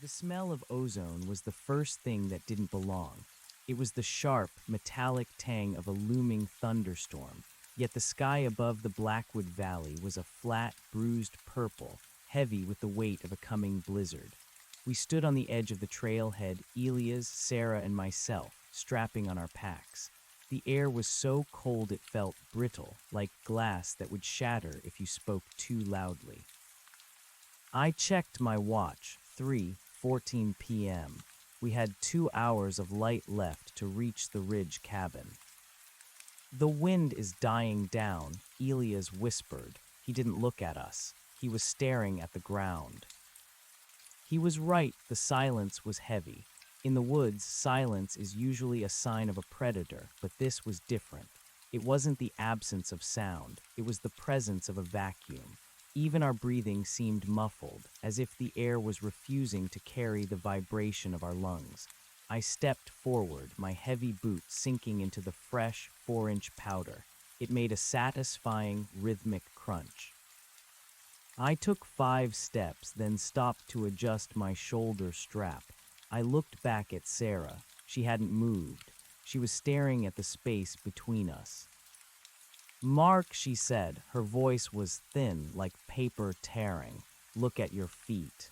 The smell of ozone was the first thing that didn't belong. It was the sharp, metallic tang of a looming thunderstorm, yet the sky above the Blackwood Valley was a flat, bruised purple, heavy with the weight of a coming blizzard. We stood on the edge of the trailhead, Elias, Sarah, and myself, strapping on our packs. The air was so cold it felt brittle, like glass that would shatter if you spoke too loudly. I checked my watch, 3:14 p.m. We had 2 hours of light left to reach the ridge cabin. The wind is dying down, Elias whispered. He didn't look at us. He was staring at the ground. He was right, the silence was heavy. In the woods, silence is usually a sign of a predator, but this was different. It wasn't the absence of sound, it was the presence of a vacuum. Even our breathing seemed muffled, as if the air was refusing to carry the vibration of our lungs. I stepped forward, my heavy boot sinking into the fresh 4-inch powder. It made a satisfying, rhythmic crunch. I took 5 steps, then stopped to adjust my shoulder strap. I looked back at Sarah. She hadn't moved. She was staring at the space between us. "Mark," she said. Her voice was thin, like paper tearing. "Look at your feet."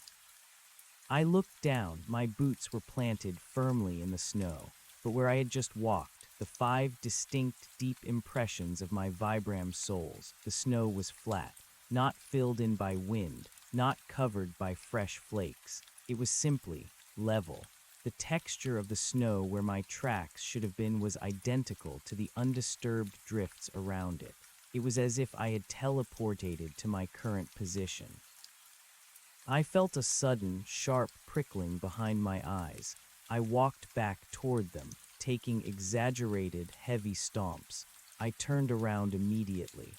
I looked down. My boots were planted firmly in the snow, but where I had just walked, the 5 distinct, deep impressions of my Vibram soles, the snow was flat, not filled in by wind, not covered by fresh flakes. It was simply level. The texture of the snow where my tracks should have been was identical to the undisturbed drifts around it. It was as if I had teleported to my current position. I felt a sudden, sharp prickling behind my eyes. I walked back toward them, taking exaggerated, heavy stomps. I turned around immediately.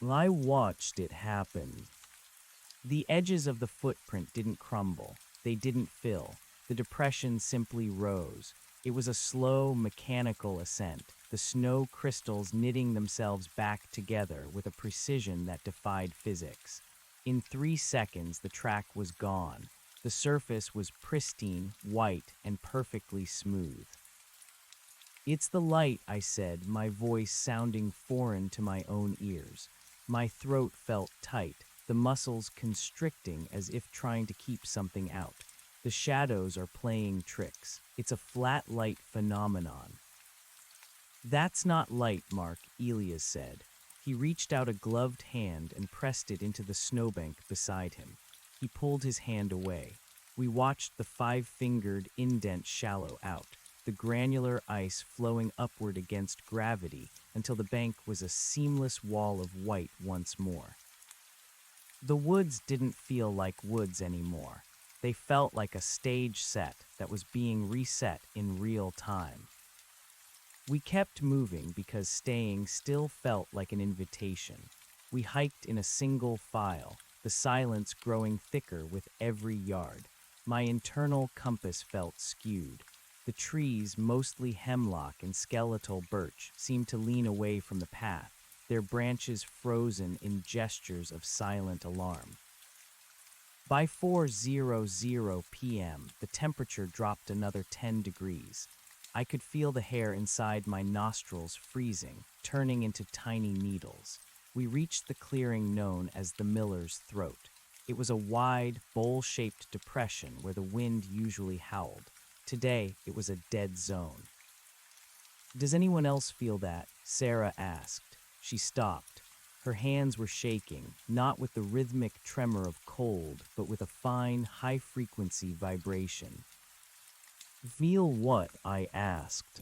I watched it happen. The edges of the footprint didn't crumble. They didn't fill. The depression simply rose. It was a slow, mechanical ascent, the snow crystals knitting themselves back together with a precision that defied physics. In 3 seconds, the track was gone. The surface was pristine, white, and perfectly smooth. "It's the light," I said, my voice sounding foreign to my own ears. My throat felt tight, the muscles constricting as if trying to keep something out. The shadows are playing tricks. It's a flat light phenomenon. "That's not light, Mark," Elias said. He reached out a gloved hand and pressed it into the snowbank beside him. He pulled his hand away. We watched the 5-fingered indent shallow out, the granular ice flowing upward against gravity until the bank was a seamless wall of white once more. The woods didn't feel like woods anymore. They felt like a stage set that was being reset in real time. We kept moving because staying still felt like an invitation. We hiked in a single file, the silence growing thicker with every yard. My internal compass felt skewed. The trees, mostly hemlock and skeletal birch, seemed to lean away from the path, their branches frozen in gestures of silent alarm. By 4:00 p.m., the temperature dropped another 10 degrees. I could feel the hair inside my nostrils freezing, turning into tiny needles. We reached the clearing known as the Miller's Throat. It was a wide, bowl-shaped depression where the wind usually howled. Today, it was a dead zone. "Does anyone else feel that?" Sarah asked. She stopped. Her hands were shaking, not with the rhythmic tremor of cold, but with a fine, high-frequency vibration. "Feel what?" I asked.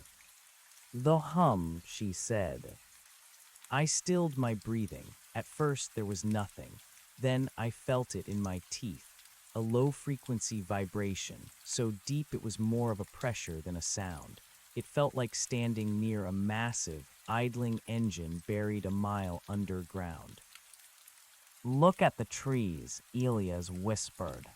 "The hum," she said. I stilled my breathing. At first, there was nothing. Then I felt it in my teeth, a low-frequency vibration, so deep it was more of a pressure than a sound. It felt like standing near a massive, idling engine buried a mile underground. "Look at the trees," Elias whispered.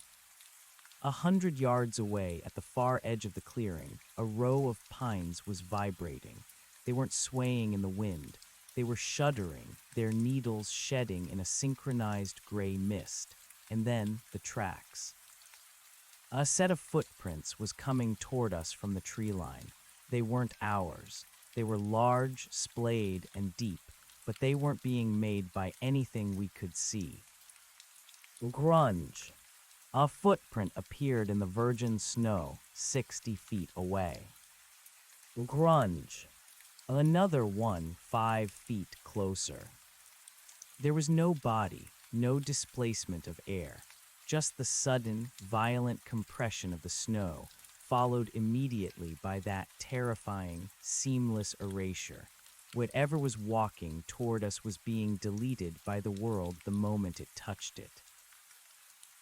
100 yards away, at the far edge of the clearing, a row of pines was vibrating. They weren't swaying in the wind. They were shuddering, their needles shedding in a synchronized gray mist. And then the tracks. A set of footprints was coming toward us from the tree line. They weren't ours. They were large, splayed, and deep, but they weren't being made by anything we could see. Grunge. A footprint appeared in the virgin snow 60 feet away. Grunge. Another one 5 feet closer. There was no body, no displacement of air, just the sudden, violent compression of the snow, followed immediately by that terrifying, seamless erasure. Whatever was walking toward us was being deleted by the world the moment it touched it.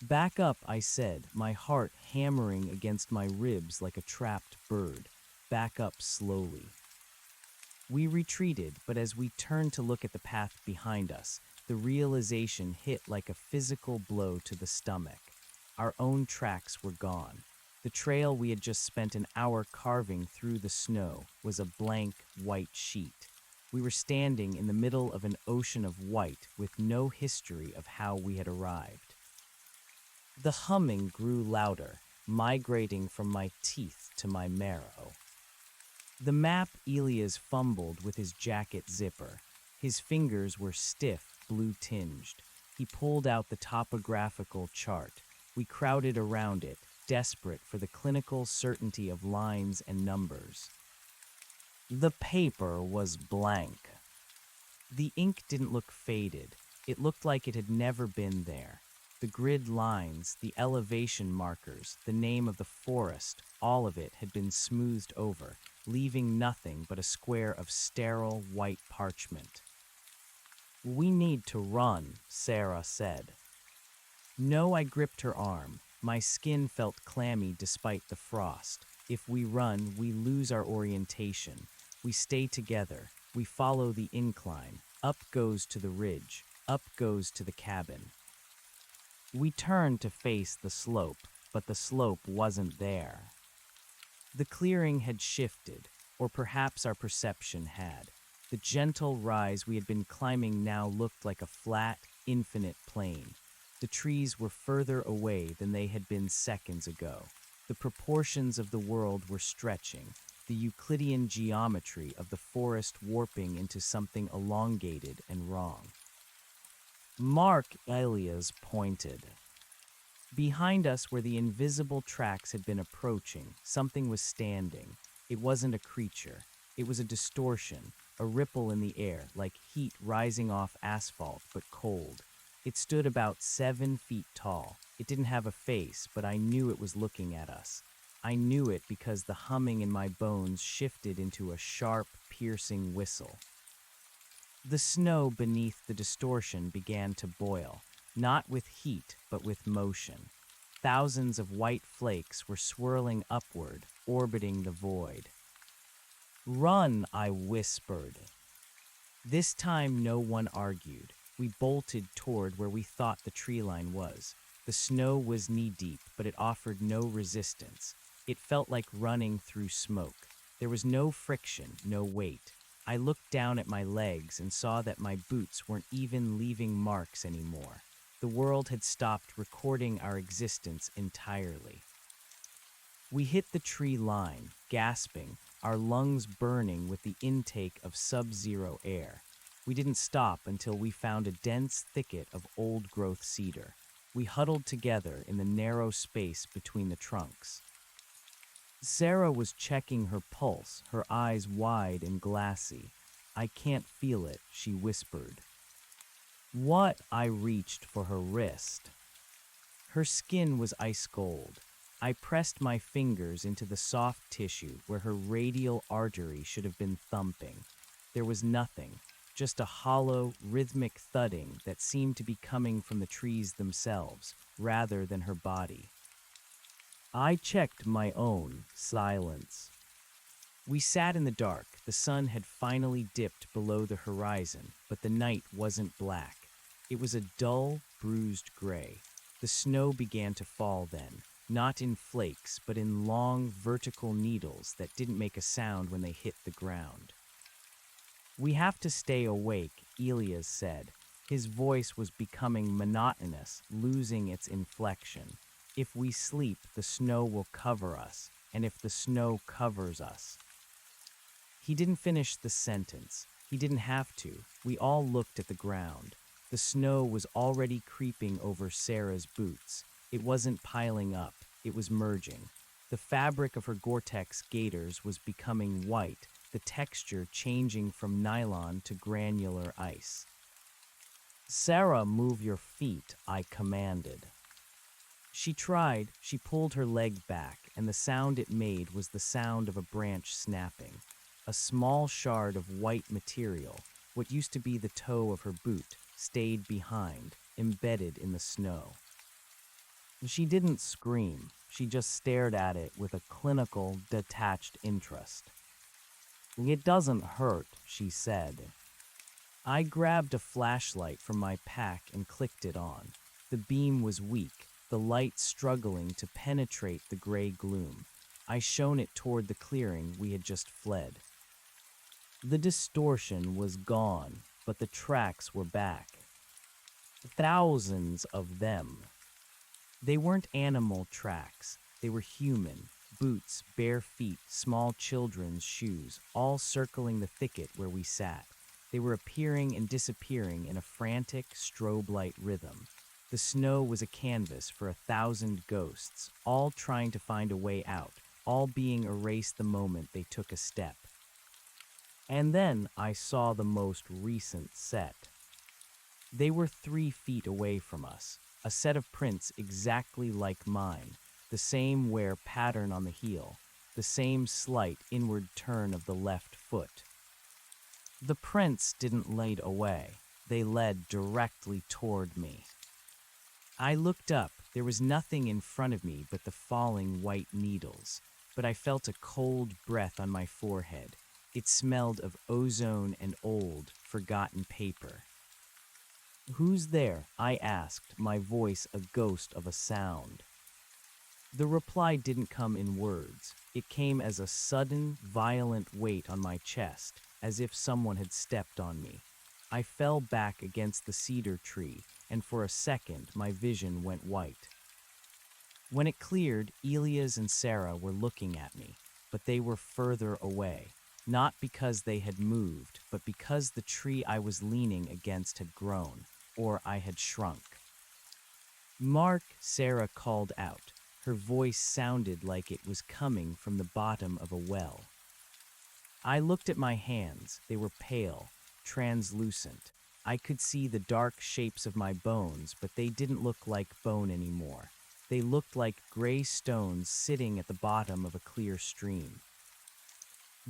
Back up, I said, my heart hammering against my ribs like a trapped bird. Back up slowly. We retreated, but as we turned to look at the path behind us, the realization hit like a physical blow to the stomach. Our own tracks were gone. The trail we had just spent an hour carving through the snow was a blank, white sheet. We were standing in the middle of an ocean of white with no history of how we had arrived. The humming grew louder, migrating from my teeth to my marrow. The map Elias fumbled with his jacket zipper. His fingers were stiff, blue-tinged. He pulled out the topographical chart. We crowded around it, desperate for the clinical certainty of lines and numbers. The paper was blank. The ink didn't look faded. It looked like it had never been there. The grid lines, the elevation markers, the name of the forest, all of it had been smoothed over, leaving nothing but a square of sterile white parchment. "We need to run," Sarah said. No, I gripped her arm. My skin felt clammy despite the frost. If we run, we lose our orientation. We stay together. We follow the incline. Up goes to the ridge. Up goes to the cabin. We turned to face the slope, but the slope wasn't there. The clearing had shifted, or perhaps our perception had. The gentle rise we had been climbing now looked like a flat, infinite plain. The trees were further away than they had been seconds ago. The proportions of the world were stretching, the Euclidean geometry of the forest warping into something elongated and wrong. Mark, Elias pointed. Behind us, where the invisible tracks had been approaching, something was standing. It wasn't a creature. It was a distortion, a ripple in the air, like heat rising off asphalt, but cold. It stood about 7 feet tall. It didn't have a face, but I knew it was looking at us. I knew it because the humming in my bones shifted into a sharp, piercing whistle. The snow beneath the distortion began to boil, not with heat, but with motion. Thousands of white flakes were swirling upward, orbiting the void. "Run," I whispered. This time no one argued. We bolted toward where we thought the tree line was. The snow was knee-deep, but it offered no resistance. It felt like running through smoke. There was no friction, no weight. I looked down at my legs and saw that my boots weren't even leaving marks anymore. The world had stopped recording our existence entirely. We hit the tree line, gasping, our lungs burning with the intake of sub-zero air. We didn't stop until we found a dense thicket of old-growth cedar. We huddled together in the narrow space between the trunks. Sarah was checking her pulse, her eyes wide and glassy. "I can't feel it," she whispered. "What?" I reached for her wrist. Her skin was ice cold. I pressed my fingers into the soft tissue where her radial artery should have been thumping. There was nothing, just a hollow, rhythmic thudding that seemed to be coming from the trees themselves, rather than her body. I checked my own. Silence. We sat in the dark. The sun had finally dipped below the horizon, but the night wasn't black. It was a dull, bruised gray. The snow began to fall then, not in flakes, but in long, vertical needles that didn't make a sound when they hit the ground. "We have to stay awake," Elias said. His voice was becoming monotonous, losing its inflection. If we sleep, the snow will cover us, and if the snow covers us. He didn't finish the sentence. He didn't have to. We all looked at the ground. The snow was already creeping over Sarah's boots. It wasn't piling up, it was merging. The fabric of her Gore-Tex gaiters was becoming white, the texture changing from nylon to granular ice. "Sarah, move your feet," I commanded. She tried. She pulled her leg back, and the sound it made was the sound of a branch snapping. A small shard of white material, what used to be the toe of her boot, stayed behind, embedded in the snow. She didn't scream. She just stared at it with a clinical, detached interest. "It doesn't hurt," she said. I grabbed a flashlight from my pack and clicked it on. The beam was weak, the light struggling to penetrate the gray gloom. I shone it toward the clearing we had just fled. The distortion was gone, but the tracks were back. Thousands of them. They weren't animal tracks. They were human. Boots, bare feet, small children's shoes, all circling the thicket where we sat. They were appearing and disappearing in a frantic, strobe-light rhythm. The snow was a canvas for 1,000 ghosts, all trying to find a way out, all being erased the moment they took a step. And then I saw the most recent set. They were 3 feet away from us, a set of prints exactly like mine, the same wear pattern on the heel, the same slight inward turn of the left foot. The prints didn't lead away. They led directly toward me. I looked up. There was nothing in front of me but the falling white needles, but I felt a cold breath on my forehead. It smelled of ozone and old, forgotten paper. "Who's there?" I asked, my voice a ghost of a sound. The reply didn't come in words. It came as a sudden, violent weight on my chest, as if someone had stepped on me. I fell back against the cedar tree, and for a second my vision went white. When it cleared, Elias and Sarah were looking at me, but they were further away, not because they had moved, but because the tree I was leaning against had grown, or I had shrunk. "Mark," Sarah called out. Her voice sounded like it was coming from the bottom of a well. I looked at my hands. They were pale, translucent. I could see the dark shapes of my bones, but they didn't look like bone anymore. They looked like gray stones sitting at the bottom of a clear stream.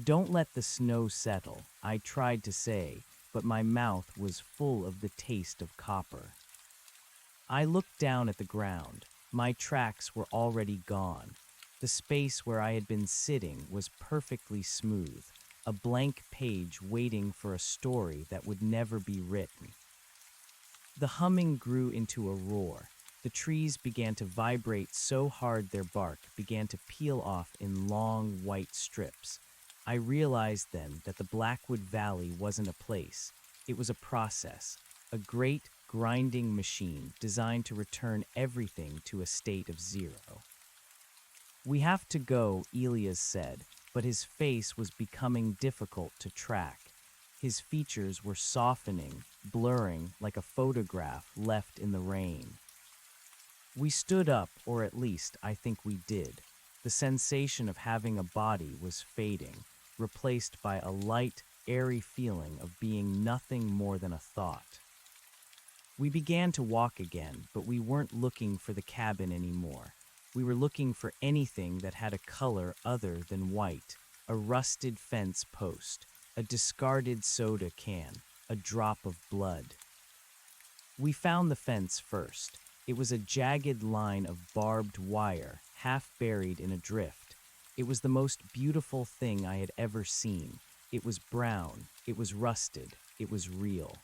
"Don't let the snow settle," I tried to say, but my mouth was full of the taste of copper. I looked down at the ground. My tracks were already gone. The space where I had been sitting was perfectly smooth, a blank page waiting for a story that would never be written. The humming grew into a roar. The trees began to vibrate so hard their bark began to peel off in long, white strips. I realized then that the Blackwood Valley wasn't a place. It was a process, a great, grinding machine designed to return everything to a state of zero. "We have to go," Elias said, but his face was becoming difficult to track. His features were softening, blurring like a photograph left in the rain. We stood up, or at least I think we did. The sensation of having a body was fading, replaced by a light, airy feeling of being nothing more than a thought. We began to walk again, but we weren't looking for the cabin anymore. We were looking for anything that had a color other than white, a rusted fence post, a discarded soda can, a drop of blood. We found the fence first. It was a jagged line of barbed wire, half buried in a drift. It was the most beautiful thing I had ever seen. It was brown, it was rusted, it was real.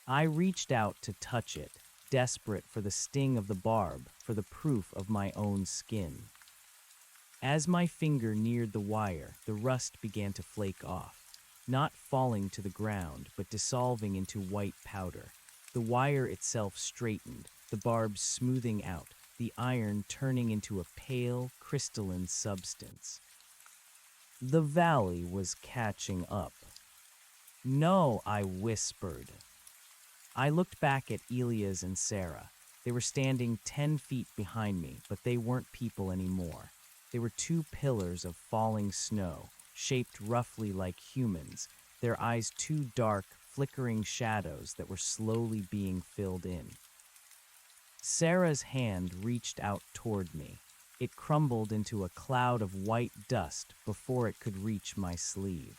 I reached out to touch it, desperate for the sting of the barb, for the proof of my own skin. As my finger neared the wire, the rust began to flake off, not falling to the ground, but dissolving into white powder. The wire itself straightened, the barbs smoothing out, the iron turning into a pale, crystalline substance. The valley was catching up. "No," I whispered. I looked back at Elias and Sarah. They were standing 10 feet behind me, but they weren't people anymore. They were two pillars of falling snow, shaped roughly like humans, their eyes two dark, flickering shadows that were slowly being filled in. Sarah's hand reached out toward me. It crumbled into a cloud of white dust before it could reach my sleeve.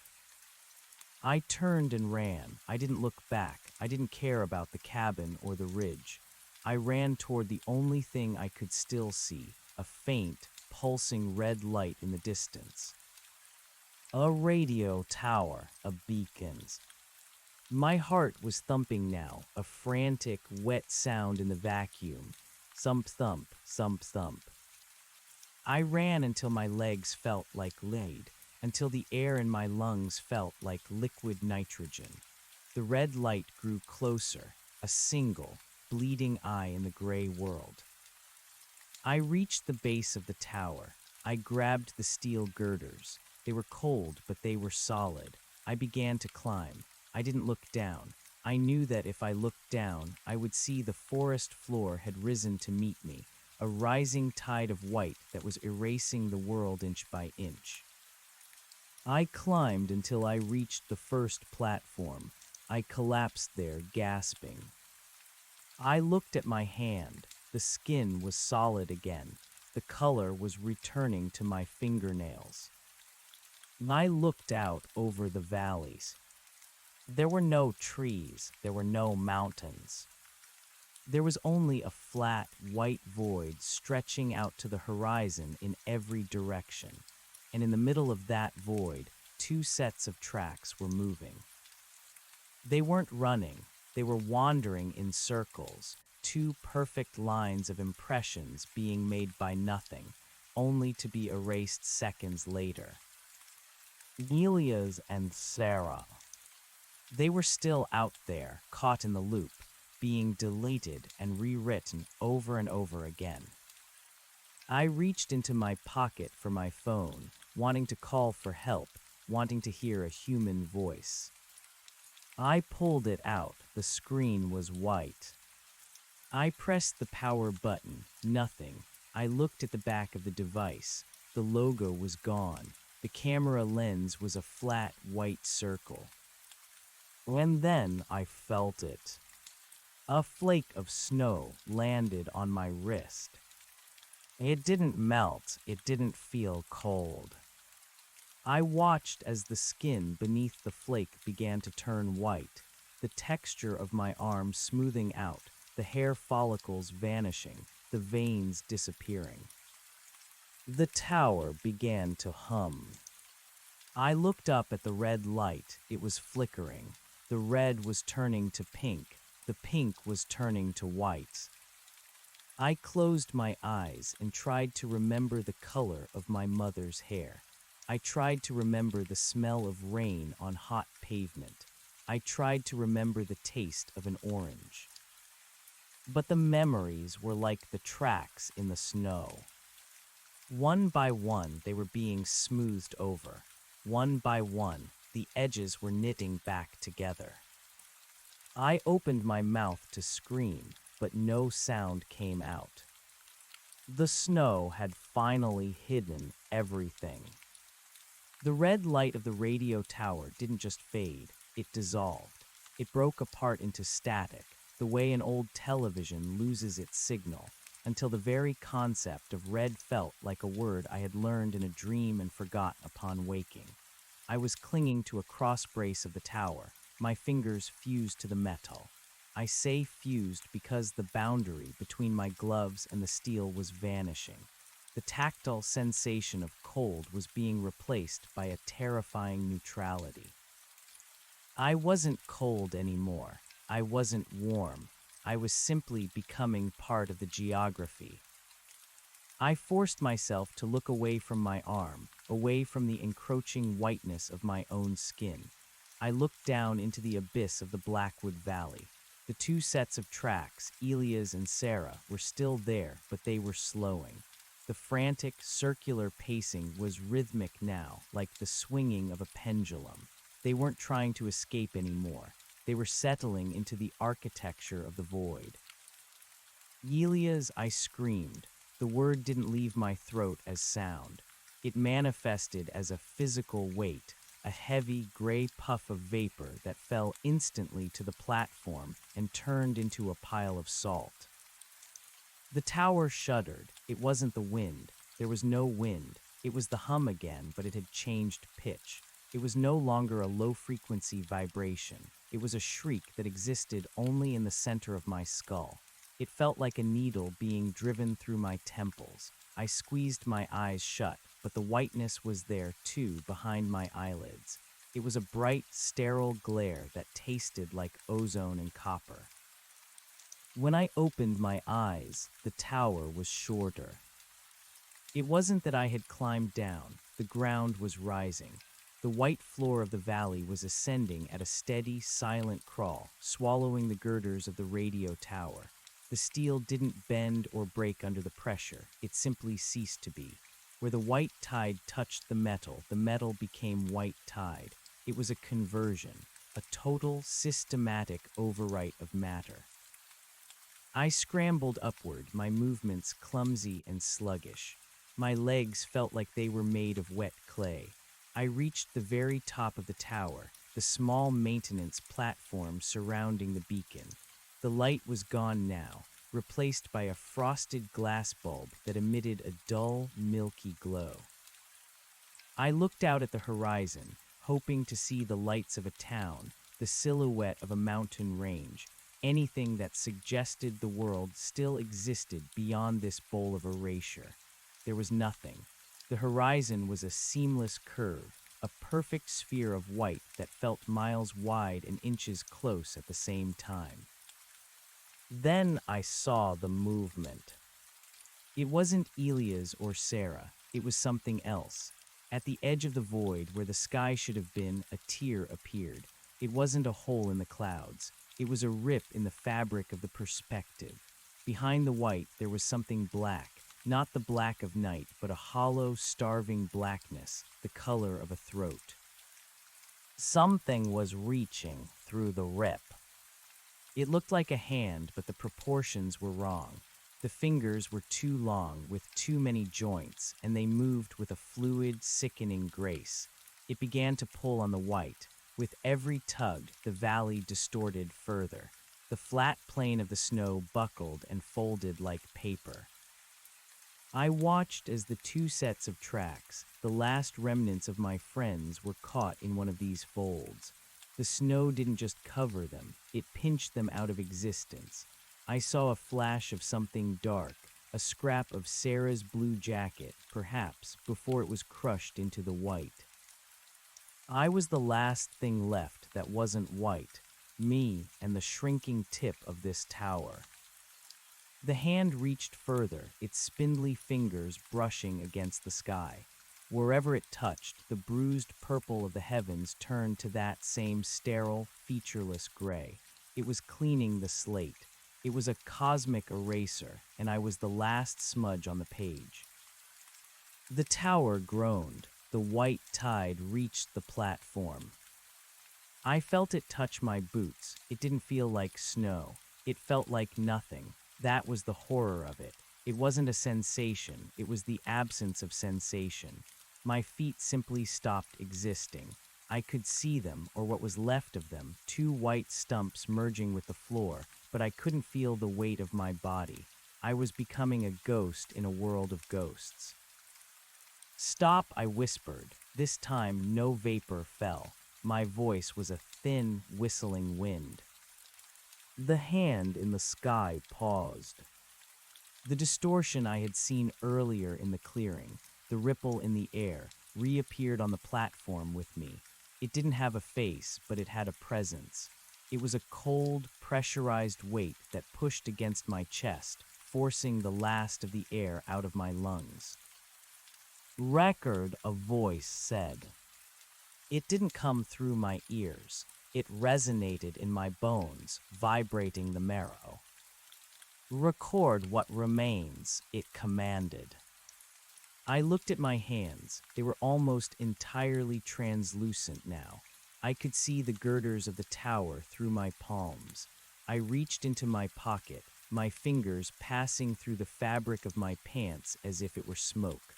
I turned and ran. I didn't look back. I didn't care about the cabin or the ridge. I ran toward the only thing I could still see, a faint, pulsing red light in the distance. A radio tower, a beacon's. My heart was thumping now, a frantic, wet sound in the vacuum. Thump, thump, thump, thump. I ran until my legs felt like lead, until the air in my lungs felt like liquid nitrogen. The red light grew closer, a single, bleeding eye in the gray world. I reached the base of the tower. I grabbed the steel girders. They were cold, but they were solid. I began to climb. I didn't look down. I knew that if I looked down, I would see the forest floor had risen to meet me, a rising tide of white that was erasing the world inch by inch. I climbed until I reached the first platform. I collapsed there, gasping. I looked at my hand. The skin was solid again. The color was returning to my fingernails. I looked out over the valleys. There were no trees. There were no mountains. There was only a flat, white void stretching out to the horizon in every direction, and in the middle of that void, two sets of tracks were moving. They weren't running, they were wandering in circles, two perfect lines of impressions being made by nothing, only to be erased seconds later. Elias and Sarah. They were still out there, caught in the loop, being deleted and rewritten over and over again. I reached into my pocket for my phone, wanting to call for help, wanting to hear a human voice. I pulled it out. The screen was white. I pressed the power button. Nothing. I looked at the back of the device. The logo was gone. The camera lens was a flat white circle. And then I felt it. A flake of snow landed on my wrist. It didn't melt. It didn't feel cold. I watched as the skin beneath the flake began to turn white, the texture of my arm smoothing out, the hair follicles vanishing, the veins disappearing. The tower began to hum. I looked up at the red light. It was flickering. The red was turning to pink. The pink was turning to white. I closed my eyes and tried to remember the color of my mother's hair. I tried to remember the smell of rain on hot pavement. I tried to remember the taste of an orange. But the memories were like the tracks in the snow. One by one, they were being smoothed over. One by one, the edges were knitting back together. I opened my mouth to scream, but no sound came out. The snow had finally hidden everything. The red light of the radio tower didn't just fade, it dissolved. It broke apart into static, the way an old television loses its signal, until the very concept of red felt like a word I had learned in a dream and forgot upon waking. I was clinging to a cross brace of the tower, my fingers fused to the metal. I say fused because the boundary between my gloves and the steel was vanishing. The tactile sensation of cold was being replaced by a terrifying neutrality. I wasn't cold anymore. I wasn't warm. I was simply becoming part of the geography. I forced myself to look away from my arm, away from the encroaching whiteness of my own skin. I looked down into the abyss of the Blackwood Valley. The two sets of tracks, Elia's and Sarah, were still there, but they were slowing. The frantic, circular pacing was rhythmic now, like the swinging of a pendulum. They weren't trying to escape anymore. They were settling into the architecture of the void. Elia's, I screamed. The word didn't leave my throat as sound. It manifested as a physical weight, a heavy, gray puff of vapor that fell instantly to the platform and turned into a pile of salt. The tower shuddered. It wasn't the wind. There was no wind. It was the hum again, but it had changed pitch. It was no longer a low-frequency vibration. It was a shriek that existed only in the center of my skull. It felt like a needle being driven through my temples. I squeezed my eyes shut, but the whiteness was there too, behind my eyelids. It was a bright, sterile glare that tasted like ozone and copper. When I opened my eyes, the tower was shorter. It wasn't that I had climbed down. The ground was rising. The white floor of the valley was ascending at a steady, silent crawl, swallowing the girders of the radio tower. The steel didn't bend or break under the pressure. It simply ceased to be. Where the white tide touched the metal became white tide. It was a conversion, a total, systematic overwrite of matter. I scrambled upward, my movements clumsy and sluggish. My legs felt like they were made of wet clay. I reached the very top of the tower, the small maintenance platform surrounding the beacon. The light was gone now, replaced by a frosted glass bulb that emitted a dull, milky glow. I looked out at the horizon, hoping to see the lights of a town, the silhouette of a mountain range. Anything that suggested the world still existed beyond this bowl of erasure. There was nothing. The horizon was a seamless curve, a perfect sphere of white that felt miles wide and inches close at the same time. Then I saw the movement. It wasn't Elia's or Sarah. It was something else. At the edge of the void, where the sky should have been, a tear appeared. It wasn't a hole in the clouds. It was a rip in the fabric of the perspective. Behind the white, there was something black, not the black of night, but a hollow, starving blackness, the color of a throat. Something was reaching through the rip. It looked like a hand, but the proportions were wrong. The fingers were too long, with too many joints, and they moved with a fluid, sickening grace. It began to pull on the white. With every tug, the valley distorted further. The flat plane of the snow buckled and folded like paper. I watched as the two sets of tracks, the last remnants of my friends, were caught in one of these folds. The snow didn't just cover them, it pinched them out of existence. I saw a flash of something dark, a scrap of Sarah's blue jacket, perhaps, before it was crushed into the white. I was the last thing left that wasn't white, me and the shrinking tip of this tower. The hand reached further, its spindly fingers brushing against the sky. Wherever it touched, the bruised purple of the heavens turned to that same sterile, featureless gray. It was cleaning the slate. It was a cosmic eraser, and I was the last smudge on the page. The tower groaned. The white tide reached the platform. I felt it touch my boots. It didn't feel like snow. It felt like nothing. That was the horror of it. It wasn't a sensation. It was the absence of sensation. My feet simply stopped existing. I could see them, or what was left of them, two white stumps merging with the floor, but I couldn't feel the weight of my body. I was becoming a ghost in a world of ghosts. "Stop," I whispered. This time, no vapor fell. My voice was a thin, whistling wind. The hand in the sky paused. The distortion I had seen earlier in the clearing, the ripple in the air, reappeared on the platform with me. It didn't have a face, but it had a presence. It was a cold, pressurized weight that pushed against my chest, forcing the last of the air out of my lungs. "Record," a voice said. It didn't come through my ears. It resonated in my bones, vibrating the marrow. "Record what remains," it commanded. I looked at my hands. They were almost entirely translucent now. I could see the girders of the tower through my palms. I reached into my pocket, my fingers passing through the fabric of my pants as if it were smoke.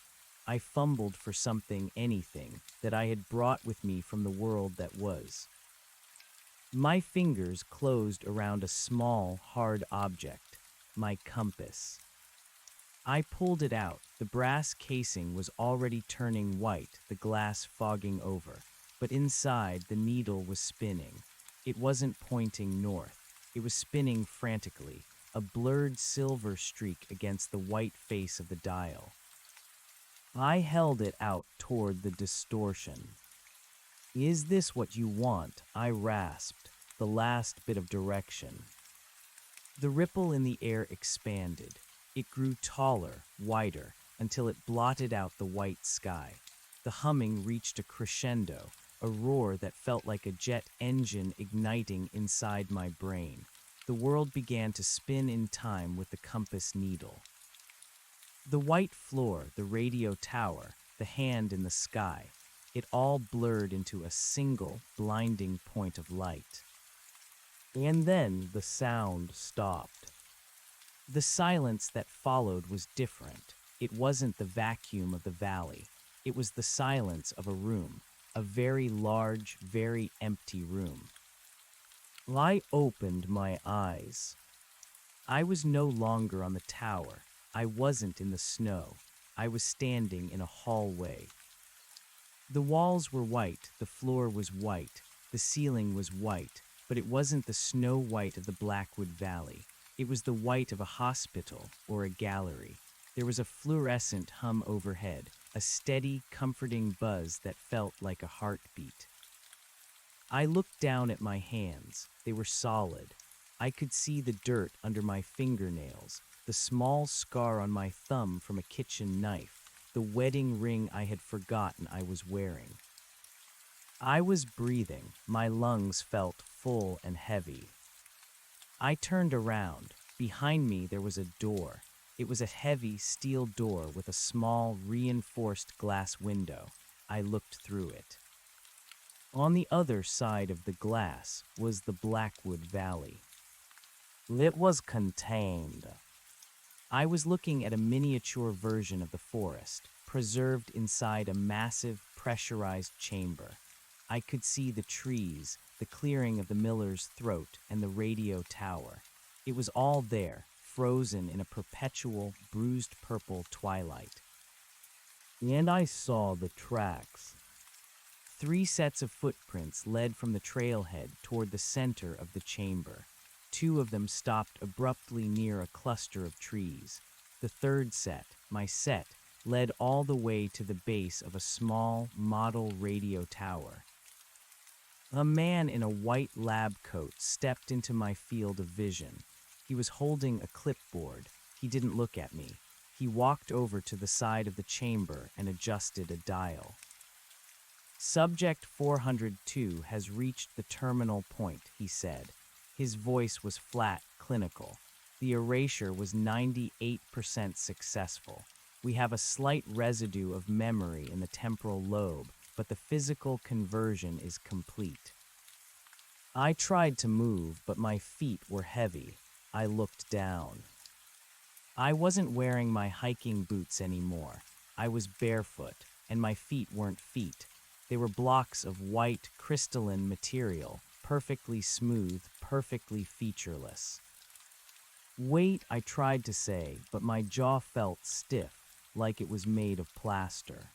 I fumbled for something, anything, that I had brought with me from the world that was. My fingers closed around a small, hard object, my compass. I pulled it out. The brass casing was already turning white, the glass fogging over. But inside, the needle was spinning. It wasn't pointing north. It was spinning frantically, a blurred silver streak against the white face of the dial. I held it out toward the distortion. "Is this what you want?" I rasped, the last bit of direction. The ripple in the air expanded. It grew taller, wider, until it blotted out the white sky. The humming reached a crescendo, a roar that felt like a jet engine igniting inside my brain. The world began to spin in time with the compass needle. The white floor, the radio tower, the hand in the sky, it all blurred into a single, blinding point of light. And then the sound stopped. The silence that followed was different. It wasn't the vacuum of the valley. It was the silence of a room, a very large, very empty room. I opened my eyes. I was no longer on the tower. I wasn't in the snow. I was standing in a hallway. The walls were white, the floor was white, the ceiling was white, but it wasn't the snow white of the Blackwood Valley. It was the white of a hospital or a gallery. There was a fluorescent hum overhead, a steady, comforting buzz that felt like a heartbeat. I looked down at my hands. They were solid. I could see the dirt under my fingernails, the small scar on my thumb from a kitchen knife, the wedding ring I had forgotten I was wearing. I was breathing. My lungs felt full and heavy. I turned around. Behind me there was a door. It was a heavy steel door with a small, reinforced glass window. I looked through it. On the other side of the glass was the Blackwood Valley. It was contained. I was looking at a miniature version of the forest, preserved inside a massive, pressurized chamber. I could see the trees, the clearing of the miller's throat, and the radio tower. It was all there, frozen in a perpetual, bruised purple twilight. And I saw the tracks. 3 sets of footprints led from the trailhead toward the center of the chamber. 2 of them stopped abruptly near a cluster of trees. The third set, my set, led all the way to the base of a small, model radio tower. A man in a white lab coat stepped into my field of vision. He was holding a clipboard. He didn't look at me. He walked over to the side of the chamber and adjusted a dial. "Subject 402 has reached the terminal point," he said. His voice was flat, clinical. The erasure was 98% successful. We have a slight residue of memory in the temporal lobe, but the physical conversion is complete. I tried to move, but my feet were heavy. I looked down. I wasn't wearing my hiking boots anymore. I was barefoot, and my feet weren't feet. They were blocks of white, crystalline material, perfectly smooth, perfectly featureless. "Wait," I tried to say, but my jaw felt stiff, like it was made of plaster.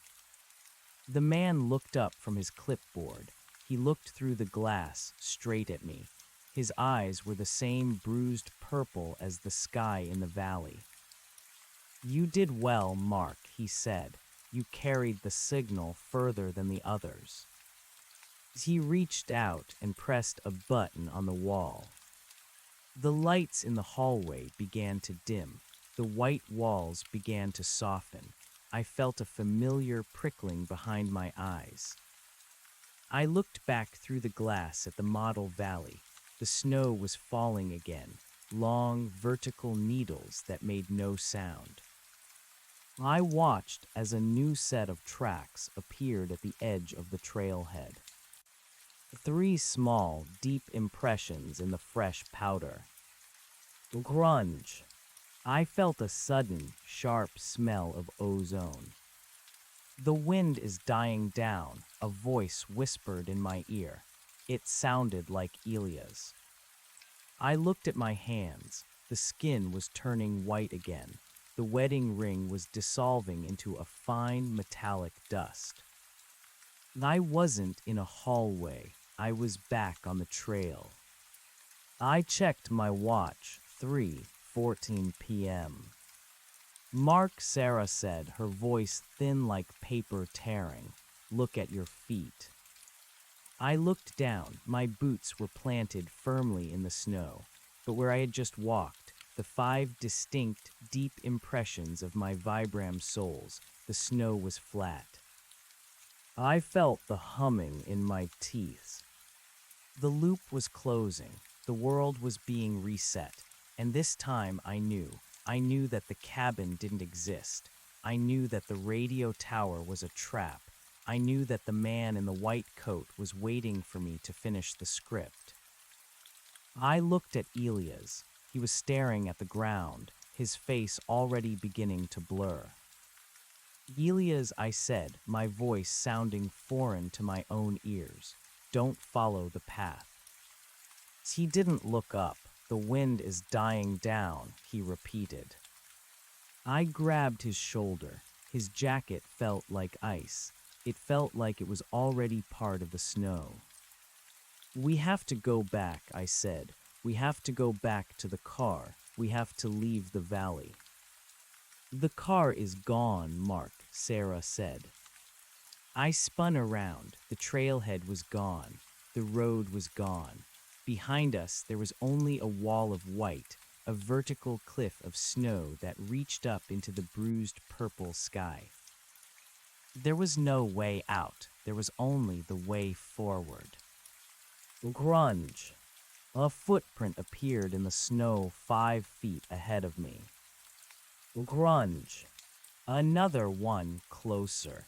The man looked up from his clipboard. He looked through the glass, straight at me. His eyes were the same bruised purple as the sky in the valley. "You did well, Mark," he said. "You carried the signal further than the others." He reached out and pressed a button on the wall. The lights in the hallway began to dim. The white walls began to soften. I felt a familiar prickling behind my eyes. I looked back through the glass at the model valley. The snow was falling again, long, vertical needles that made no sound. I watched as a new set of tracks appeared at the edge of the trailhead. Three small, deep impressions in the fresh powder. Grunge. I felt a sudden, sharp smell of ozone. The wind is dying down, a voice whispered in my ear. It sounded like Elia's. I looked at my hands. The skin was turning white again. The wedding ring was dissolving into a fine metallic dust. I wasn't in a hallway. I was back on the trail. I checked my watch, 3:14 p.m. Mark, Sarah said, her voice thin like paper tearing. Look at your feet. I looked down. My boots were planted firmly in the snow, but where I had just walked, the 5 distinct, deep impressions of my Vibram soles, the snow was flat. I felt the humming in my teeth. The loop was closing. The world was being reset, and this time I knew that the cabin didn't exist. I knew that the radio tower was a trap. I knew that the man in the white coat was waiting for me to finish the script. I looked at Elias. He was staring at the ground, his face already beginning to blur. Elias, I said, my voice sounding foreign to my own ears. Don't follow the path. He didn't look up. The wind is dying down, he repeated. I grabbed his shoulder. His jacket felt like ice. It felt like it was already part of the snow. We have to go back, I said. We have to go back to the car. We have to leave the valley. The car is gone, Mark, Sarah said. I spun around. The trailhead was gone. The road was gone. Behind us, there was only a wall of white, a vertical cliff of snow that reached up into the bruised purple sky. There was no way out. There was only the way forward. Grunge. A footprint appeared in the snow 5 feet ahead of me. Grunge. Another one closer.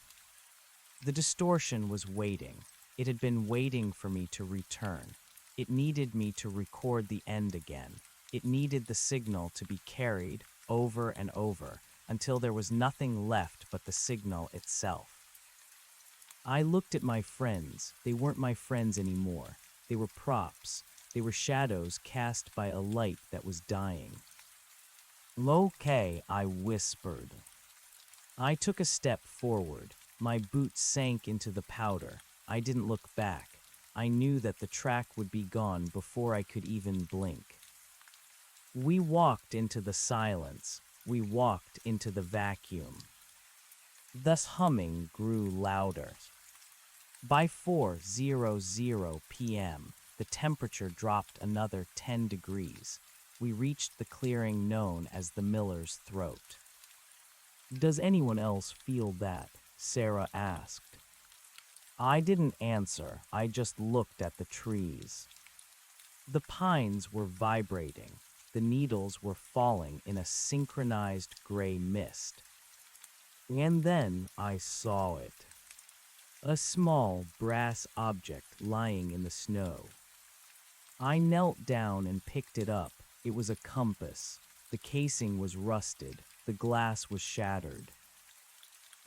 The distortion was waiting. It had been waiting for me to return. It needed me to record the end again. It needed the signal to be carried over and over until there was nothing left but the signal itself. I looked at my friends. They weren't my friends anymore. They were props. They were shadows cast by a light that was dying. "Okay," I whispered. I took a step forward. My boots sank into the powder. I didn't look back. I knew that the track would be gone before I could even blink. We walked into the silence. We walked into the vacuum. The humming grew louder. By 4:00 p.m., the temperature dropped another 10 degrees. We reached the clearing known as the Miller's Throat. "Does anyone else feel that?" Sarah asked. I didn't answer. I just looked at the trees. The pines were vibrating. The needles were falling in a synchronized gray mist. And then I saw it. A small brass object lying in the snow. I knelt down and picked it up. It was a compass. The casing was rusted. The glass was shattered.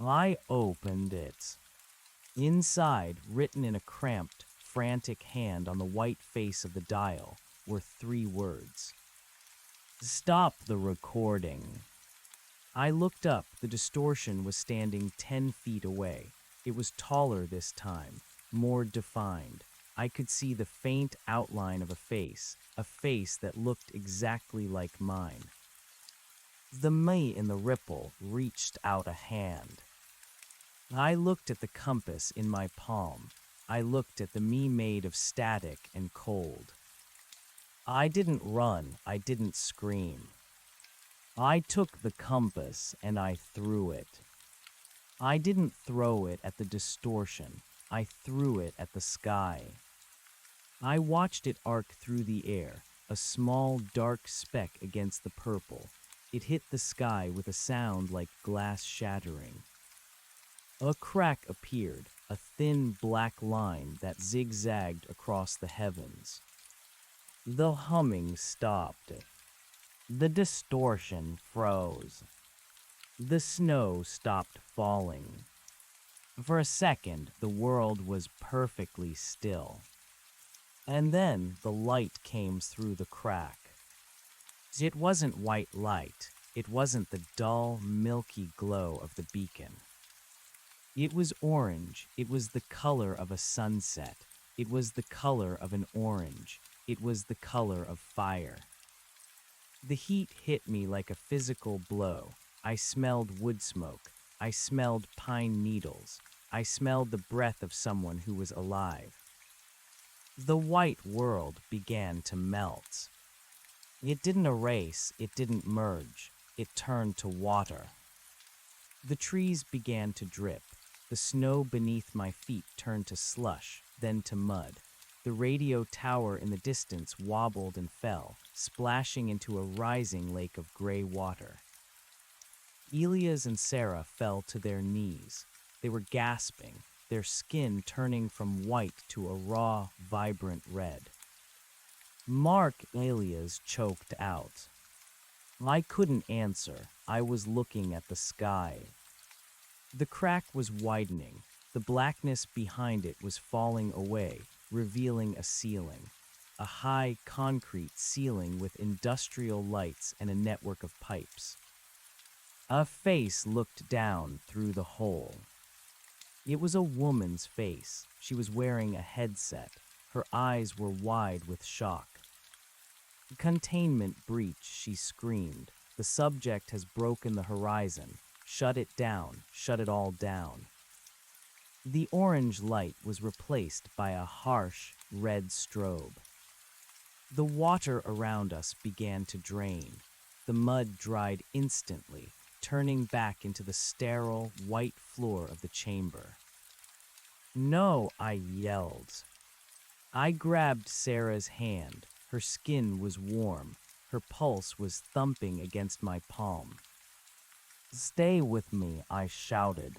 I opened it. Inside, written in a cramped, frantic hand on the white face of the dial, were 3 words. "Stop the recording." I looked up. The distortion was standing 10 feet away. It was taller this time, more defined. I could see the faint outline of a face that looked exactly like mine. The me in the ripple reached out a hand. I looked at the compass in my palm. I looked at the me made of static and cold. I didn't run. I didn't scream. I took the compass and I threw it. I didn't throw it at the distortion. I threw it at the sky. I watched it arc through the air, a small dark speck against the purple. It hit the sky with a sound like glass shattering. A crack appeared, a thin black line that zigzagged across the heavens. The humming stopped. The distortion froze. The snow stopped falling. For a second, the world was perfectly still. And then the light came through the crack. It wasn't white light. It wasn't the dull, milky glow of the beacon. It was orange. It was the color of a sunset. It was the color of an orange. It was the color of fire. The heat hit me like a physical blow. I smelled wood smoke. I smelled pine needles. I smelled the breath of someone who was alive. The white world began to melt. It didn't erase, it didn't merge, it turned to water. The trees began to drip. The snow beneath my feet turned to slush, then to mud. The radio tower in the distance wobbled and fell, splashing into a rising lake of gray water. Elias and Sarah fell to their knees. They were gasping, their skin turning from white to a raw, vibrant red. Mark Elias choked out. I couldn't answer. I was looking at the sky. The crack was widening. The blackness behind it was falling away, revealing a ceiling. A high concrete ceiling with industrial lights and a network of pipes. A face looked down through the hole. It was a woman's face. She was wearing a headset. Her eyes were wide with shock. Containment breach, she screamed. The subject has broken the horizon. Shut it down. Shut it all down. The orange light was replaced by a harsh red strobe. The water around us began to drain. The mud dried instantly, turning back into the sterile, white floor of the chamber. No, I yelled. I grabbed Sarah's hand. Her skin was warm. Her pulse was thumping against my palm. Stay with me, I shouted.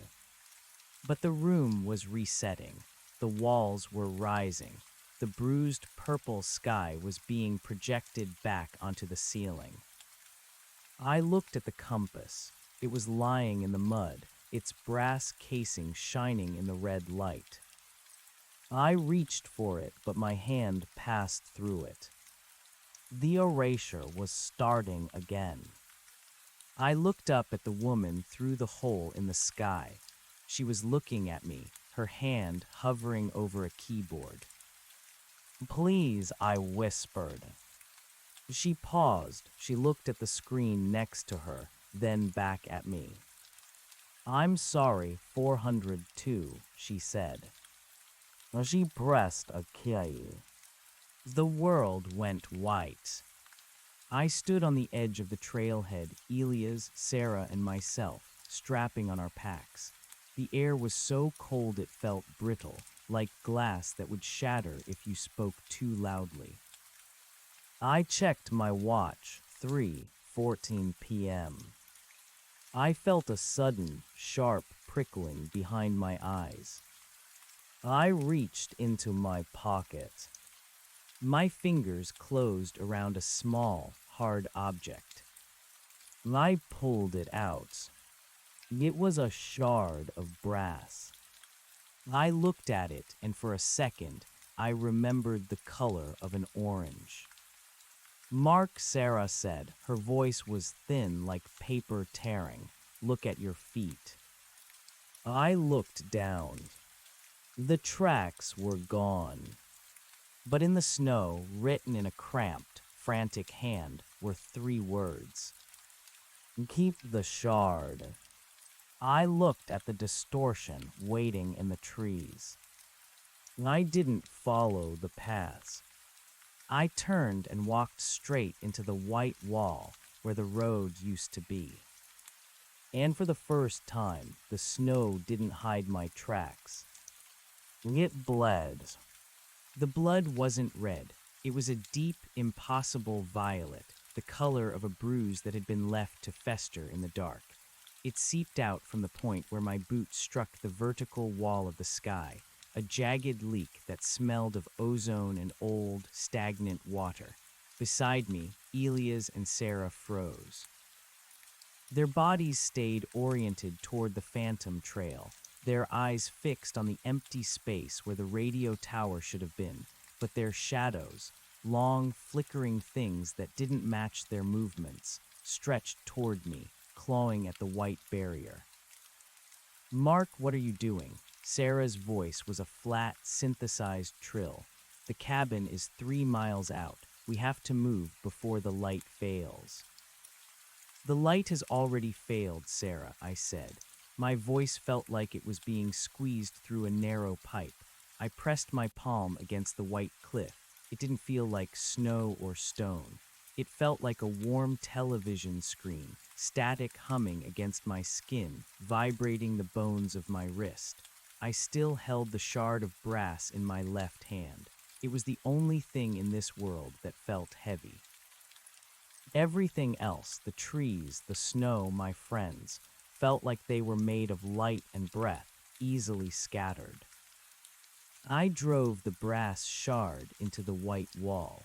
But the room was resetting. The walls were rising. The bruised purple sky was being projected back onto the ceiling. I looked at the compass. It was lying in the mud, its brass casing shining in the red light. I reached for it, but my hand passed through it. The erasure was starting again. I looked up at the woman through the hole in the sky. She was looking at me, her hand hovering over a keyboard. Please, I whispered. She paused. She looked at the screen next to her, then back at me. I'm sorry, 402, she said. She pressed a key. The world went white. I stood on the edge of the trailhead, Elias, Sarah, and myself, strapping on our packs. The air was so cold it felt brittle, like glass that would shatter if you spoke too loudly. I checked my watch, 3:14 p.m. I felt a sudden, sharp prickling behind my eyes. I reached into my pocket. My fingers closed around a small, hard object. I pulled it out. It was a shard of brass. I looked at it, and for a second, I remembered the color of an orange. Mark, Sarah said. Her voice was thin like paper tearing. Look at your feet. I looked down. The tracks were gone. But in the snow, written in a cramped, frantic hand, were 3 words. Keep the shard. I looked at the distortion waiting in the trees. I didn't follow the paths. I turned and walked straight into the white wall where the road used to be. And for the first time, the snow didn't hide my tracks. It bled. The blood wasn't red. It was a deep, impossible violet, the color of a bruise that had been left to fester in the dark. It seeped out from the point where my boot struck the vertical wall of the sky, a jagged leak that smelled of ozone and old, stagnant water. Beside me, Elias and Sarah froze. Their bodies stayed oriented toward the phantom trail, their eyes fixed on the empty space where the radio tower should have been, but their shadows, long, flickering things that didn't match their movements, stretched toward me, clawing at the white barrier. "Mark, what are you doing?" Sarah's voice was a flat, synthesized trill. "The cabin is 3 miles out. We have to move before the light fails." "The light has already failed, Sarah," I said. My voice felt like it was being squeezed through a narrow pipe. I pressed my palm against the white cliff. It didn't feel like snow or stone. It felt like a warm television screen, static humming against my skin, vibrating the bones of my wrist. I still held the shard of brass in my left hand. It was the only thing in this world that felt heavy. Everything else, the trees, the snow, my friends, felt like they were made of light and breath, easily scattered. I drove the brass shard into the white wall.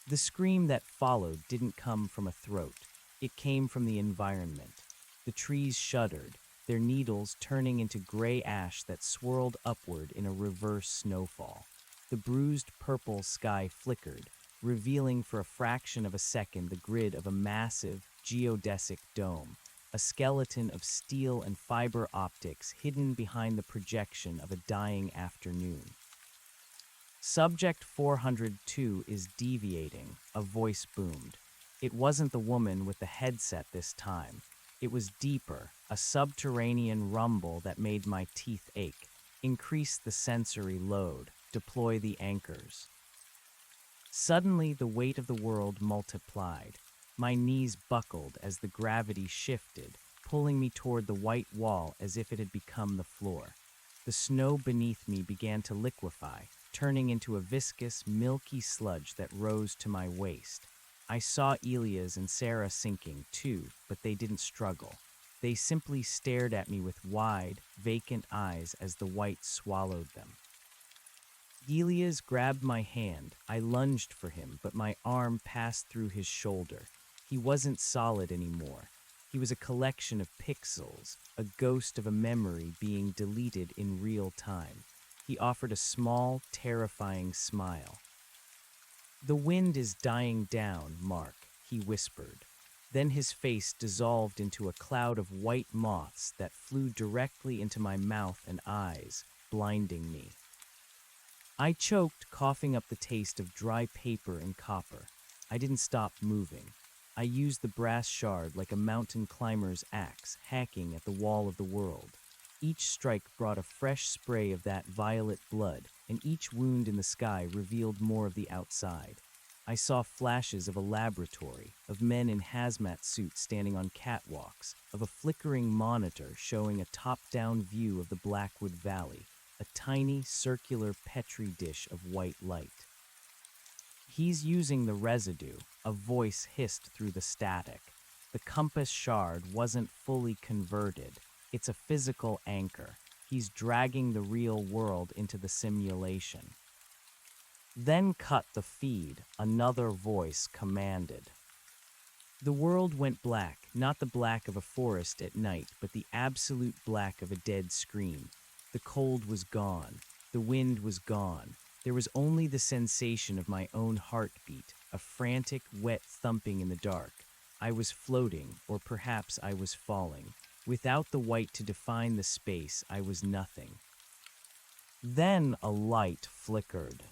The scream that followed didn't come from a throat. It came from the environment. The trees shuddered, their needles turning into gray ash that swirled upward in a reverse snowfall. The bruised purple sky flickered, revealing for a fraction of a second the grid of a massive, geodesic dome, a skeleton of steel and fiber optics hidden behind the projection of a dying afternoon. "Subject 402 is deviating," a voice boomed. It wasn't the woman with the headset this time. It was deeper, a subterranean rumble that made my teeth ache. "Increase the sensory load. Deploy the anchors." Suddenly, the weight of the world multiplied. My knees buckled as the gravity shifted, pulling me toward the white wall as if it had become the floor. The snow beneath me began to liquefy, turning into a viscous, milky sludge that rose to my waist. I saw Elias and Sarah sinking, too, but they didn't struggle. They simply stared at me with wide, vacant eyes as the white swallowed them. Elias grabbed my hand. I lunged for him, but my arm passed through his shoulder. He wasn't solid anymore. He was a collection of pixels, a ghost of a memory being deleted in real time. He offered a small, terrifying smile. "The wind is dying down, Mark," he whispered. Then his face dissolved into a cloud of white moths that flew directly into my mouth and eyes, blinding me. I choked, coughing up the taste of dry paper and copper. I didn't stop moving. I used the brass shard like a mountain climber's axe, hacking at the wall of the world. Each strike brought a fresh spray of that violet blood, and each wound in the sky revealed more of the outside. I saw flashes of a laboratory, of men in hazmat suits standing on catwalks, of a flickering monitor showing a top-down view of the Blackwood Valley, a tiny, circular petri dish of white light. "He's using the residue," a voice hissed through the static. "The compass shard wasn't fully converted. It's a physical anchor. He's dragging the real world into the simulation." "Then cut the feed," another voice commanded. The world went black, not the black of a forest at night, but the absolute black of a dead screen. The cold was gone. The wind was gone. There was only the sensation of my own heartbeat, a frantic, wet thumping in the dark. I was floating, or perhaps I was falling. Without the white to define the space, I was nothing. Then a light flickered.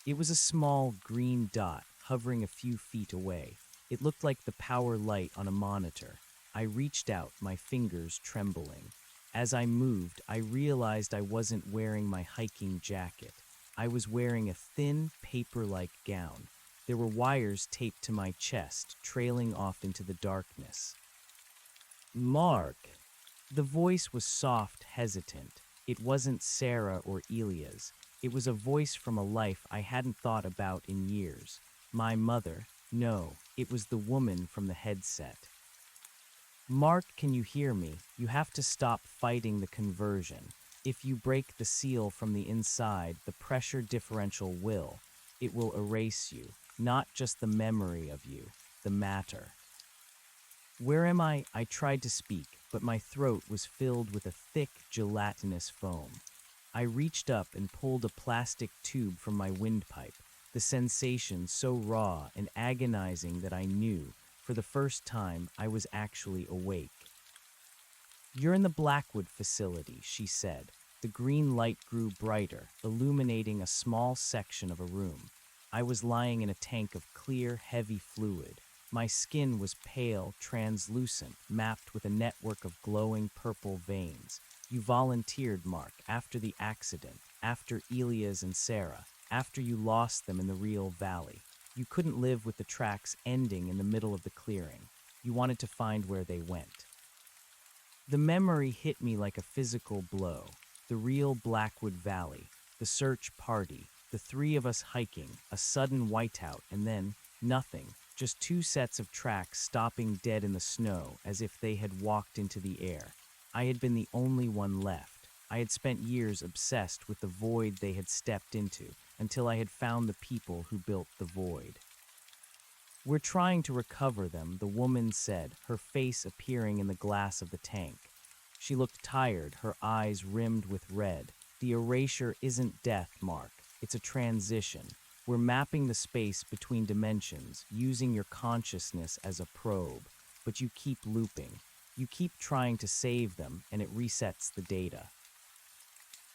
It was a small green dot hovering a few feet away. It looked like the power light on a monitor. I reached out, my fingers trembling. As I moved, I realized I wasn't wearing my hiking jacket. I was wearing a thin, paper-like gown. There were wires taped to my chest, trailing off into the darkness. "Mark." The voice was soft, hesitant. It wasn't Sarah or Elia's. It was a voice from a life I hadn't thought about in years. My mother. No, it was the woman from the headset. Mark, can you hear me? You have to stop fighting the conversion. If you break the seal from the inside, the pressure differential will. It will erase you, not just the memory of you, the matter. Where am I? I tried to speak, but my throat was filled with a thick, gelatinous foam. I reached up and pulled a plastic tube from my windpipe, the sensation so raw and agonizing that I knew, for the first time, I was actually awake. You're in the Blackwood facility, she said. The green light grew brighter, illuminating a small section of a room. I was lying in a tank of clear, heavy fluid. My skin was pale, translucent, mapped with a network of glowing purple veins. You volunteered, Mark, after the accident, after Elia's and Sarah, after you lost them in the real valley. You couldn't live with the tracks ending in the middle of the clearing. You wanted to find where they went. The memory hit me like a physical blow. The real Blackwood Valley, the search party, the three of us hiking, a sudden whiteout, and then nothing. Just two sets of tracks stopping dead in the snow as if they had walked into the air. I had been the only one left. I had spent years obsessed with the void they had stepped into until I had found the people who built the void. We're trying to recover them, the woman said, her face appearing in the glass of the tank. She looked tired, her eyes rimmed with red. The erasure isn't death, Mark. It's a transition. We're mapping the space between dimensions, using your consciousness as a probe. But you keep looping. You keep trying to save them, and it resets the data.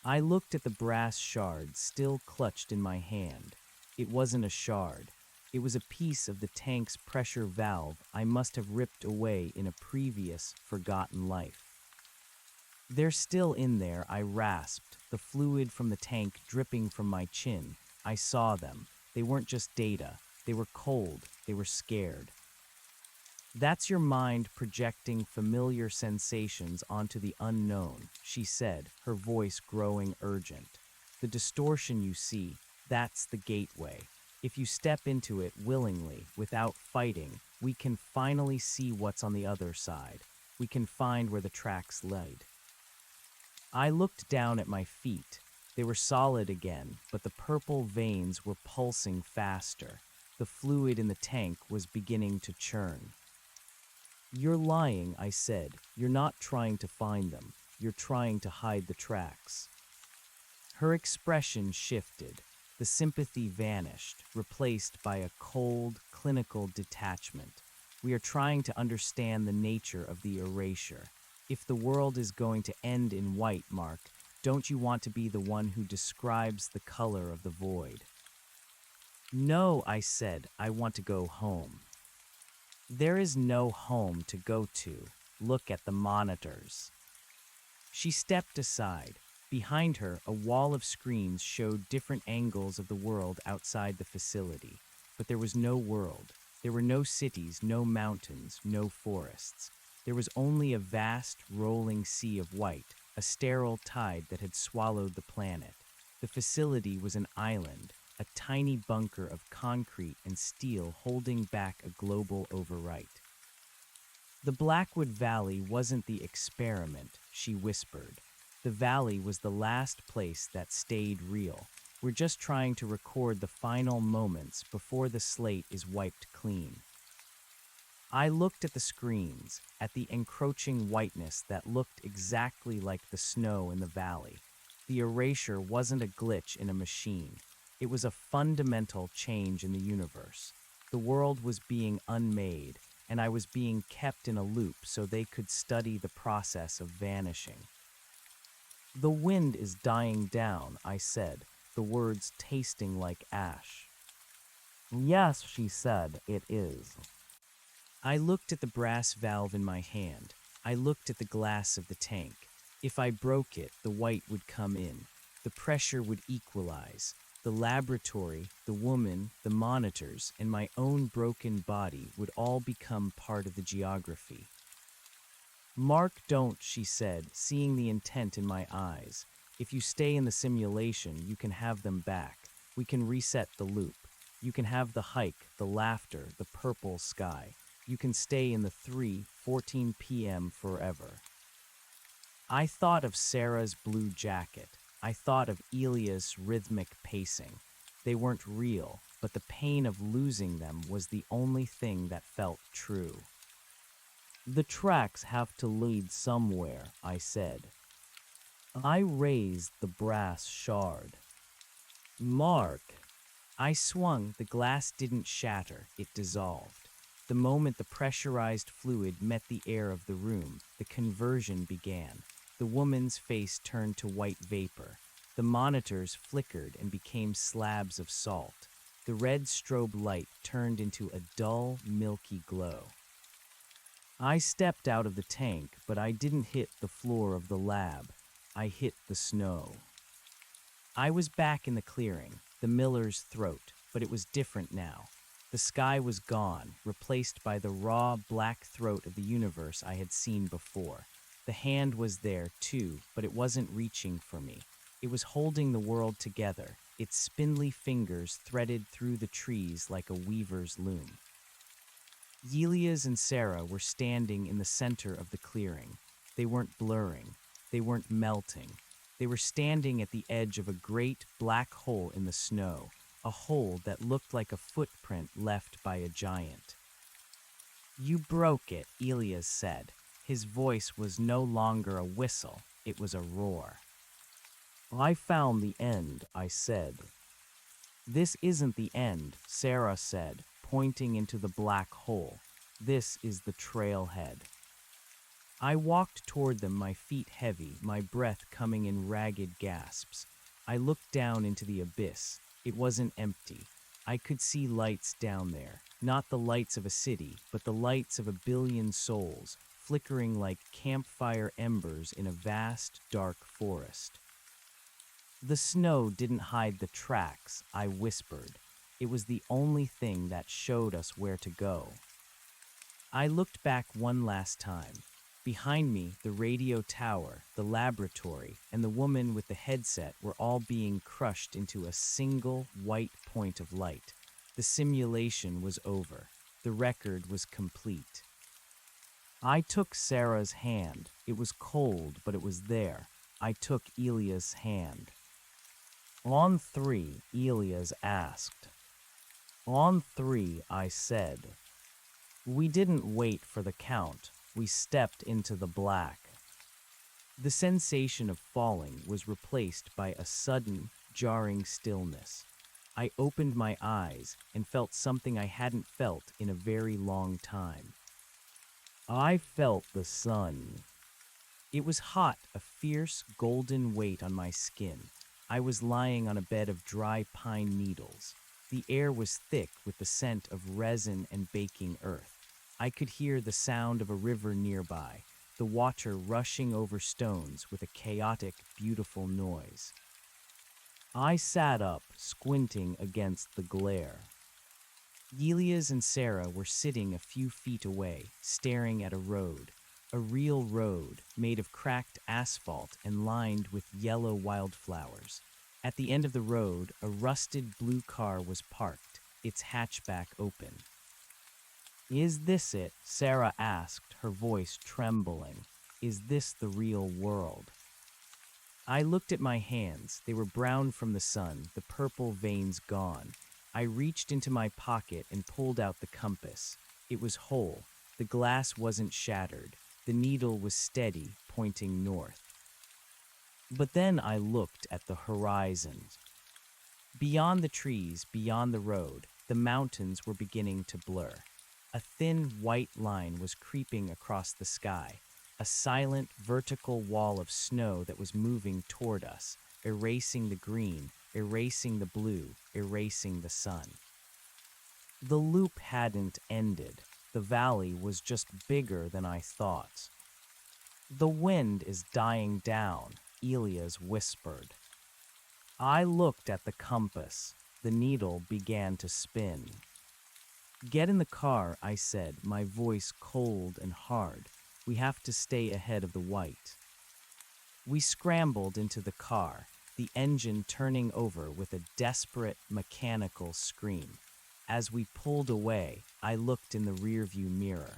I looked at the brass shard still clutched in my hand. It wasn't a shard. It was a piece of the tank's pressure valve I must have ripped away in a previous, forgotten life. They're still in there, I rasped, the fluid from the tank dripping from my chin. I saw them. They weren't just data. They were cold. They were scared. That's your mind projecting familiar sensations onto the unknown, she said, her voice growing urgent. The distortion you see, that's the gateway. If you step into it willingly, without fighting, we can finally see what's on the other side. We can find where the tracks led. I looked down at my feet. They were solid again, but the purple veins were pulsing faster. The fluid in the tank was beginning to churn. You're lying, I said. You're not trying to find them. You're trying to hide the tracks. Her expression shifted. The sympathy vanished, replaced by a cold, clinical detachment. We are trying to understand the nature of the erasure. If the world is going to end in white, Mark, don't you want to be the one who describes the color of the void? No, I said, I want to go home. There is no home to go to. Look at the monitors. She stepped aside. Behind her, a wall of screens showed different angles of the world outside the facility. But there was no world. There were no cities, no mountains, no forests. There was only a vast, rolling sea of white, a sterile tide that had swallowed the planet. The facility was an island, a tiny bunker of concrete and steel holding back a global overwrite. The Blackwood Valley wasn't the experiment, she whispered. The valley was the last place that stayed real. We're just trying to record the final moments before the slate is wiped clean. I looked at the screens, at the encroaching whiteness that looked exactly like the snow in the valley. The erasure wasn't a glitch in a machine. It was a fundamental change in the universe. The world was being unmade, and I was being kept in a loop so they could study the process of vanishing. The wind is dying down, I said, the words tasting like ash. Yes, she said, it is. I looked at the brass valve in my hand. I looked at the glass of the tank. If I broke it, the white would come in. The pressure would equalize. The laboratory, the woman, the monitors, and my own broken body would all become part of the geography. Mark, don't, she said, seeing the intent in my eyes. If you stay in the simulation, you can have them back. We can reset the loop. You can have the hike, the laughter, the purple sky. You can stay in the 3:14 p.m. forever. I thought of Sarah's blue jacket. I thought of Elia's rhythmic pacing. They weren't real, but the pain of losing them was the only thing that felt true. The tracks have to lead somewhere, I said. I raised the brass shard. Mark. I swung, the glass didn't shatter, it dissolved. The moment the pressurized fluid met the air of the room, the conversion began. The woman's face turned to white vapor. The monitors flickered and became slabs of salt. The red strobe light turned into a dull, milky glow. I stepped out of the tank, but I didn't hit the floor of the lab. I hit the snow. I was back in the clearing, the miller's throat, but it was different now. The sky was gone, replaced by the raw, black throat of the universe I had seen before. The hand was there, too, but it wasn't reaching for me. It was holding the world together, its spindly fingers threaded through the trees like a weaver's loom. Elias and Sarah were standing in the center of the clearing. They weren't blurring. They weren't melting. They were standing at the edge of a great black hole in the snow, a hole that looked like a footprint left by a giant. You broke it, Elias said. His voice was no longer a whistle, it was a roar. I found the end, I said. This isn't the end, Sarah said, pointing into the black hole. This is the trailhead. I walked toward them, my feet heavy, my breath coming in ragged gasps. I looked down into the abyss. It wasn't empty. I could see lights down there, not the lights of a city, but the lights of a billion souls, flickering like campfire embers in a vast, dark forest. The snow didn't hide the tracks, I whispered. It was the only thing that showed us where to go. I looked back one last time. Behind me, the radio tower, the laboratory, and the woman with the headset were all being crushed into a single white point of light. The simulation was over. The record was complete. I took Sarah's hand. It was cold, but it was there. I took Elia's hand. On 3, Elias asked. On 3, I said. We didn't wait for the count. We stepped into the black. The sensation of falling was replaced by a sudden, jarring stillness. I opened my eyes and felt something I hadn't felt in a very long time. I felt the sun. It was hot, a fierce, golden weight on my skin. I was lying on a bed of dry pine needles. The air was thick with the scent of resin and baking earth. I could hear the sound of a river nearby, the water rushing over stones with a chaotic, beautiful noise. I sat up, squinting against the glare. Elias and Sarah were sitting a few feet away, staring at a real road made of cracked asphalt and lined with yellow wildflowers. At the end of the road, a rusted blue car was parked, its hatchback open. Is this it? Sarah asked, her voice trembling. Is this the real world? I looked at my hands. They were brown from the sun, the purple veins gone. I reached into my pocket and pulled out the compass. It was whole. The glass wasn't shattered. The needle was steady, pointing north. But then I looked at the horizon. Beyond the trees, beyond the road, the mountains were beginning to blur. A thin white line was creeping across the sky, a silent vertical wall of snow that was moving toward us, erasing the green, erasing the blue, erasing the sun. The loop hadn't ended. The valley was just bigger than I thought. The wind is dying down, Elias whispered. I looked at the compass. The needle began to spin. Get in the car, I said, my voice cold and hard. We have to stay ahead of the white. We scrambled into the car, the engine turning over with a desperate mechanical scream. As we pulled away, I looked in the rearview mirror.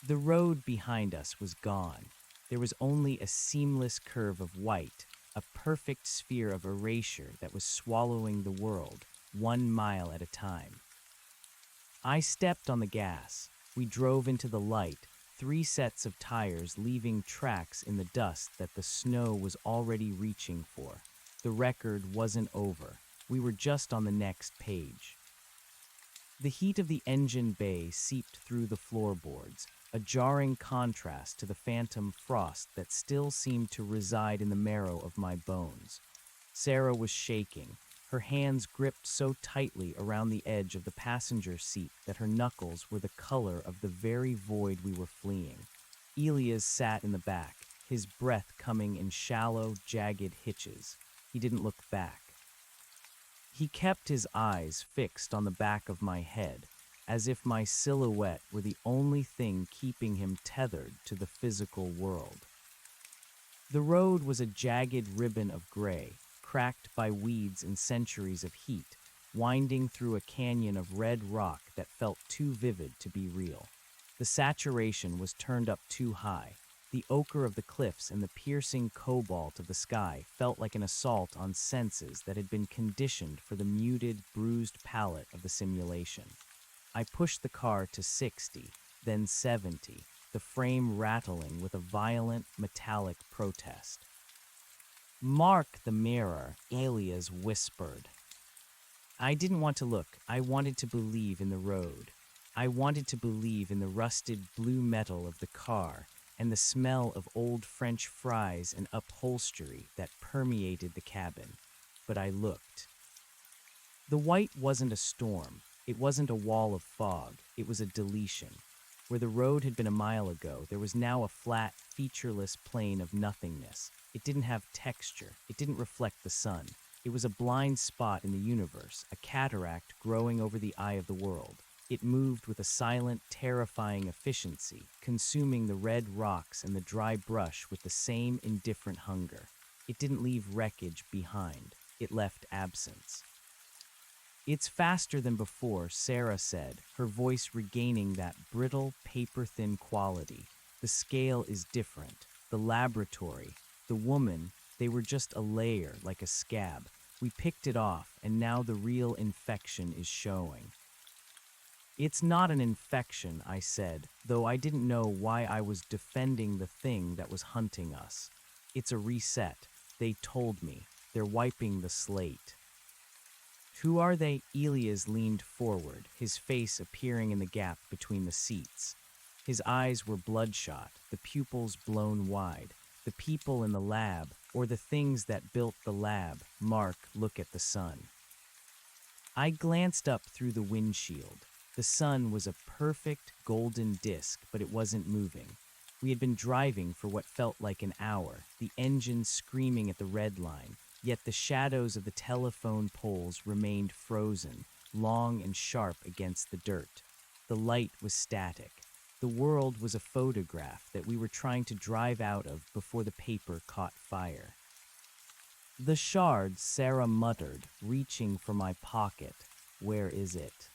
The road behind us was gone. There was only a seamless curve of white, a perfect sphere of erasure that was swallowing the world, 1 mile at a time. I stepped on the gas. We drove into the light, 3 sets of tires leaving tracks in the dust that the snow was already reaching for. The record wasn't over. We were just on the next page. The heat of the engine bay seeped through the floorboards, a jarring contrast to the phantom frost that still seemed to reside in the marrow of my bones. Sarah was shaking, her hands gripped so tightly around the edge of the passenger seat that her knuckles were the color of the very void we were fleeing. Elias sat in the back, his breath coming in shallow, jagged hitches. He didn't look back. He kept his eyes fixed on the back of my head, as if my silhouette were the only thing keeping him tethered to the physical world. The road was a jagged ribbon of gray, cracked by weeds and centuries of heat, winding through a canyon of red rock that felt too vivid to be real. The saturation was turned up too high. The ochre of the cliffs and the piercing cobalt of the sky felt like an assault on senses that had been conditioned for the muted, bruised palate of the simulation. I pushed the car to 60, then 70, the frame rattling with a violent, metallic protest. "Mark the mirror," Elias whispered. I didn't want to look. I wanted to believe in the road. I wanted to believe in the rusted blue metal of the car and the smell of old French fries and upholstery that permeated the cabin. But I looked. The white wasn't a storm. It wasn't a wall of fog. It was a deletion. Where the road had been a mile ago, there was now a flat, featureless plain of nothingness. It didn't have texture. It didn't reflect the sun. It was a blind spot in the universe, a cataract growing over the eye of the world. It moved with a silent, terrifying efficiency, consuming the red rocks and the dry brush with the same indifferent hunger. It didn't leave wreckage behind. It left absence. "It's faster than before," Sarah said, her voice regaining that brittle, paper-thin quality. "The scale is different. The laboratory, the woman, they were just a layer, like a scab. We picked it off, and now the real infection is showing." "It's not an infection," I said, though I didn't know why I was defending the thing that was hunting us. "It's a reset. They told me. They're wiping the slate." "Who are they?" Elias leaned forward, his face appearing in the gap between the seats. His eyes were bloodshot, the pupils blown wide. "The people in the lab, or the things that built the lab. Mark, look at the sun." I glanced up through the windshield. The sun was a perfect golden disk, but it wasn't moving. We had been driving for what felt like an hour, the engine screaming at the red line, yet the shadows of the telephone poles remained frozen, long and sharp against the dirt. The light was static. The world was a photograph that we were trying to drive out of before the paper caught fire. "The shards," Sarah muttered, reaching for my pocket. "Where is it?"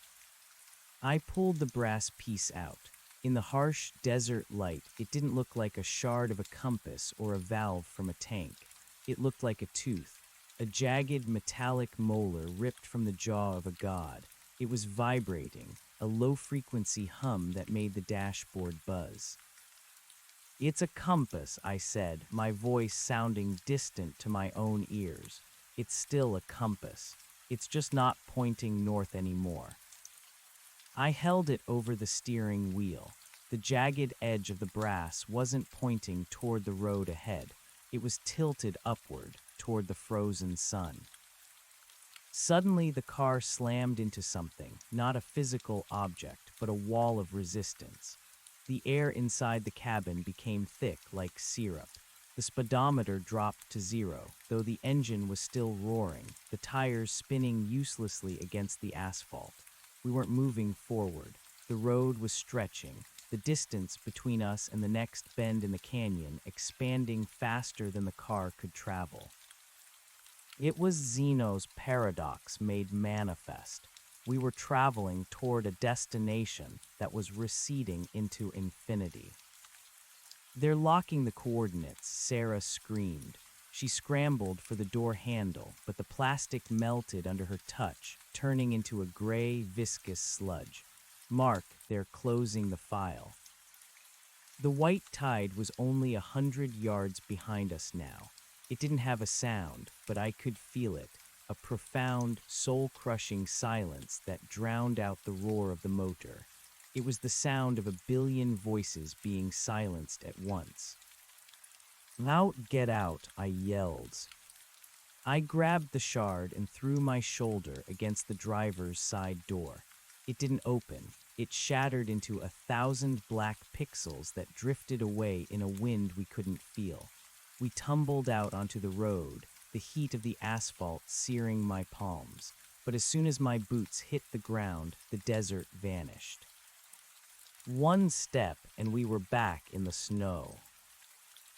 I pulled the brass piece out. In the harsh desert light, it didn't look like a shard of a compass or a valve from a tank. It looked like a tooth, a jagged metallic molar ripped from the jaw of a god. It was vibrating, a low-frequency hum that made the dashboard buzz. "It's a compass," I said, my voice sounding distant to my own ears. "It's still a compass. It's just not pointing north anymore." I held it over the steering wheel. The jagged edge of the brass wasn't pointing toward the road ahead. It was tilted upward, toward the frozen sun. Suddenly, the car slammed into something, not a physical object, but a wall of resistance. The air inside the cabin became thick like syrup. The speedometer dropped to 0, though the engine was still roaring, the tires spinning uselessly against the asphalt. We weren't moving forward. The road was stretching. The the distance between us and the next bend in the canyon expanding faster than the car could travel. It was Zeno's paradox made manifest. We were traveling toward a destination that was receding into infinity. "They're locking the coordinates," Sarah screamed. She scrambled for the door handle, but the plastic melted under her touch, turning into a gray, viscous sludge. "Mark, they're closing the file." The white tide was only 100 yards behind us now. It didn't have a sound, but I could feel it, a profound, soul-crushing silence that drowned out the roar of the motor. It was the sound of a billion voices being silenced at once. "Out, get out," I yelled. I grabbed the shard and threw my shoulder against the driver's side door. It didn't open. It shattered into 1,000 black pixels that drifted away in a wind we couldn't feel. We tumbled out onto the road, the heat of the asphalt searing my palms. But as soon as my boots hit the ground, the desert vanished. One step and we were back in the snow.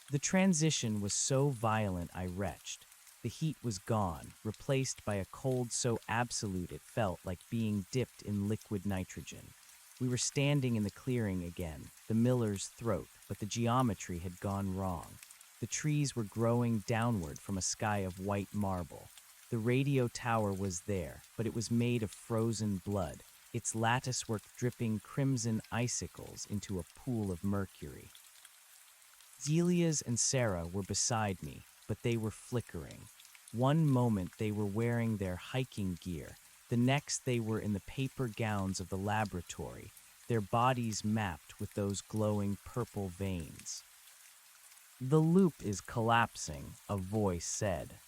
The transition was so violent I retched. The heat was gone, replaced by a cold so absolute it felt like being dipped in liquid nitrogen. We were standing in the clearing again, the miller's throat, but the geometry had gone wrong. The trees were growing downward from a sky of white marble. The radio tower was there, but it was made of frozen blood, its latticework dripping crimson icicles into a pool of mercury. Delia's and Sarah were beside me, but they were flickering. One moment they were wearing their hiking gear, the next they were in the paper gowns of the laboratory, their bodies mapped with those glowing purple veins. "The loop is collapsing," a voice said.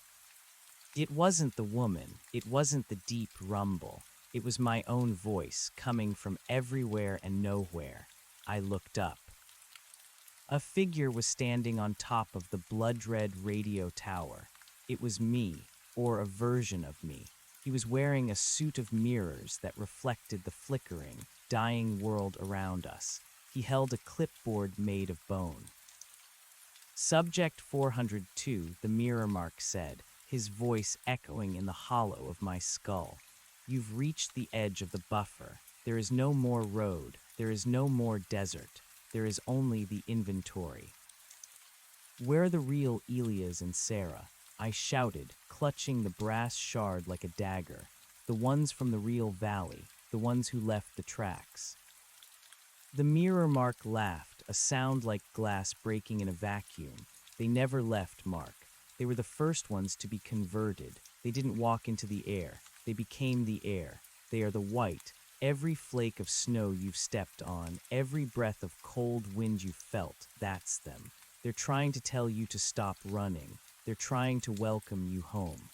It wasn't the woman, it wasn't the deep rumble. It was my own voice, coming from everywhere and nowhere. I looked up. A figure was standing on top of the blood-red radio tower. It was me, or a version of me. He was wearing a suit of mirrors that reflected the flickering, dying world around us. He held a clipboard made of bone. "Subject 402, the mirror mark said, his voice echoing in the hollow of my skull. "You've reached the edge of the buffer. There is no more road. There is no more desert. There is only the inventory." "Where are the real Elias and Sarah?" I shouted, clutching the brass shard like a dagger. "The ones from the real valley, the ones who left the tracks." The mirror mark laughed, a sound like glass breaking in a vacuum. "They never left, Mark. They were the first ones to be converted. They didn't walk into the air. They became the air. They are the white. Every flake of snow you've stepped on, every breath of cold wind you felt, that's them. They're trying to tell you to stop running. They're trying to welcome you home."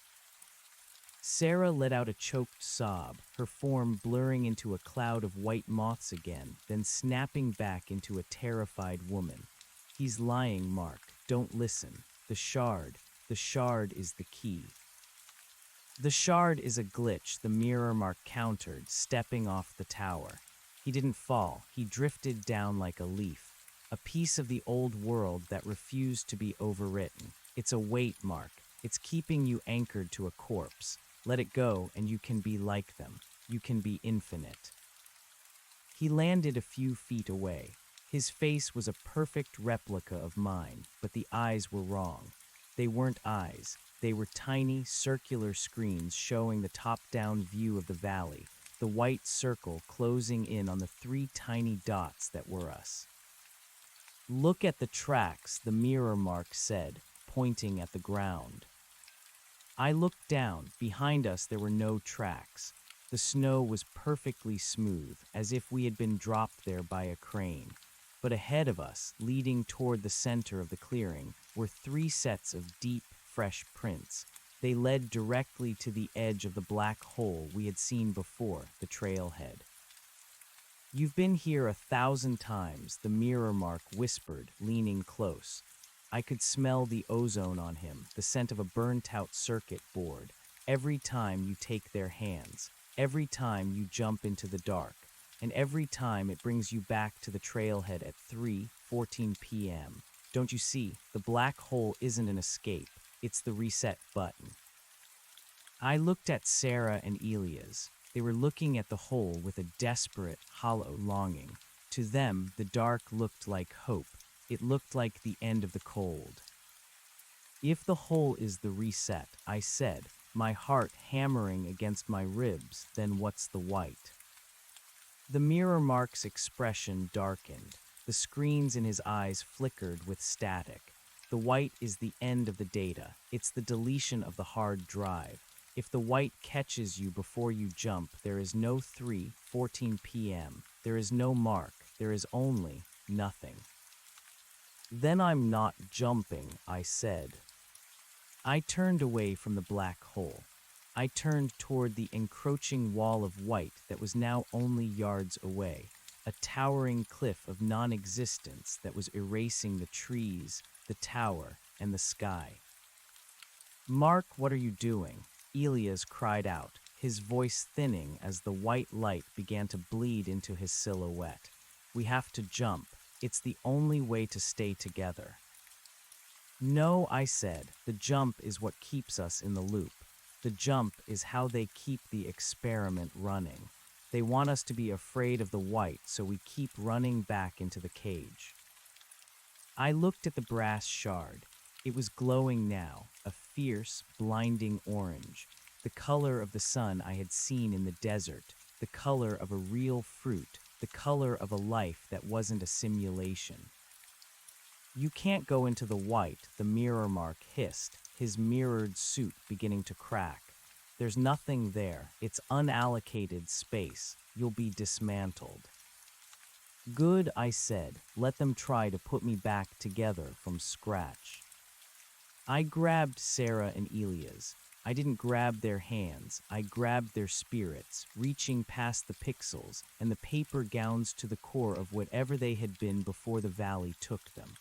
Sarah let out a choked sob, her form blurring into a cloud of white moths again, then snapping back into a terrified woman. "He's lying, Mark. Don't listen. The shard is the key." "The shard is a glitch," the mirror mark countered, stepping off the tower. "He didn't fall. He drifted down like a leaf. A piece of the old world that refused to be overwritten. It's a weight, Mark. It's keeping you anchored to a corpse. Let it go and you can be like them. You can be infinite." He landed a few feet away. His face was a perfect replica of mine, but the eyes were wrong. They weren't eyes. They were tiny, circular screens showing the top-down view of the valley, the white circle closing in on the 3 tiny dots that were us. "Look at the tracks," the mirror mark said, pointing at the ground. I looked down. Behind us there were no tracks. The snow was perfectly smooth, as if we had been dropped there by a crane. But ahead of us, leading toward the center of the clearing, were 3 sets of deep, fresh prints. They led directly to the edge of the black hole we had seen before, the trailhead. "You've been here 1,000 times," the mirror mark whispered, leaning close. I could smell the ozone on him, the scent of a burnt-out circuit board. "Every time you take their hands, every time you jump into the dark. and every time it brings you back to the trailhead at 3:14 p.m. Don't you see, the black hole isn't an escape, it's the reset button. I looked at Sarah and Elias. They were looking at the hole with a desperate, hollow longing. To them, the dark looked like hope. It looked like the end of the cold. If the hole is the reset, I said, my heart hammering against my ribs, then what's the white? The mirror Mark's expression darkened. The screens in his eyes flickered with static. The white is the end of the data. It's the deletion of the hard drive. If the white catches you before you jump, there is no 3:14 p.m. There is no mark. There is only nothing. Then I'm not jumping, I said. I turned away from the black hole. I turned toward the encroaching wall of white that was now only yards away, a towering cliff of non-existence that was erasing the trees, the tower, and the sky. Mark, what are you doing? Elias cried out, his voice thinning as the white light began to bleed into his silhouette. We have to jump. It's the only way to stay together. No, I said, the jump is what keeps us in the loop. The jump is how they keep the experiment running. They want us to be afraid of the white, so we keep running back into the cage. I looked at the brass shard. It was glowing now, a fierce, blinding orange, the color of the sun I had seen in the desert, the color of a real fruit, the color of a life that wasn't a simulation. You can't go into the white, the mirror Mark hissed, his mirrored suit beginning to crack. There's nothing there. It's unallocated space. You'll be dismantled. Good, I said. Let them try to put me back together from scratch. I grabbed Sarah and Elias. I didn't grab their hands. I grabbed their spirits, reaching past the pixels and the paper gowns to the core of whatever they had been before the valley took them.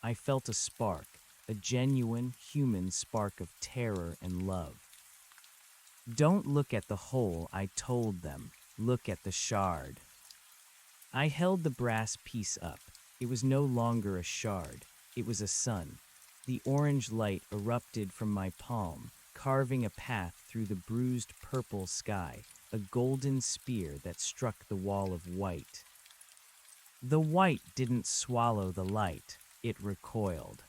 I felt a spark, a genuine human spark of terror and love. Don't look at the hole, I told them. Look at the shard. I held the brass piece up. It was no longer a shard. It was a sun. The orange light erupted from my palm, carving a path through the bruised purple sky, a golden spear that struck the wall of white. The white didn't swallow the light. It recoiled.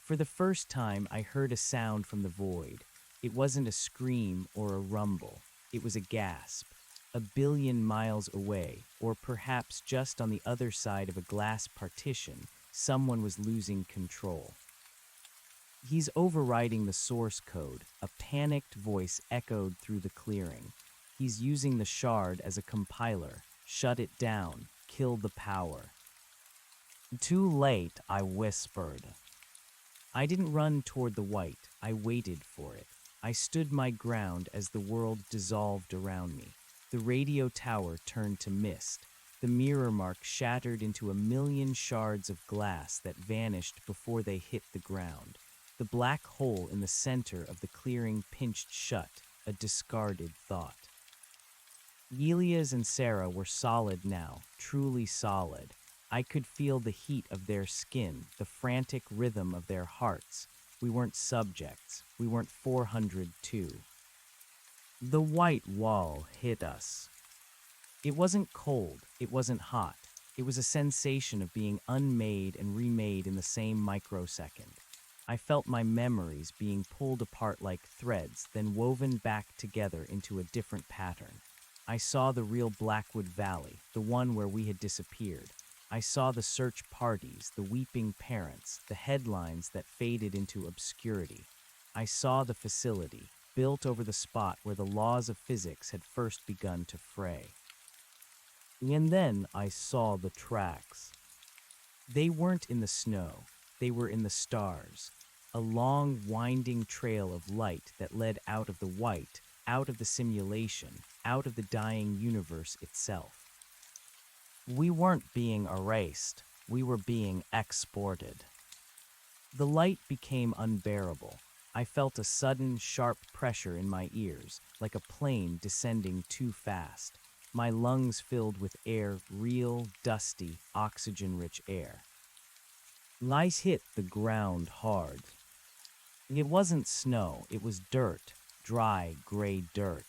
For the first time, I heard a sound from the void. It wasn't a scream or a rumble. It was a gasp. A billion miles away, or perhaps just on the other side of a glass partition, someone was losing control. He's overriding the source code, a panicked voice echoed through the clearing. He's using the shard as a compiler. Shut it down. Kill the power. Too late, I whispered. I didn't run toward the white. I waited for it. I stood my ground as the world dissolved around me. The radio tower turned to mist. The mirror Mark shattered into a million shards of glass that vanished before they hit the ground. The black hole in the center of the clearing pinched shut, a discarded thought. Elias and Sarah were solid now, truly solid. I could feel the heat of their skin, the frantic rhythm of their hearts. We weren't subjects. We weren't 402. The white wall hit us. It wasn't cold. It wasn't hot. It was a sensation of being unmade and remade in the same microsecond. I felt my memories being pulled apart like threads, then woven back together into a different pattern. I saw the real Blackwood Valley, the one where we had disappeared. I saw the search parties, the weeping parents, the headlines that faded into obscurity. I saw the facility, built over the spot where the laws of physics had first begun to fray. And then I saw the tracks. They weren't in the snow, they were in the stars. A long, winding trail of light that led out of the white, out of the simulation, out of the dying universe itself. We weren't being erased, we were being exported. The light became unbearable. I felt a sudden, sharp pressure in my ears, like a plane descending too fast. my lungs filled with air, real, dusty, oxygen-rich air. Lice hit the ground hard. It wasn't snow, it was dirt, dry, gray dirt.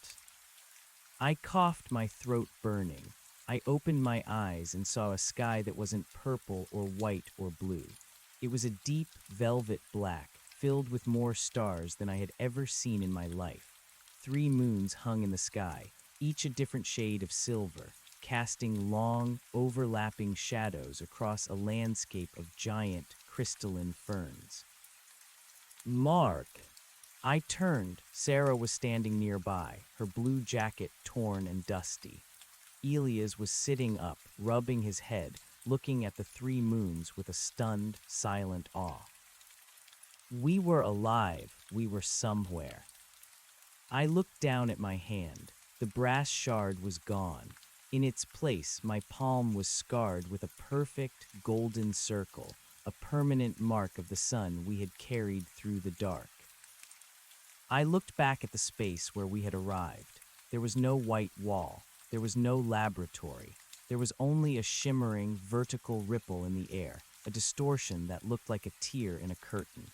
I coughed, my throat burning. I opened my eyes and saw a sky that wasn't purple or white or blue. It was a deep velvet black, filled with more stars than I had ever seen in my life. 3 moons hung in the sky, each a different shade of silver, casting long, overlapping shadows across a landscape of giant, crystalline ferns. Mark! I turned. Sarah was standing nearby, her blue jacket torn and dusty. Elias was sitting up, rubbing his head, looking at the 3 moons with a stunned, silent awe. We were alive. We were somewhere. I looked down at my hand. The brass shard was gone. In its place, my palm was scarred with a perfect golden circle, a permanent mark of the sun we had carried through the dark. I looked back at the space where we had arrived. There was no white wall. There was no laboratory. There was only a shimmering, vertical ripple in the air, a distortion that looked like a tear in a curtain.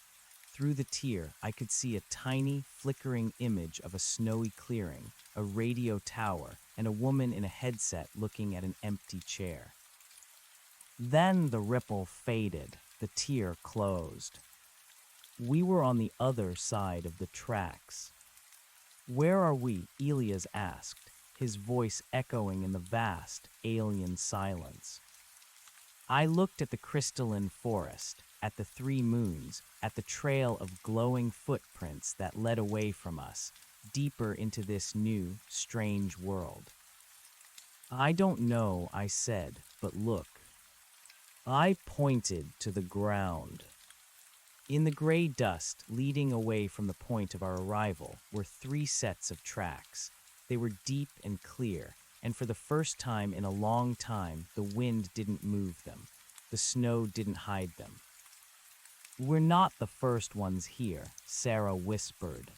Through the tear, I could see a tiny, flickering image of a snowy clearing, a radio tower, and a woman in a headset looking at an empty chair. Then the ripple faded. The tear closed. We were on the other side of the tracks. Where are we? Elias asked, his voice echoing in the vast, alien silence. I looked at the crystalline forest, at the 3 moons, at the trail of glowing footprints that led away from us, deeper into this new, strange world. I don't know, I said, but look. I pointed to the ground. In the gray dust, leading away from the point of our arrival, were 3 sets of tracks. They were deep and clear, and for the first time in a long time, the wind didn't move them. The snow didn't hide them. We're not the first ones here, Sarah whispered.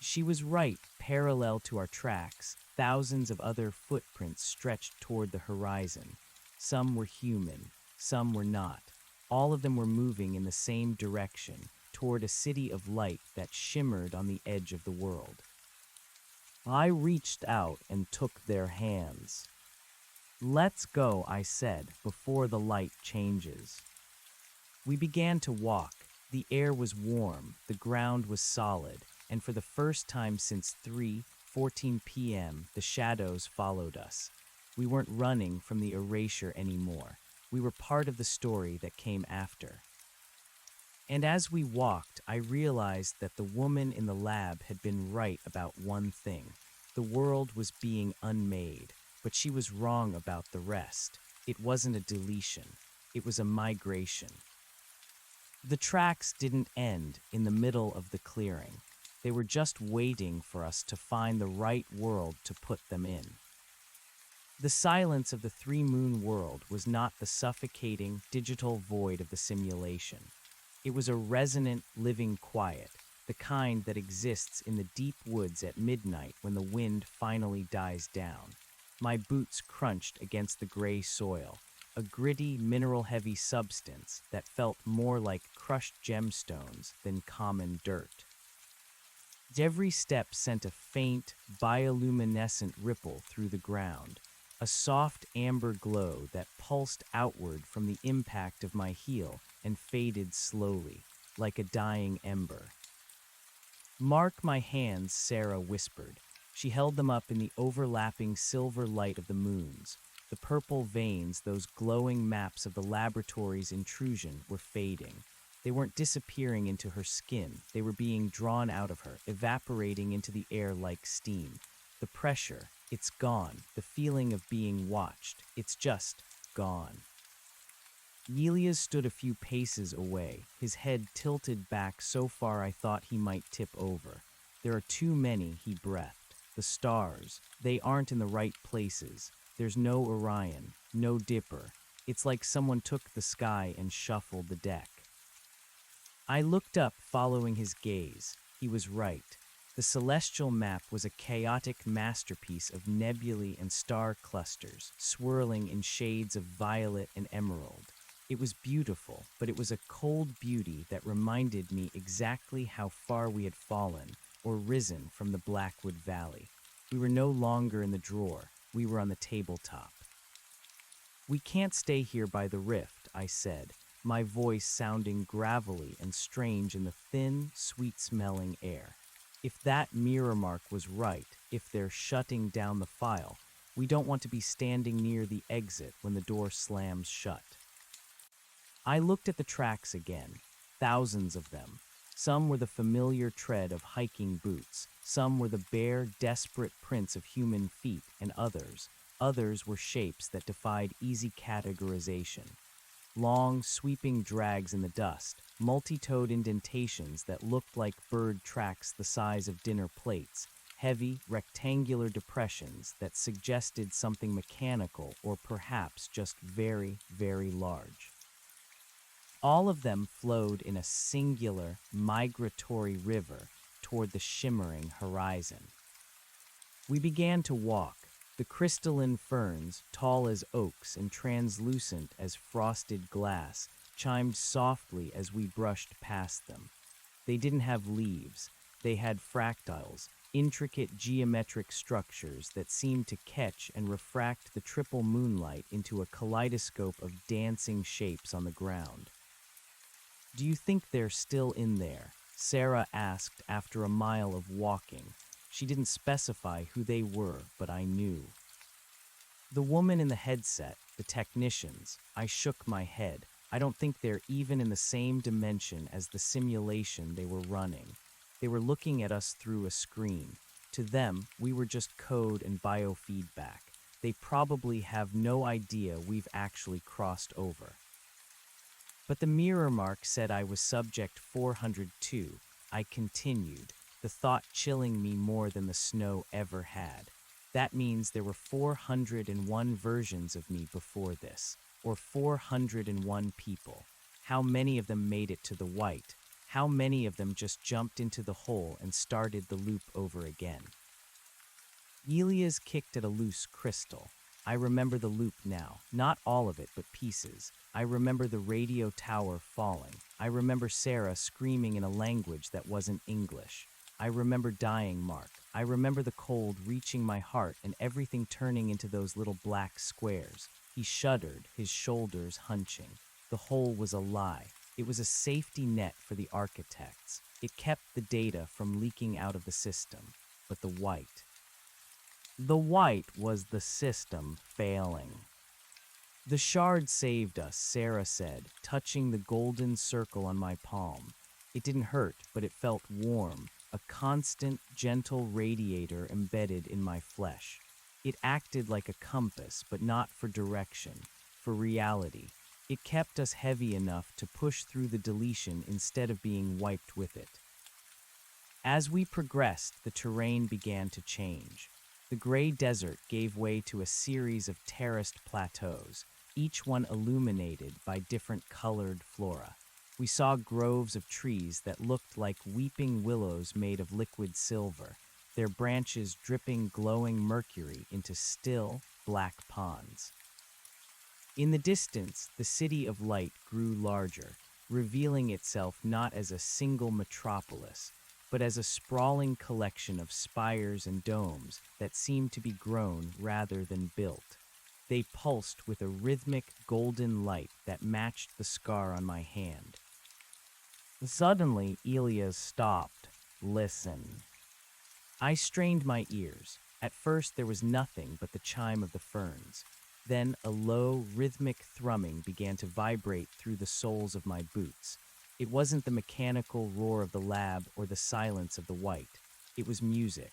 She was right. Parallel to our tracks, thousands of other footprints stretched toward the horizon. Some were human, some were not. All of them were moving in the same direction, toward a city of light that shimmered on the edge of the world. I reached out and took their hands. Let's go, I said, before the light changes. We began to walk. The air was warm, the ground was solid, and for the first time since 3:14 p.m., the shadows followed us. We weren't running from the erasure anymore. We were part of the story that came after. And as we walked, I realized that the woman in the lab had been right about one thing. The world was being unmade, but she was wrong about the rest. It wasn't a deletion. It was a migration. The tracks didn't end in the middle of the clearing. They were just waiting for us to find the right world to put them in. The silence of the 3-moon world was not the suffocating, digital void of the simulation. It was a resonant, living quiet, the kind that exists in the deep woods at midnight when the wind finally dies down. My boots crunched against the gray soil, a gritty, mineral-heavy substance that felt more like crushed gemstones than common dirt. Every step sent a faint, bioluminescent ripple through the ground, a soft amber glow that pulsed outward from the impact of my heel and faded slowly, like a dying ember. Mark my hands, Sarah whispered. She held them up in the overlapping silver light of the moons. The purple veins, those glowing maps of the laboratory's intrusion, were fading. They weren't disappearing into her skin. They were being drawn out of her, evaporating into the air like steam. The pressure, it's gone. The feeling of being watched, it's just gone. Elias stood a few paces away, his head tilted back so far I thought he might tip over. There are too many, he breathed. The stars, they aren't in the right places. There's no Orion, no Dipper. It's like someone took the sky and shuffled the deck. I looked up, following his gaze. He was right. The celestial map was a chaotic masterpiece of nebulae and star clusters, swirling in shades of violet and emerald. It was beautiful, but it was a cold beauty that reminded me exactly how far we had fallen or risen from the Blackwood Valley. We were no longer in the drawer, we were on the tabletop. "We can't stay here by the rift," I said, my voice sounding gravelly and strange in the thin, sweet-smelling air. "If that mirror mark was right, if they're shutting down the file, we don't want to be standing near the exit when the door slams shut." I looked at the tracks again, thousands of them. Some were the familiar tread of hiking boots, some were the bare, desperate prints of human feet, and others were shapes that defied easy categorization. Long, sweeping drags in the dust, multi-toed indentations that looked like bird tracks the size of dinner plates, heavy, rectangular depressions that suggested something mechanical or perhaps just very, very large. All of them flowed in a singular, migratory river toward the shimmering horizon. We began to walk. The crystalline ferns, tall as oaks and translucent as frosted glass, chimed softly as we brushed past them. They didn't have leaves. They had fractals, intricate geometric structures that seemed to catch and refract the triple moonlight into a kaleidoscope of dancing shapes on the ground. "Do you think they're still in there?" Sarah asked after a mile of walking. She didn't specify who they were, but I knew. "The woman in the headset, the technicians." I shook my head. "I don't think they're even in the same dimension as the simulation they were running. They were looking at us through a screen. To them, we were just code and biofeedback. They probably have no idea we've actually crossed over." "But the mirror mark said I was subject 402, I continued, the thought chilling me more than the snow ever had. "That means there were 401 versions of me before this, or 401 people. How many of them made it to the white? How many of them just jumped into the hole and started the loop over again?" Elias kicked at a loose crystal. I remember the loop now, not all of it, but pieces. I remember the radio tower falling. I remember Sarah screaming in a language that wasn't English. I remember dying Mark. I remember the cold reaching my heart and everything turning into those little black squares. He shuddered, his shoulders hunching. The hole was a lie. It was a safety net for the architects. It kept the data from leaking out of the system. But the white was the system failing. "The shard saved us," Sarah said, touching the golden circle on my palm. It didn't hurt, but it felt warm, a constant, gentle radiator embedded in my flesh. It acted like a compass, but not for direction, for reality. It kept us heavy enough to push through the deletion instead of being wiped with it. As we progressed, the terrain began to change. The gray desert gave way to a series of terraced plateaus, each one illuminated by different colored flora. We saw groves of trees that looked like weeping willows made of liquid silver, their branches dripping glowing mercury into still, black ponds. In the distance, the city of light grew larger, revealing itself not as a single metropolis, but as a sprawling collection of spires and domes that seemed to be grown rather than built. They pulsed with a rhythmic golden light that matched the scar on my hand. Suddenly, Elias stopped. "Listen." I strained my ears. At first, there was nothing but the chime of the ferns. Then a low, rhythmic thrumming began to vibrate through the soles of my boots. It wasn't the mechanical roar of the lab or the silence of the white. It was music.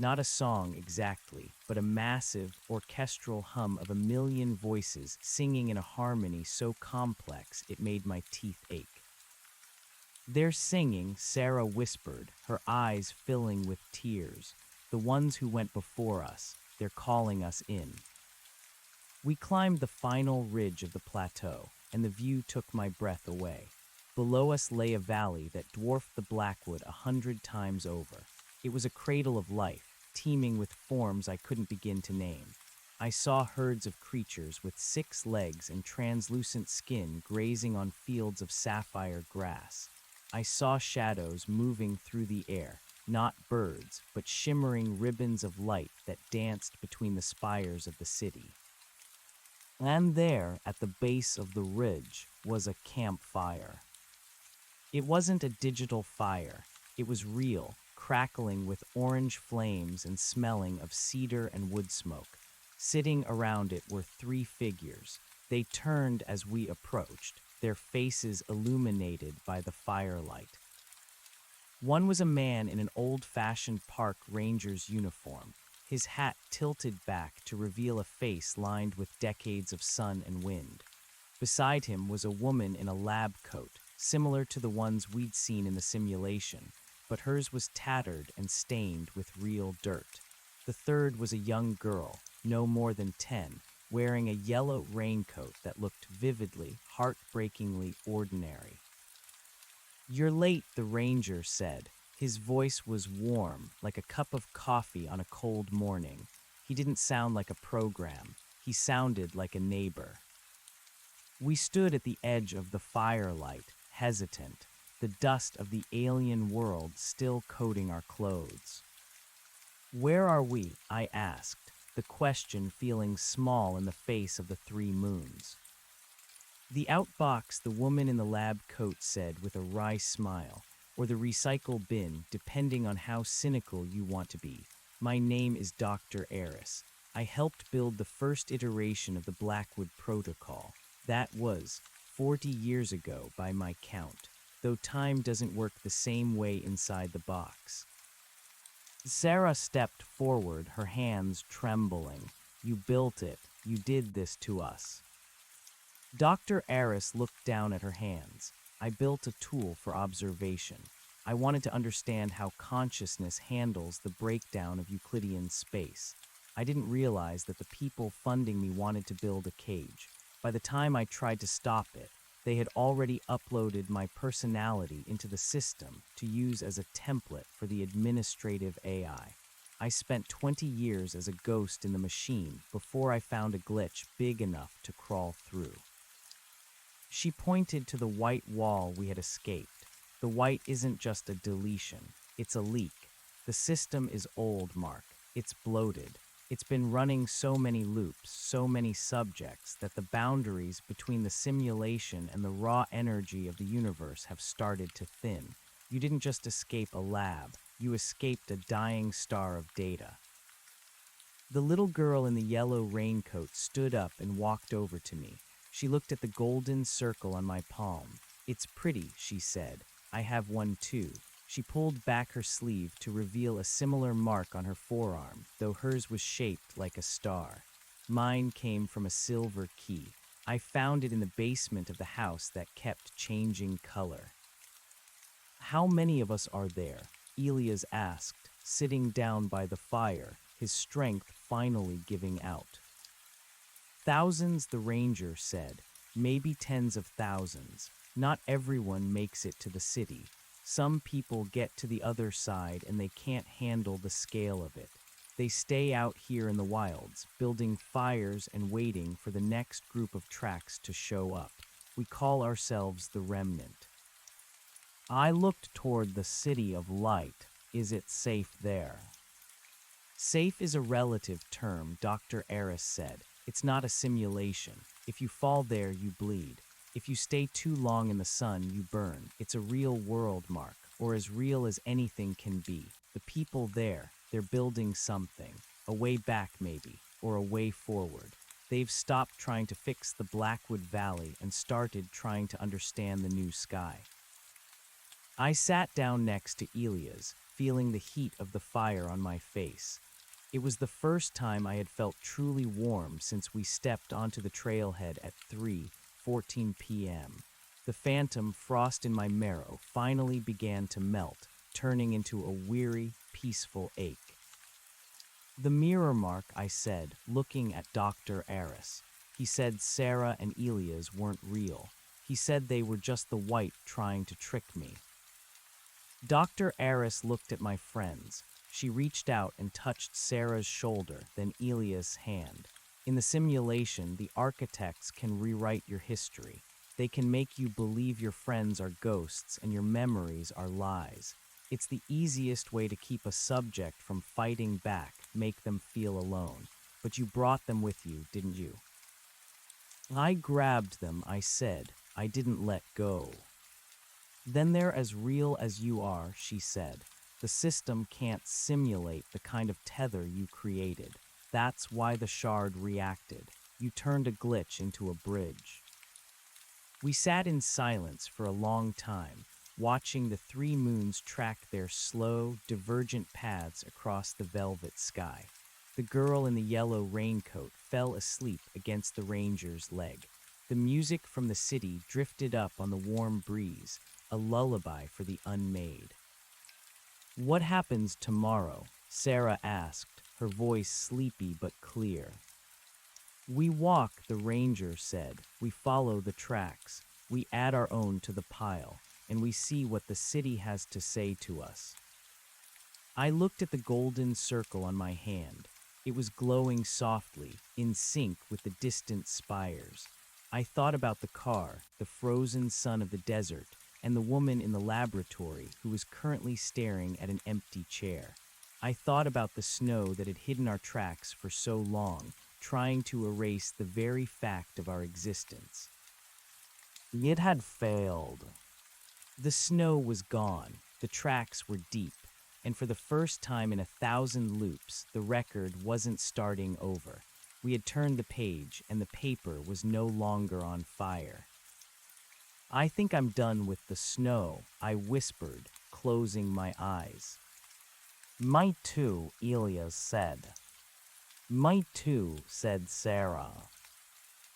Not a song exactly, but a massive, orchestral hum of a million voices singing in a harmony so complex it made my teeth ache. "They're singing," Sarah whispered, her eyes filling with tears. "The ones who went before us. They're calling us in." We climbed the final ridge of the plateau, and the view took my breath away. Below us lay a valley that dwarfed the Blackwood 100 times over. It was a cradle of life, teeming with forms I couldn't begin to name. I saw herds of creatures with 6 legs and translucent skin grazing on fields of sapphire grass. I saw shadows moving through the air, not birds, but shimmering ribbons of light that danced between the spires of the city. And there, at the base of the ridge, was a campfire. It wasn't a digital fire. It was real, crackling with orange flames and smelling of cedar and wood smoke. Sitting around it were 3 figures. They turned as we approached, their faces illuminated by the firelight. One was a man in an old-fashioned park ranger's uniform, his hat tilted back to reveal a face lined with decades of sun and wind. Beside him was a woman in a lab coat, similar to the ones we'd seen in the simulation, but hers was tattered and stained with real dirt. The third was a young girl, no more than 10, wearing a yellow raincoat that looked vividly, heartbreakingly ordinary. "You're late," the ranger said. His voice was warm, like a cup of coffee on a cold morning. He didn't sound like a program. He sounded like a neighbor. We stood at the edge of the firelight, hesitant, the dust of the alien world still coating our clothes. "Where are we?" I asked, the question feeling small in the face of the 3 moons. "The outbox," the woman in the lab coat said with a wry smile, "or the recycle bin, depending on how cynical you want to be. My name is Dr. Eris. I helped build the first iteration of the Blackwood Protocol. That was 40 years ago by my count, though time doesn't work the same way inside the box." Sarah stepped forward, her hands trembling. "You built it. You did this to us." Dr. Eris looked down at her hands. "I built a tool for observation. I wanted to understand how consciousness handles the breakdown of Euclidean space. I didn't realize that the people funding me wanted to build a cage. By the time I tried to stop it, they had already uploaded my personality into the system to use as a template for the administrative AI. I spent 20 years as a ghost in the machine before I found a glitch big enough to crawl through." She pointed to the white wall we had escaped. "The white isn't just a deletion, it's a leak. The system is old, Mark. It's bloated. It's been running so many loops, so many subjects, that the boundaries between the simulation and the raw energy of the universe have started to thin. You didn't just escape a lab, you escaped a dying star of data." The little girl in the yellow raincoat stood up and walked over to me. She looked at the golden circle on my palm. "It's pretty," she said. "I have one too." She pulled back her sleeve to reveal a similar mark on her forearm, though hers was shaped like a star. Mine came from a silver key. I found it in the basement of the house that kept changing color. "How many of us are there?" Elias asked, sitting down by the fire, his strength finally giving out. "Thousands," the ranger said. "Maybe tens of thousands. Not everyone makes it to the city. Some people get to the other side and they can't handle the scale of it. They stay out here in the wilds, building fires and waiting for the next group of tracks to show up. We call ourselves the remnant." I looked toward the city of light. "Is it safe there?" "Safe is a relative term," Dr. Eris said. "It's not a simulation. If you fall there, you bleed. If you stay too long in the sun, you burn. It's a real world, Mark, or as real as anything can be. The people there, they're building something. A way back, maybe, or a way forward. They've stopped trying to fix the Blackwood Valley and started trying to understand the new sky." I sat down next to Elias, feeling the heat of the fire on my face. It was the first time I had felt truly warm since we stepped onto the trailhead at 3:14 p.m. The phantom frost in my marrow finally began to melt, turning into a weary, peaceful ache. "The mirror, Mark," I said, looking at Dr. Eris. "He said Sarah and Elias weren't real. He said they were just the white trying to trick me." Dr. Eris looked at my friends. She reached out and touched Sarah's shoulder, then Elia's hand. In the simulation, the architects can rewrite your history. They can make you believe your friends are ghosts and your memories are lies. It's the easiest way to keep a subject from fighting back, make them feel alone. But you brought them with you, didn't you? I grabbed them, I said. I didn't let go. Then they're as real as you are, she said. The system can't simulate the kind of tether you created. That's why the shard reacted. You turned a glitch into a bridge. We sat in silence for a long time, watching the three moons track their slow, divergent paths across the velvet sky. The girl in the yellow raincoat fell asleep against the ranger's leg. The music from the city drifted up on the warm breeze, a lullaby for the unmade. "What happens tomorrow?" Sarah asked, her voice sleepy but clear. "We walk," the ranger said. "We follow the tracks. We add our own to the pile, and we see what the city has to say to us." I looked at the golden circle on my hand. It was glowing softly, in sync with the distant spires. I thought about the car, the frozen sun of the desert, and the woman in the laboratory who was currently staring at an empty chair. I thought about the snow that had hidden our tracks for so long, trying to erase the very fact of our existence. It had failed. The snow was gone, the tracks were deep, and for the first time in 1,000 loops, the record wasn't starting over. We had turned the page, and the paper was no longer on fire. "I think I'm done with the snow," I whispered, closing my eyes. "Might too," Elia said. "Might too," said Sarah.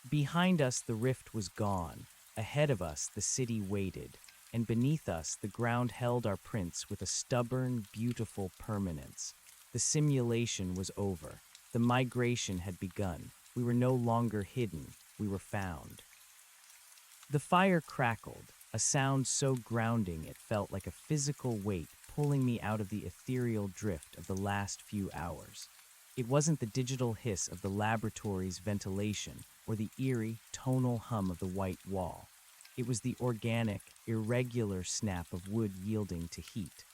Behind us the rift was gone. Ahead of us the city waited, and beneath us the ground held our prints with a stubborn, beautiful permanence. The simulation was over. The migration had begun. We were no longer hidden. We were found. The fire crackled, a sound so grounding it felt like a physical weight pulling me out of the ethereal drift of the last few hours. It wasn't the digital hiss of the laboratory's ventilation or the eerie, tonal hum of the white wall. It was the organic, irregular snap of wood yielding to heat.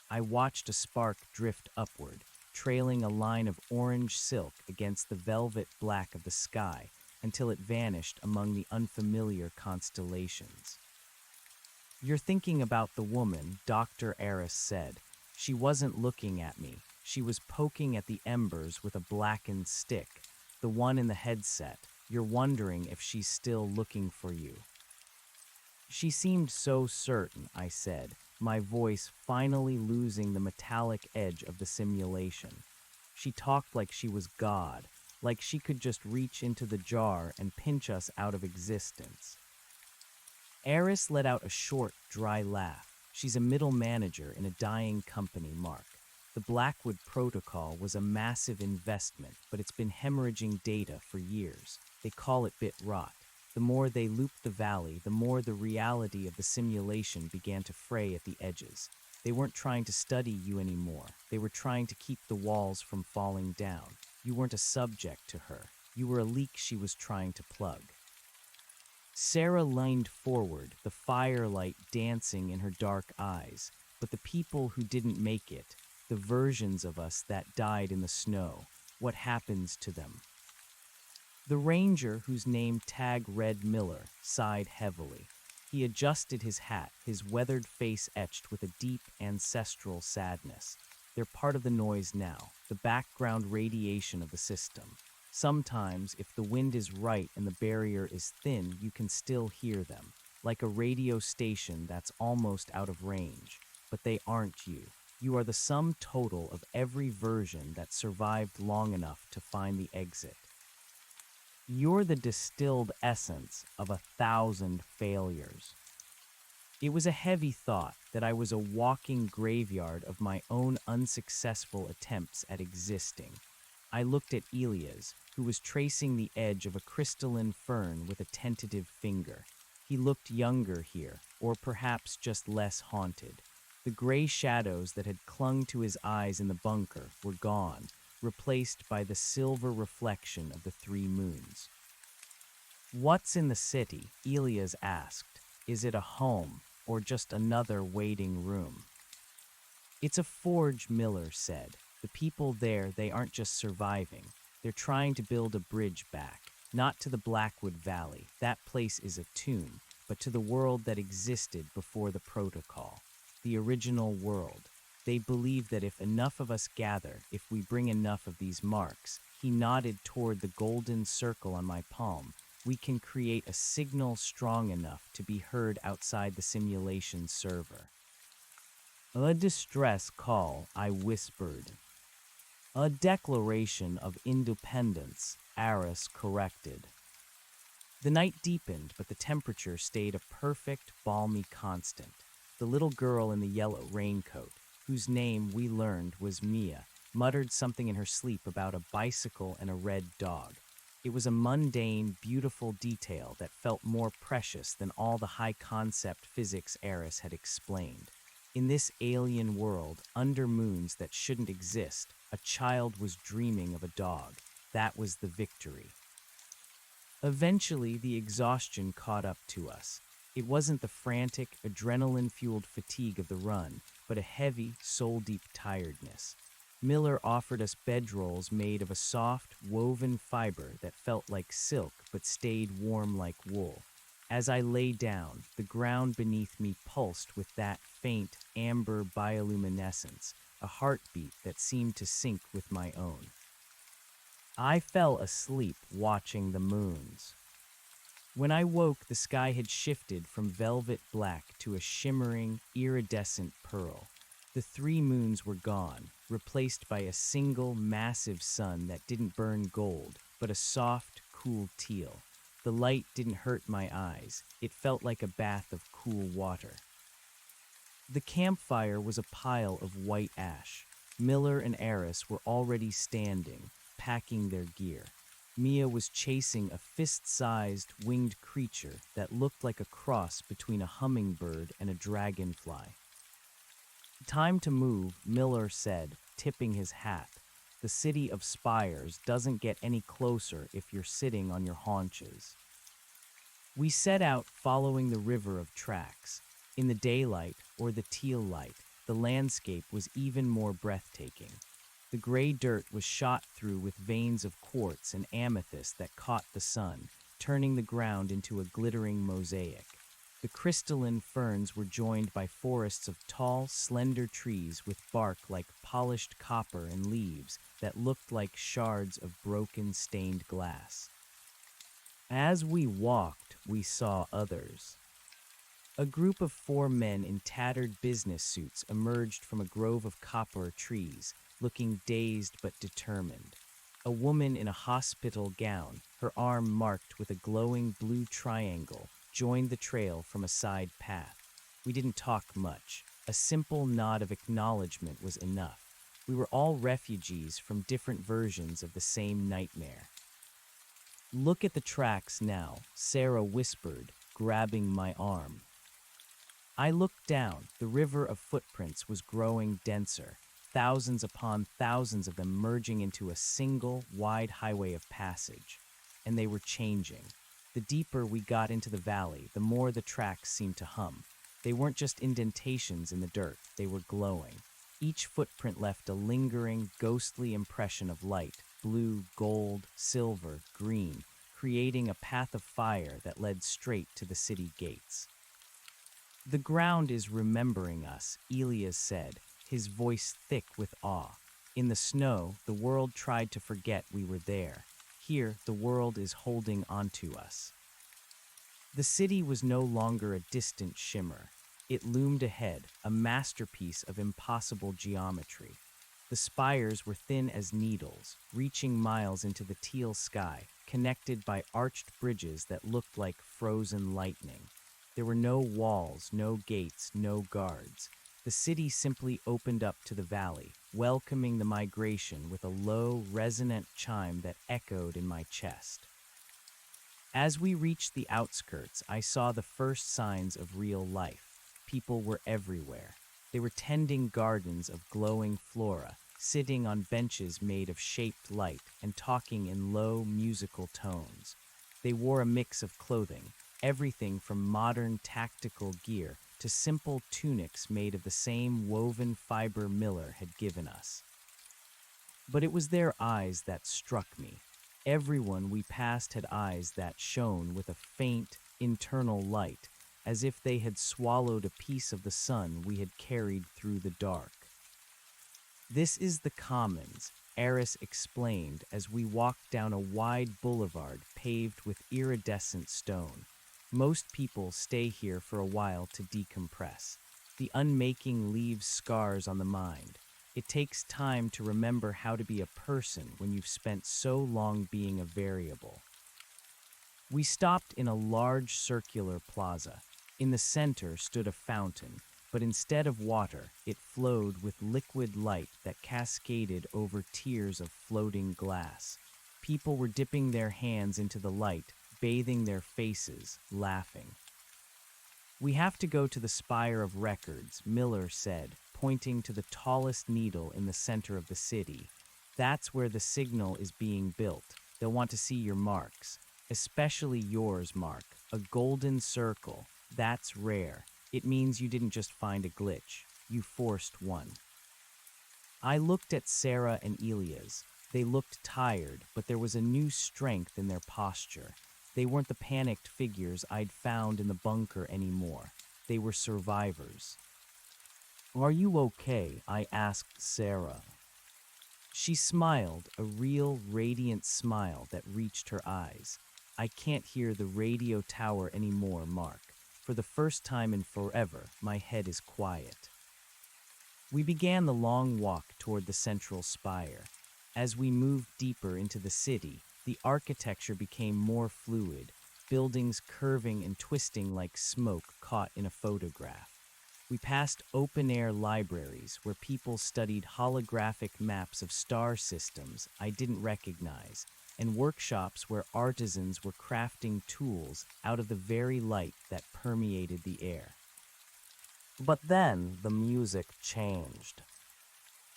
I watched a spark drift upward, trailing a line of orange silk against the velvet black of the sky until it vanished among the unfamiliar constellations. "You're thinking about the woman," Dr. Eris said. She wasn't looking at me. She was poking at the embers with a blackened stick, the one in the headset. "You're wondering if she's still looking for you." "She seemed so certain," I said, my voice finally losing the metallic edge of the simulation. She talked like she was God, like she could just reach into the jar and pinch us out of existence. Eris let out a short, dry laugh. She's a middle manager in a dying company, Mark. The Blackwood Protocol was a massive investment, but it's been hemorrhaging data for years. They call it bit rot. The more they looped the valley, the more the reality of the simulation began to fray at the edges. They weren't trying to study you anymore. They were trying to keep the walls from falling down. You weren't a subject to her. You were a leak she was trying to plug. Sarah leaned forward, the firelight dancing in her dark eyes. But the people who didn't make it, the versions of us that died in the snow, what happens to them? The ranger, whose name Tag Red Miller, sighed heavily. He adjusted his hat, his weathered face etched with a deep ancestral sadness. They're part of the noise now, the background radiation of the system. Sometimes, if the wind is right and the barrier is thin, you can still hear them, like a radio station that's almost out of range. But they aren't you. You are the sum total of every version that survived long enough to find the exit. You're the distilled essence of 1,000 failures. It was a heavy thought that I was a walking graveyard of my own unsuccessful attempts at existing. I looked at Elias, who was tracing the edge of a crystalline fern with a tentative finger. He looked younger here, or perhaps just less haunted. The gray shadows that had clung to his eyes in the bunker were gone, replaced by the silver reflection of the three moons. "What's in the city?" Elias asked. "Is it a home, or just another waiting room?" "It's a forge," Miller said. "The people there, they aren't just surviving. They're trying to build a bridge back, not to the Blackwood Valley. That place is a tomb, but to the world that existed before the protocol. The original world. They believe that if enough of us gather, if we bring enough of these marks," he nodded toward the golden circle on my palm, "we can create a signal strong enough to be heard outside the simulation server." "A distress call," I whispered. "A declaration of independence," Aris corrected. The night deepened, but the temperature stayed a perfect, balmy constant. The little girl in the yellow raincoat, whose name we learned was Mia, muttered something in her sleep about a bicycle and a red dog. It was a mundane, beautiful detail that felt more precious than all the high-concept physics Eris had explained. In this alien world, under moons that shouldn't exist, a child was dreaming of a dog. That was the victory. Eventually, the exhaustion caught up to us. It wasn't the frantic, adrenaline-fueled fatigue of the run, but a heavy, soul-deep tiredness. Miller offered us bedrolls made of a soft, woven fiber that felt like silk but stayed warm like wool. As I lay down, the ground beneath me pulsed with that faint, amber bioluminescence, a heartbeat that seemed to sync with my own. I fell asleep watching the moons. When I woke, the sky had shifted from velvet black to a shimmering, iridescent pearl. The three moons were gone, replaced by a single, massive sun that didn't burn gold, but a soft, cool teal. The light didn't hurt my eyes. It felt like a bath of cool water. The campfire was a pile of white ash. Miller and Eris were already standing, packing their gear. Mia was chasing a fist-sized, winged creature that looked like a cross between a hummingbird and a dragonfly. "Time to move," Miller said, tipping his hat. "The city of spires doesn't get any closer if you're sitting on your haunches." We set out following the river of tracks. In the daylight, or the teal light, the landscape was even more breathtaking. The gray dirt was shot through with veins of quartz and amethyst that caught the sun, turning the ground into a glittering mosaic. The crystalline ferns were joined by forests of tall, slender trees with bark like polished copper and leaves that looked like shards of broken, stained glass. As we walked, we saw others. A group of 4 men in tattered business suits emerged from a grove of copper trees, looking dazed but determined. A woman in a hospital gown, her arm marked with a glowing blue triangle, joined the trail from a side path. We didn't talk much. A simple nod of acknowledgement was enough. We were all refugees from different versions of the same nightmare. "Look at the tracks now," Sarah whispered, grabbing my arm. I looked down. The river of footprints was growing denser, thousands upon thousands of them merging into a single, wide highway of passage. And they were changing. The deeper we got into the valley, the more the tracks seemed to hum. They weren't just indentations in the dirt, they were glowing. Each footprint left a lingering, ghostly impression of light, blue, gold, silver, green, creating a path of fire that led straight to the city gates. "The ground is remembering us," Elias said, his voice thick with awe. "In the snow, the world tried to forget we were there. Here, the world is holding onto us." The city was no longer a distant shimmer. It loomed ahead, a masterpiece of impossible geometry. The spires were thin as needles, reaching miles into the teal sky, connected by arched bridges that looked like frozen lightning. There were no walls, no gates, no guards. The city simply opened up to the valley, welcoming the migration with a low, resonant chime that echoed in my chest. As we reached the outskirts, I saw the first signs of real life. People were everywhere. They were tending gardens of glowing flora, sitting on benches made of shaped light and talking in low musical tones. They wore a mix of clothing, everything from modern tactical gear to simple tunics made of the same woven fiber Miller had given us. But it was their eyes that struck me. Everyone we passed had eyes that shone with a faint, internal light, as if they had swallowed a piece of the sun we had carried through the dark. "This is the Commons," Eris explained as we walked down a wide boulevard paved with iridescent stone. "Most people stay here for a while to decompress. The unmaking leaves scars on the mind. It takes time to remember how to be a person when you've spent so long being a variable." We stopped in a large circular plaza. In the center stood a fountain, but instead of water, it flowed with liquid light that cascaded over tiers of floating glass. People were dipping their hands into the light, bathing their faces, laughing. "We have to go to the Spire of Records," Miller said, pointing to the tallest needle in the center of the city. "That's where the signal is being built. They'll want to see your marks, especially yours, Mark. A golden circle. That's rare. It means you didn't just find a glitch. You forced one." I looked at Sarah and Elias. They looked tired, but there was a new strength in their posture. They weren't the panicked figures I'd found in the bunker anymore. They were survivors. "Are you okay?" I asked Sarah. She smiled, a real radiant smile that reached her eyes. "I can't hear the radio tower anymore, Mark. For the first time in forever, my head is quiet." We began the long walk toward the central spire. As we moved deeper into the city, the architecture became more fluid, buildings curving and twisting like smoke caught in a photograph. We passed open-air libraries where people studied holographic maps of star systems I didn't recognize, and workshops where artisans were crafting tools out of the very light that permeated the air. But then the music changed.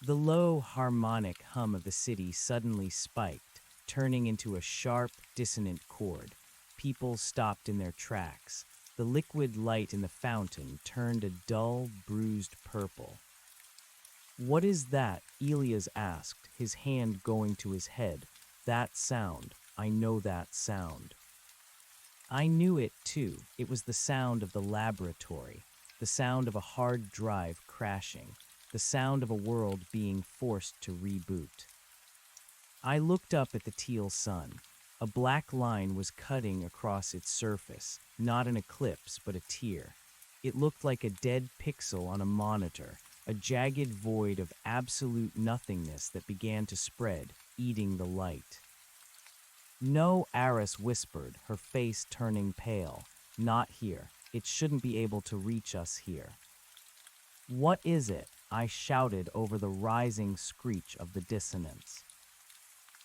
The low harmonic hum of the city suddenly spiked, turning into a sharp, dissonant chord. People stopped in their tracks. The liquid light in the fountain turned a dull, bruised purple. "What is that?" Elias asked, his hand going to his head. "That sound. I know that sound." I knew it too. It was the sound of the laboratory, the sound of a hard drive crashing, the sound of a world being forced to reboot. I looked up at the teal sun. A black line was cutting across its surface, not an eclipse, but a tear. It looked like a dead pixel on a monitor, a jagged void of absolute nothingness that began to spread, eating the light. "No," Aris whispered, her face turning pale. "Not here. It shouldn't be able to reach us here." "What is it?" I shouted over the rising screech of the dissonance.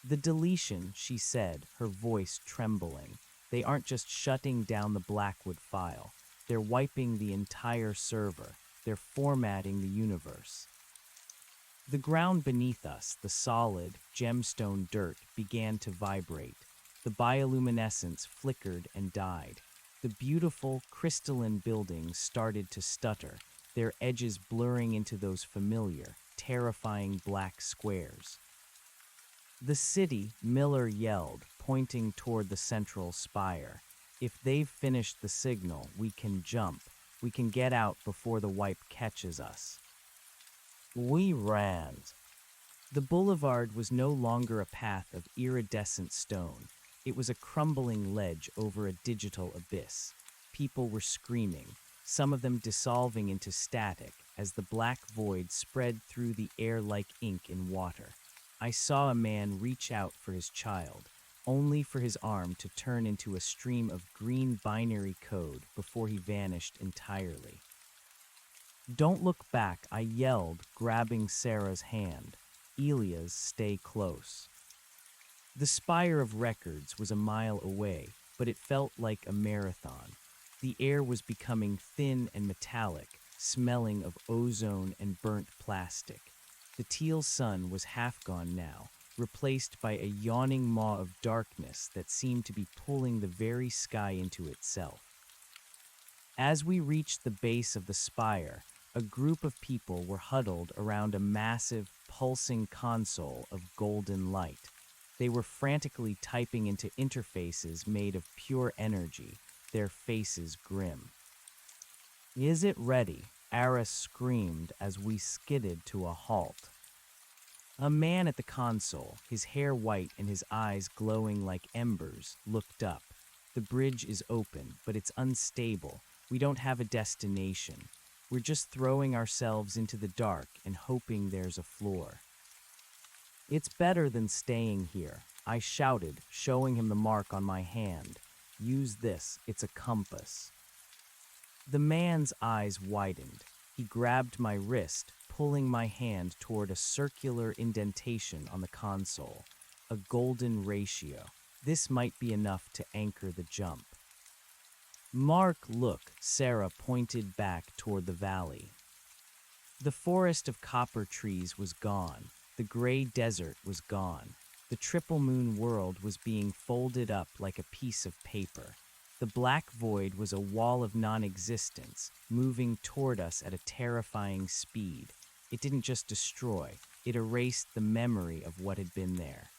"The deletion," she said, her voice trembling. "They aren't just shutting down the Blackwood file. They're wiping the entire server. They're formatting the universe." The ground beneath us, the solid, gemstone dirt, began to vibrate. The bioluminescence flickered and died. The beautiful, crystalline buildings started to stutter, their edges blurring into those familiar, terrifying black squares. "The city," Miller yelled, pointing toward the central spire. "If they've finished the signal, we can jump. We can get out before the wipe catches us." We ran. The boulevard was no longer a path of iridescent stone. It was a crumbling ledge over a digital abyss. People were screaming, some of them dissolving into static as the black void spread through the air like ink in water. I saw a man reach out for his child, only for his arm to turn into a stream of green binary code before he vanished entirely. "Don't look back," I yelled, grabbing Sarah's hand. "Elias, stay close." The Spire of Records was a mile away, but it felt like a marathon. The air was becoming thin and metallic, smelling of ozone and burnt plastic. The teal sun was half gone now, replaced by a yawning maw of darkness that seemed to be pulling the very sky into itself. As we reached the base of the spire, a group of people were huddled around a massive, pulsing console of golden light. They were frantically typing into interfaces made of pure energy, their faces grim. "Is it ready?" Aris screamed as we skidded to a halt. A man at the console, his hair white and his eyes glowing like embers, looked up. "The bridge is open, but it's unstable. We don't have a destination. We're just throwing ourselves into the dark and hoping there's a floor." "It's better than staying here," I shouted, showing him the mark on my hand. "Use this, it's a compass." The man's eyes widened. He grabbed my wrist, pulling my hand toward a circular indentation on the console. A golden ratio. This might be enough to anchor the jump. "Mark, look," Sarah pointed back toward the valley. The forest of copper trees was gone. The gray desert was gone. The triple moon world was being folded up like a piece of paper. The black void was a wall of non-existence, moving toward us at a terrifying speed. It didn't just destroy, it erased the memory of what had been there.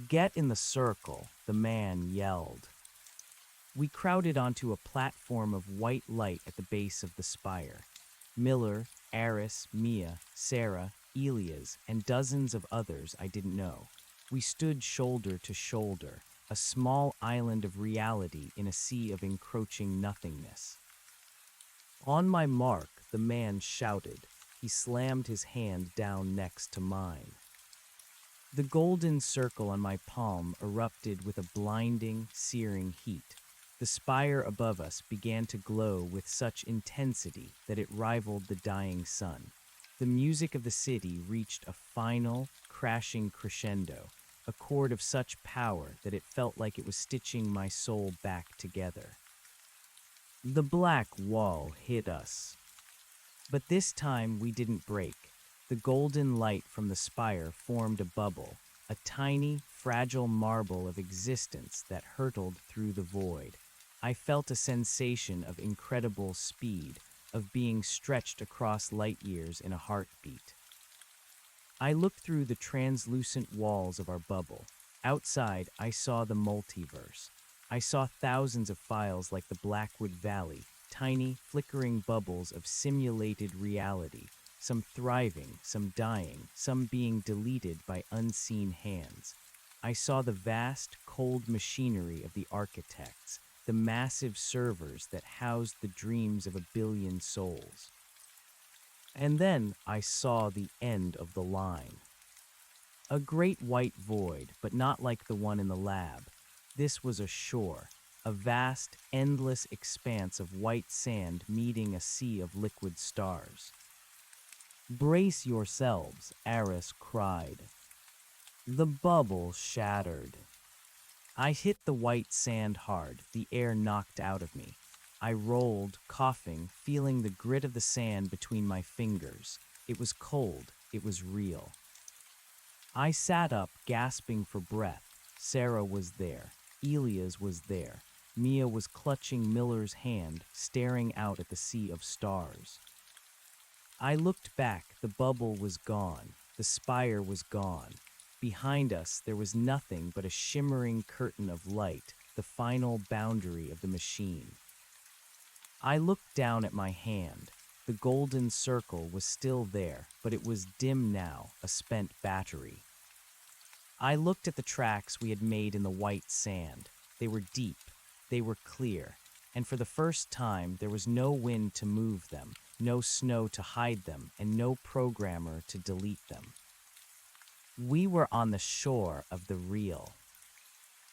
"Get in the circle," the man yelled. We crowded onto a platform of white light at the base of the spire. Miller, Aris, Mia, Sarah, Elias, and dozens of others I didn't know. We stood shoulder to shoulder, a small island of reality in a sea of encroaching nothingness. "On my mark," the man shouted. He slammed his hand down next to mine. The golden circle on my palm erupted with a blinding, searing heat. The spire above us began to glow with such intensity that it rivaled the dying sun. The music of the city reached a final, crashing crescendo, a chord of such power that it felt like it was stitching my soul back together. The black wall hit us. But this time we didn't break. The golden light from the spire formed a bubble, a tiny, fragile marble of existence that hurtled through the void. I felt a sensation of incredible speed, of being stretched across light years in a heartbeat. I looked through the translucent walls of our bubble. Outside, I saw the multiverse. I saw thousands of files like the Blackwood Valley, tiny, flickering bubbles of simulated reality, some thriving, some dying, some being deleted by unseen hands. I saw the vast, cold machinery of the architects, the massive servers that housed the dreams of a billion souls. And then I saw the end of the line. A great white void, but not like the one in the lab. This was a shore, a vast, endless expanse of white sand meeting a sea of liquid stars. "Brace yourselves," Aris cried. The bubble shattered. I hit the white sand hard, the air knocked out of me. I rolled, coughing, feeling the grit of the sand between my fingers. It was cold, it was real. I sat up, gasping for breath. Sarah was there. Elias was there. Mia was clutching Miller's hand, staring out at the sea of stars. I looked back. The bubble was gone. The spire was gone. Behind us, there was nothing but a shimmering curtain of light, the final boundary of the machine. I looked down at my hand. The golden circle was still there, but it was dim now, a spent battery. I looked at the tracks we had made in the white sand. They were deep, they were clear, and for the first time there was no wind to move them, no snow to hide them, and no programmer to delete them. We were on the shore of the real.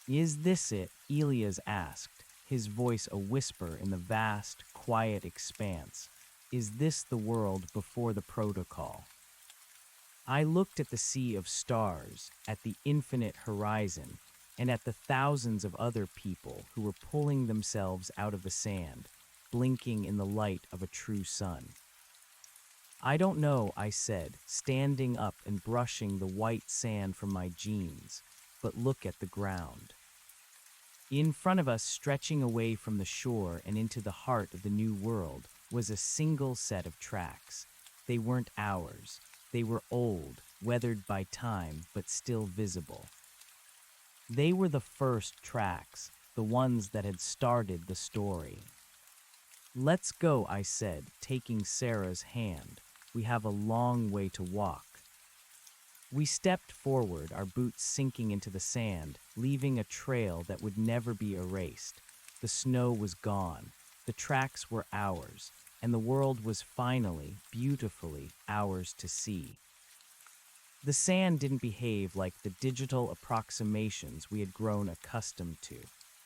"Is this it?" Elias asked, his voice a whisper in the vast, quiet expanse. "Is this the world before the protocol?" I looked at the sea of stars, at the infinite horizon, and at the thousands of other people who were pulling themselves out of the sand. blinking in the light of a true sun. I don't know, I said, standing up and brushing the white sand from my jeans, but look at the ground. In front of us, stretching away from the shore and into the heart of the new world, was a single set of tracks. They weren't ours. They were old, weathered by time, but still visible. They were the first tracks, the ones that had started the story. Let's go, I said, taking Sarah's hand. We have a long way to walk. We stepped forward, our boots sinking into the sand, leaving a trail that would never be erased. The snow was gone. The tracks were ours, and the world was finally, beautifully, ours to see. The sand didn't behave like the digital approximations we had grown accustomed to.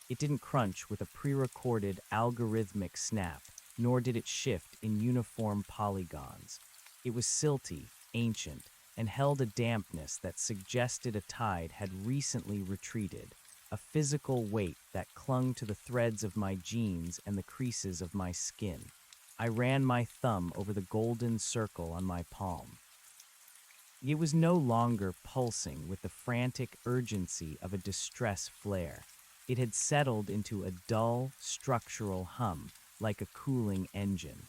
It didn't crunch with a pre-recorded algorithmic snap, nor did it shift in uniform polygons. It was silty, ancient, and held a dampness that suggested a tide had recently retreated, a physical weight that clung to the threads of my jeans and the creases of my skin. I ran my thumb over the golden circle on my palm. It was no longer pulsing with the frantic urgency of a distress flare. It had settled into a dull, structural hum, like a cooling engine.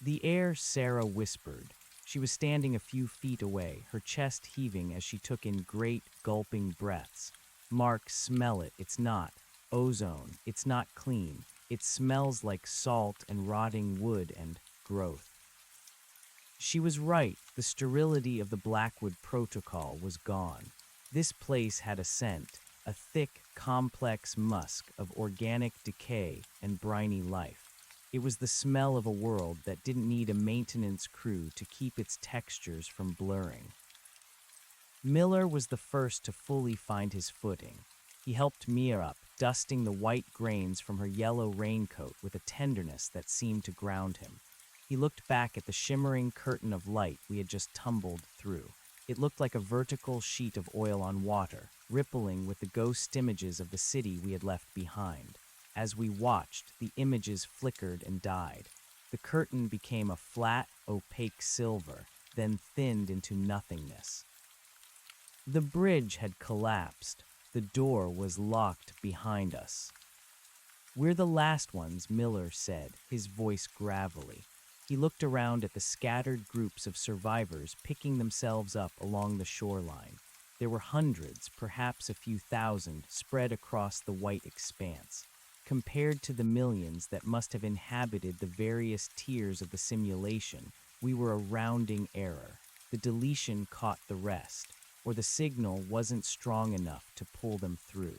The air, Sarah whispered. She was standing a few feet away, her chest heaving as she took in great, gulping breaths. Mark, smell it. It's not ozone. It's not clean. It smells like salt and rotting wood and growth. She was right. The sterility of the Blackwood Protocol was gone. This place had a scent, a thick, complex musk of organic decay and briny life. It was the smell of a world that didn't need a maintenance crew to keep its textures from blurring. Miller was the first to fully find his footing. He helped Mia up, dusting the white grains from her yellow raincoat with a tenderness that seemed to ground him. He looked back at the shimmering curtain of light we had just tumbled through. It looked like a vertical sheet of oil on water, rippling with the ghost images of the city we had left behind. As we watched, the images flickered and died. The curtain became a flat, opaque silver, then thinned into nothingness. The bridge had collapsed. The door was locked behind us. "We're the last ones," Miller said, his voice gravelly. He looked around at the scattered groups of survivors picking themselves up along the shoreline. There were hundreds, perhaps a few thousand, spread across the white expanse. Compared to the millions that must have inhabited the various tiers of the simulation, we were a rounding error. The deletion caught the rest, or the signal wasn't strong enough to pull them through.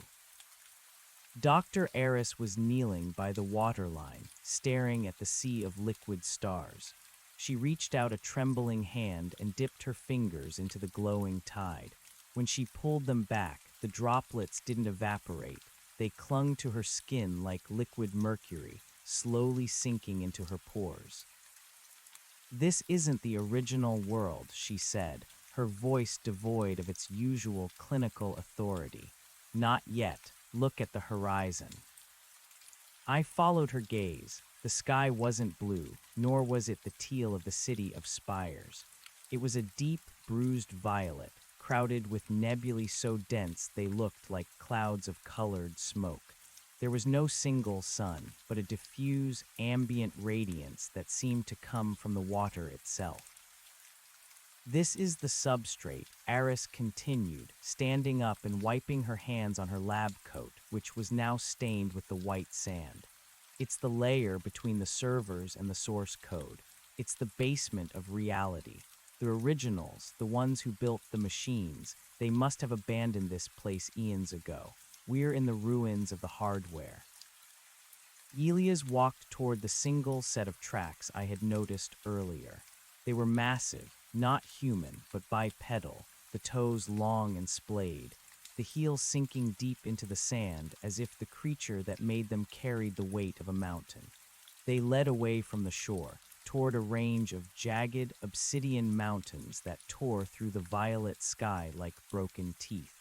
Dr. Eris was kneeling by the waterline, staring at the sea of liquid stars. She reached out a trembling hand and dipped her fingers into the glowing tide. When she pulled them back, the droplets didn't evaporate. They clung to her skin like liquid mercury, slowly sinking into her pores. "This isn't the original world," she said, her voice devoid of its usual clinical authority. "Not yet. Look at the horizon." I followed her gaze. The sky wasn't blue, nor was it the teal of the city of spires. It was a deep, bruised violet, crowded with nebulae so dense they looked like clouds of colored smoke. There was no single sun, but a diffuse, ambient radiance that seemed to come from the water itself. "This is the substrate," Eris continued, standing up and wiping her hands on her lab coat, which was now stained with the white sand. "It's the layer between the servers and the source code. It's the basement of reality. The originals, the ones who built the machines, they must have abandoned this place eons ago. We're in the ruins of the hardware." Elias walked toward the single set of tracks I had noticed earlier. They were massive, not human, but bipedal, the toes long and splayed, the heels sinking deep into the sand as if the creature that made them carried the weight of a mountain. They led away from the shore, toward a range of jagged, obsidian mountains that tore through the violet sky like broken teeth.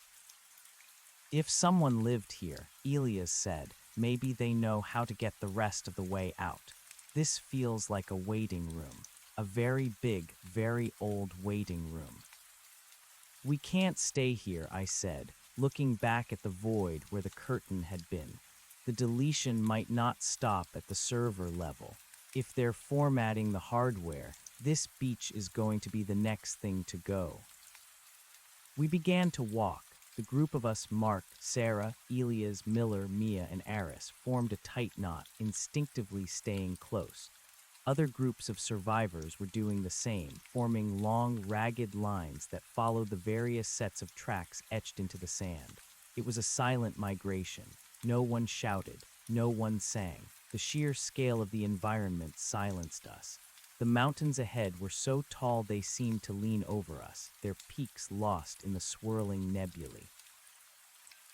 "If someone lived here," Elias said, Maybe they know how to get the rest of the way out. This feels like a waiting room. A very big, very old waiting room. We can't stay here, I said, looking back at the void where the curtain had been. The deletion might not stop at the server level. If they're formatting the hardware, this beach is going to be the next thing to go. We began to walk. The group of us, Mark, Sarah, Elias, Miller, Mia, and Aris, formed a tight knot, instinctively staying close. Other groups of survivors were doing the same, forming long, ragged lines that followed the various sets of tracks etched into the sand. It was a silent migration. No one shouted. No one sang. The sheer scale of the environment silenced us. The mountains ahead were so tall they seemed to lean over us, their peaks lost in the swirling nebulae.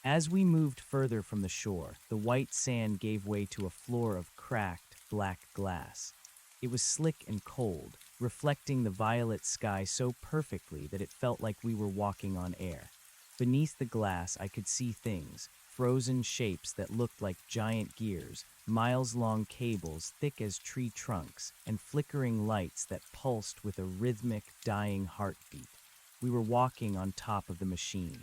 As we moved further from the shore, the white sand gave way to a floor of cracked, black glass. It was slick and cold, reflecting the violet sky so perfectly that it felt like we were walking on air. Beneath the glass, I could see things, frozen shapes that looked like giant gears, miles-long cables thick as tree trunks, and flickering lights that pulsed with a rhythmic, dying heartbeat. We were walking on top of the machine.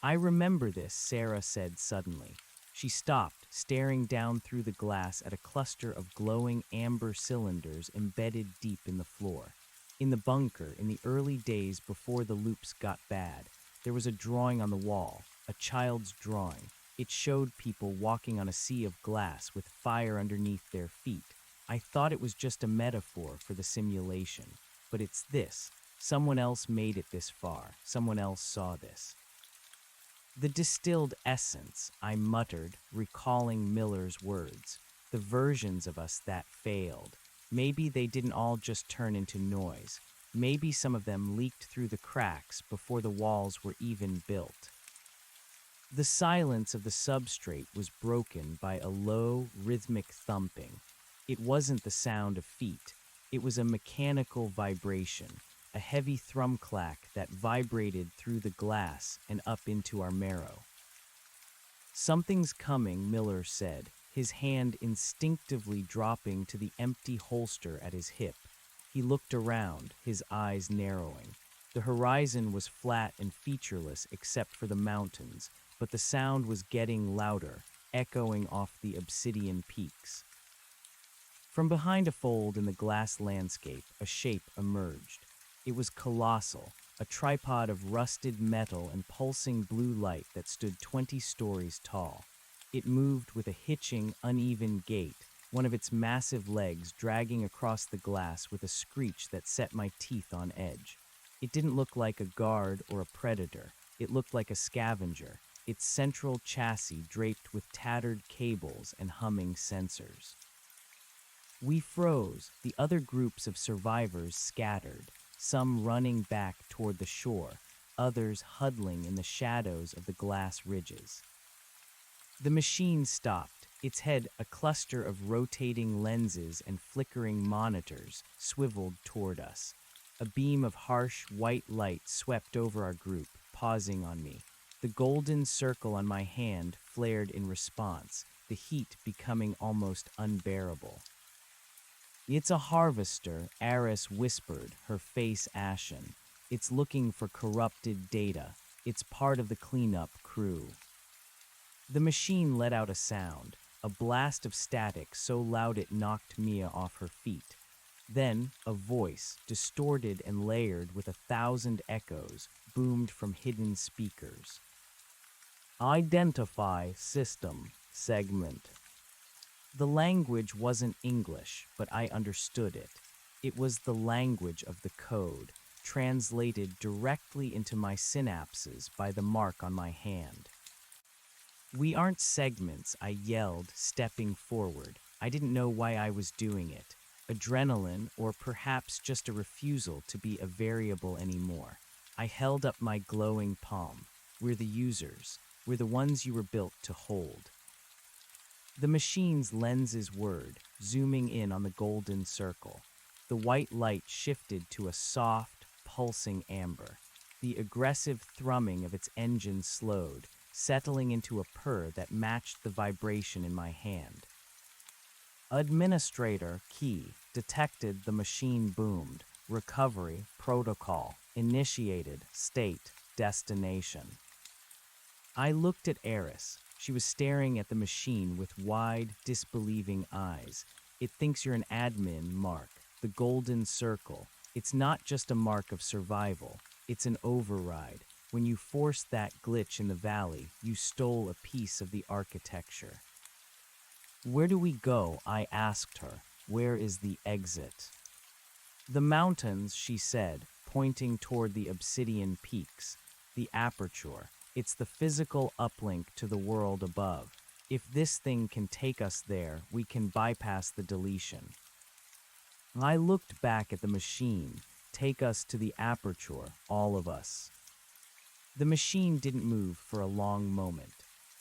I remember this, Sarah said suddenly. She stopped, staring down through the glass at a cluster of glowing amber cylinders embedded deep in the floor. In the bunker, in the early days before the loops got bad, there was a drawing on the wall, a child's drawing. It showed people walking on a sea of glass with fire underneath their feet. I thought it was just a metaphor for the simulation. But it's this. Someone else made it this far. Someone else saw this. The distilled essence, I muttered, recalling Miller's words. The versions of us that failed. Maybe they didn't all just turn into noise. Maybe some of them leaked through the cracks before the walls were even built. The silence of the substrate was broken by a low, rhythmic thumping. It wasn't the sound of feet. It was a mechanical vibration, a heavy thrum-clack that vibrated through the glass and up into our marrow. Something's coming, Miller said, his hand instinctively dropping to the empty holster at his hip. He looked around, his eyes narrowing. The horizon was flat and featureless except for the mountains, but the sound was getting louder, echoing off the obsidian peaks. From behind a fold in the glass landscape, a shape emerged. It was colossal, a tripod of rusted metal and pulsing blue light that stood 20 stories tall. It moved with a hitching, uneven gait, one of its massive legs dragging across the glass with a screech that set my teeth on edge. It didn't look like a guard or a predator. It looked like a scavenger, its central chassis draped with tattered cables and humming sensors. We froze, the other groups of survivors scattered, some running back toward the shore, others huddling in the shadows of the glass ridges. The machine stopped, its head a cluster of rotating lenses and flickering monitors swiveled toward us. A beam of harsh, white light swept over our group, pausing on me. The golden circle on my hand flared in response, the heat becoming almost unbearable. "It's a harvester," Aris whispered, her face ashen. "It's looking for corrupted data. It's part of the cleanup crew." The machine let out a sound, a blast of static so loud it knocked Mia off her feet. Then, a voice, distorted and layered with 1,000 echoes, boomed from hidden speakers. "Identify system segment." The language wasn't English, but I understood it. It was the language of the code, translated directly into my synapses by the mark on my hand. "We aren't segments," I yelled, stepping forward. I didn't know why I was doing it. Adrenaline, or perhaps just a refusal to be a variable anymore. I held up my glowing palm. "We're the users. We're the ones you were built to hold." The machine's lenses whirred, zooming in on the golden circle. The white light shifted to a soft, pulsing amber. The aggressive thrumming of its engine slowed, settling into a purr that matched the vibration in my hand. Administrator key detected, the machine boomed. Recovery protocol initiated, state destination. I looked at Eris. She was staring at the machine with wide, disbelieving eyes. It thinks you're an admin mark, the golden circle. It's not just a mark of survival, it's an override. When you forced that glitch in the valley, you stole a piece of the architecture. Where do we go? I asked her. Where is the exit? The mountains, she said, pointing toward the obsidian peaks. The aperture. It's the physical uplink to the world above. If this thing can take us there, we can bypass the deletion. I looked back at the machine. Take us to the aperture, all of us. The machine didn't move for a long moment.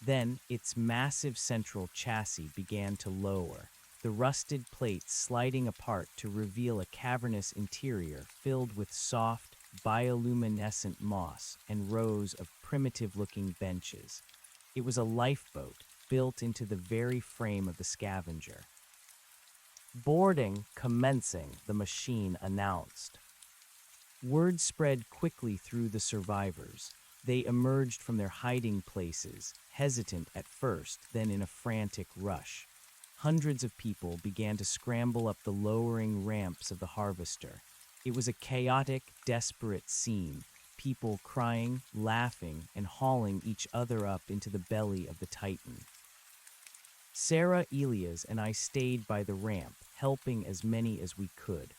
Then its massive central chassis began to lower, the rusted plates sliding apart to reveal a cavernous interior filled with soft, bioluminescent moss and rows of primitive-looking benches. It was a lifeboat built into the very frame of the Scavenger. Boarding commencing, the machine announced. Word spread quickly through the survivors. They emerged from their hiding places, hesitant at first, then in a frantic rush. Hundreds of people began to scramble up the lowering ramps of the harvester. It was a chaotic, desperate scene, people crying, laughing, and hauling each other up into the belly of the Titan. Sarah, Elias, and I stayed by the ramp, helping as many as we could.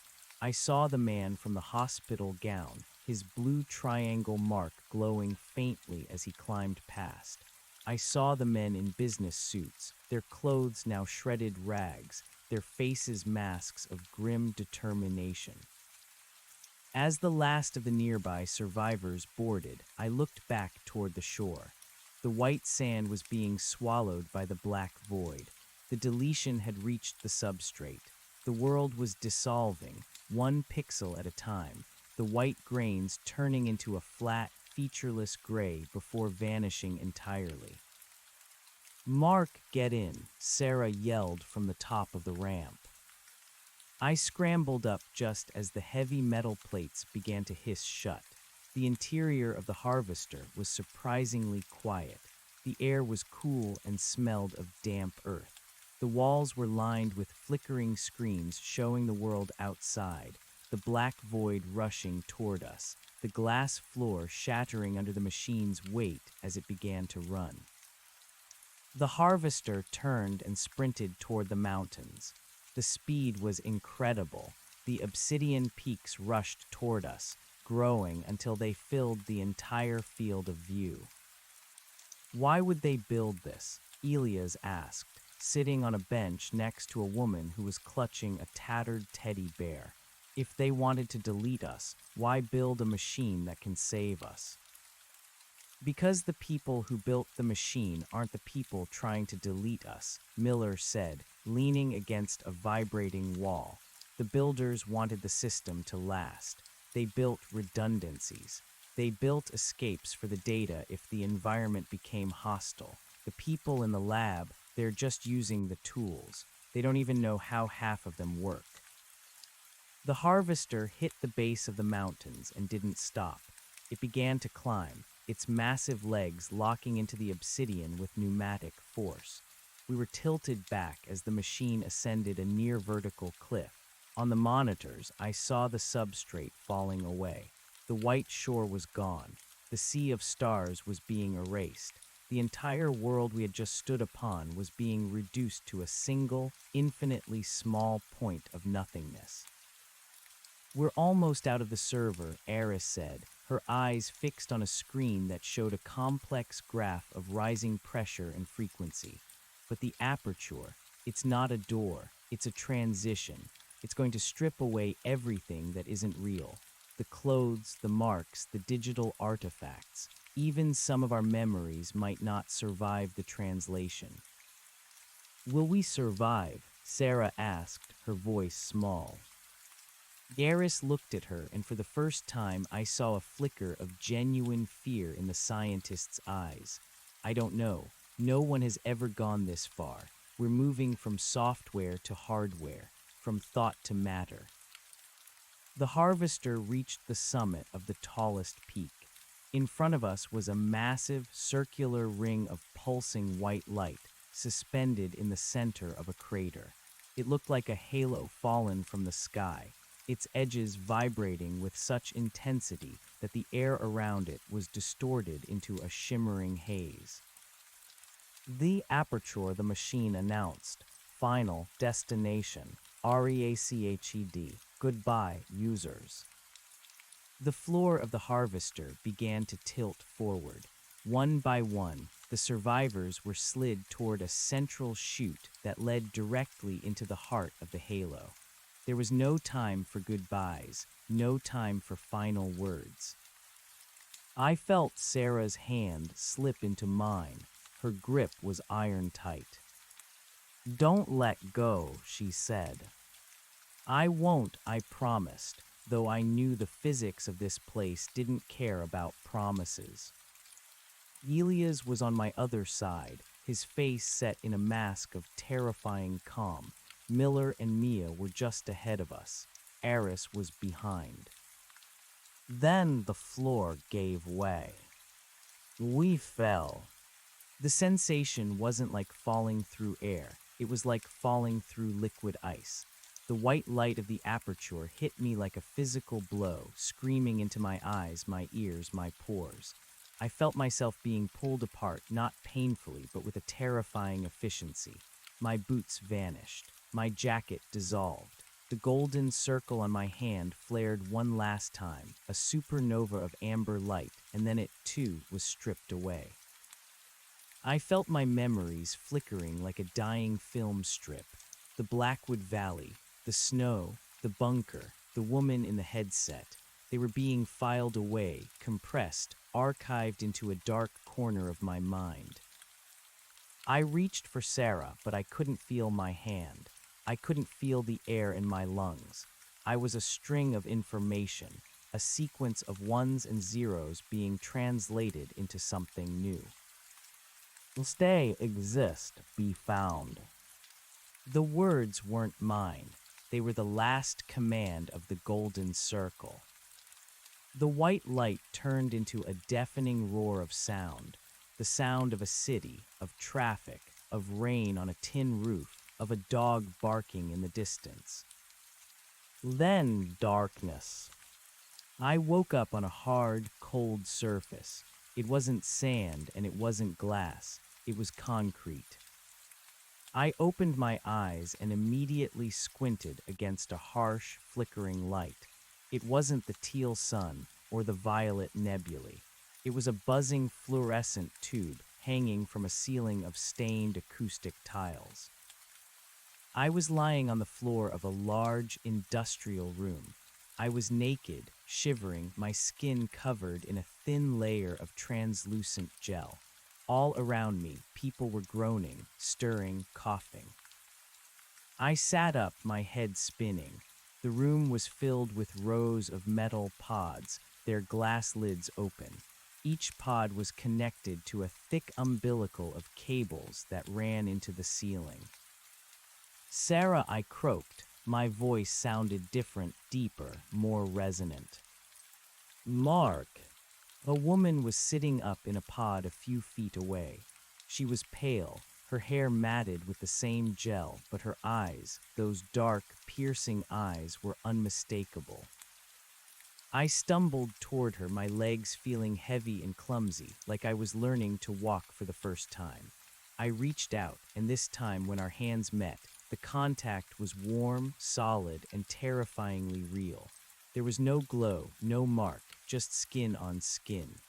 I saw the man from the hospital gown, his blue triangle mark glowing faintly as he climbed past. I saw the men in business suits, their clothes now shredded rags, their faces masks of grim determination. As the last of the nearby survivors boarded, I looked back toward the shore. The white sand was being swallowed by the black void. The deletion had reached the substrate. The world was dissolving, one pixel at a time, the white grains turning into a flat, featureless gray before vanishing entirely. "Mark, get in," Sarah yelled from the top of the ramp. I scrambled up just as the heavy metal plates began to hiss shut. The interior of the harvester was surprisingly quiet. The air was cool and smelled of damp earth. The walls were lined with flickering screens showing the world outside, the black void rushing toward us, the glass floor shattering under the machine's weight as it began to run. The harvester turned and sprinted toward the mountains. The speed was incredible. The obsidian peaks rushed toward us, growing until they filled the entire field of view. Why would they build this? Elias asked, sitting on a bench next to a woman who was clutching a tattered teddy bear. If they wanted to delete us, why build a machine that can save us? Because the people who built the machine aren't the people trying to delete us, Miller said, leaning against a vibrating wall. The builders wanted the system to last. They built redundancies. They built escapes for the data if the environment became hostile. The people in the lab, they're just using the tools. They don't even know how half of them work. The harvester hit the base of the mountains and didn't stop. It began to climb, its massive legs locking into the obsidian with pneumatic force. We were tilted back as the machine ascended a near-vertical cliff. On the monitors, I saw the substrate falling away. The white shore was gone. The sea of stars was being erased. The entire world we had just stood upon was being reduced to a single, infinitely small point of nothingness. "We're almost out of the server," Eris said, her eyes fixed on a screen that showed a complex graph of rising pressure and frequency. But the aperture, it's not a door, it's a transition. It's going to strip away everything that isn't real. The clothes, the marks, the digital artifacts. Even some of our memories might not survive the translation. "Will we survive?" Sarah asked, her voice small. Garrus looked at her, and for the first time I saw a flicker of genuine fear in the scientist's eyes. I don't know. No one has ever gone this far. We're moving from software to hardware, from thought to matter. The harvester reached the summit of the tallest peak. In front of us was a massive, circular ring of pulsing white light, suspended in the center of a crater. It looked like a halo fallen from the sky, its edges vibrating with such intensity that the air around it was distorted into a shimmering haze. The aperture, the machine announced. Final destination. REACHED. Goodbye, users. The floor of the harvester began to tilt forward. One by one, the survivors were slid toward a central chute that led directly into the heart of the halo. There was no time for goodbyes, no time for final words. I felt Sarah's hand slip into mine. Her grip was iron tight. "Don't let go," she said. "I won't," I promised, though I knew the physics of this place didn't care about promises. Elias was on my other side, his face set in a mask of terrifying calm. Miller and Mia were just ahead of us. Eris was behind. Then the floor gave way. We fell. The sensation wasn't like falling through air. It was like falling through liquid ice. The white light of the aperture hit me like a physical blow, screaming into my eyes, my ears, my pores. I felt myself being pulled apart, not painfully, but with a terrifying efficiency. My boots vanished. My jacket dissolved. The golden circle on my hand flared one last time, a supernova of amber light, and then it, too, was stripped away. I felt my memories flickering like a dying film strip. The Blackwood Valley, the snow, the bunker, the woman in the headset. They were being filed away, compressed, archived into a dark corner of my mind. I reached for Sarah, but I couldn't feel my hand. I couldn't feel the air in my lungs. I was a string of information, a sequence of ones and zeros being translated into something new. Stay, exist, be found. The words weren't mine. They were the last command of the golden circle. The white light turned into a deafening roar of sound, the sound of a city, of traffic, of rain on a tin roof, of a dog barking in the distance. Then darkness. I woke up on a hard, cold surface. It wasn't sand and it wasn't glass. It was concrete. I opened my eyes and immediately squinted against a harsh, flickering light. It wasn't the teal sun or the violet nebulae. It was a buzzing fluorescent tube hanging from a ceiling of stained acoustic tiles. I was lying on the floor of a large, industrial room. I was naked, shivering, my skin covered in a thin layer of translucent gel. All around me, people were groaning, stirring, coughing. I sat up, my head spinning. The room was filled with rows of metal pods, their glass lids open. Each pod was connected to a thick umbilical of cables that ran into the ceiling. "Sarah," I croaked. My voice sounded different, deeper, more resonant. "Mark." A woman was sitting up in a pod a few feet away. She was pale, her hair matted with the same gel, but her eyes, those dark, piercing eyes, were unmistakable. I stumbled toward her, my legs feeling heavy and clumsy, like I was learning to walk for the first time. I reached out, and this time when our hands met, the contact was warm, solid, and terrifyingly real. There was no glow, no mark, just skin on skin.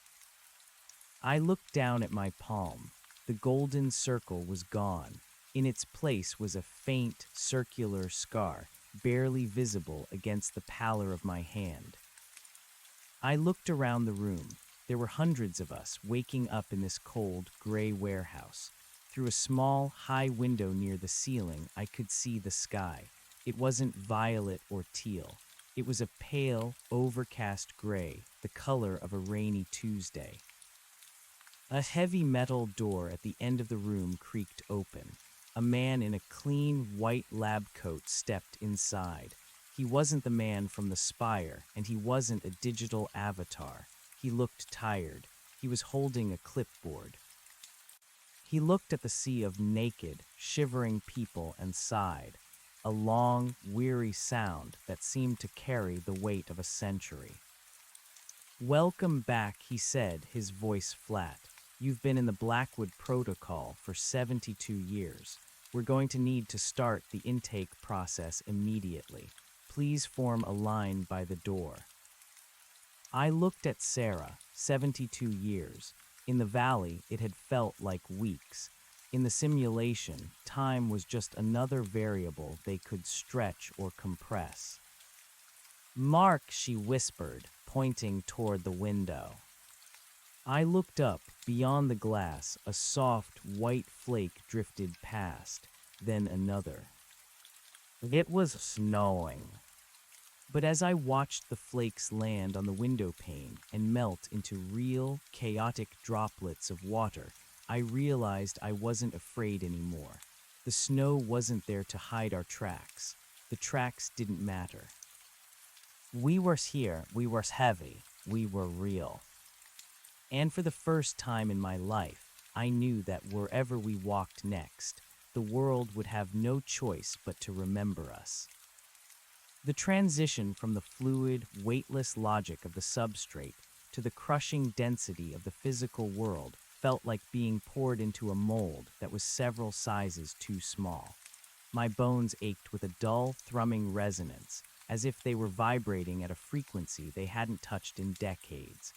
I looked down at my palm. The golden circle was gone. In its place was a faint, circular scar, barely visible against the pallor of my hand. I looked around the room. There were hundreds of us waking up in this cold, gray warehouse. Through a small, high window near the ceiling, I could see the sky. It wasn't violet or teal. It was a pale, overcast gray, the color of a rainy Tuesday. A heavy metal door at the end of the room creaked open. A man in a clean, white lab coat stepped inside. He wasn't the man from the spire, and he wasn't a digital avatar. He looked tired. He was holding a clipboard. He looked at the sea of naked, shivering people and sighed, a long, weary sound that seemed to carry the weight of a century. "Welcome back," he said, his voice flat. "You've been in the Blackwood Protocol for 72 years. We're going to need to start the intake process immediately. Please form a line by the door." I looked at Sarah, 72 years. In the valley, it had felt like weeks. In the simulation, time was just another variable they could stretch or compress. "Mark," she whispered, pointing toward the window. I looked up. Beyond the glass, a soft, white flake drifted past, then another. It was snowing. But as I watched the flakes land on the window pane and melt into real, chaotic droplets of water, I realized I wasn't afraid anymore. The snow wasn't there to hide our tracks. The tracks didn't matter. We were here, we were heavy, we were real. And for the first time in my life, I knew that wherever we walked next, the world would have no choice but to remember us. The transition from the fluid, weightless logic of the substrate to the crushing density of the physical world felt like being poured into a mold that was several sizes too small. My bones ached with a dull, thrumming resonance, as if they were vibrating at a frequency they hadn't touched in decades.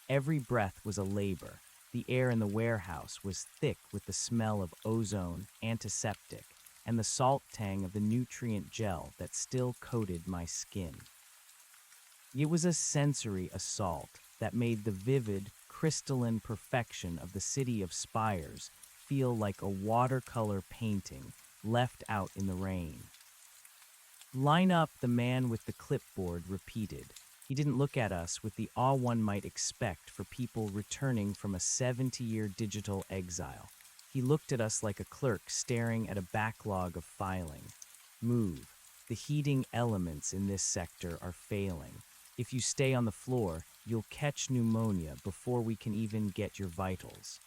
Every breath was a labor. The air in the warehouse was thick with the smell of ozone, antiseptic, and the salt tang of the nutrient gel that still coated my skin. It was a sensory assault that made the vivid, crystalline perfection of the city of spires feel like a watercolor painting left out in the rain. "Line up," the man with the clipboard repeated. He didn't look at us with the awe one might expect for people returning from a 70-year digital exile. He looked at us like a clerk staring at a backlog of filing. "Move. The heating elements in this sector are failing. If you stay on the floor, you'll catch pneumonia before we can even get your vitals."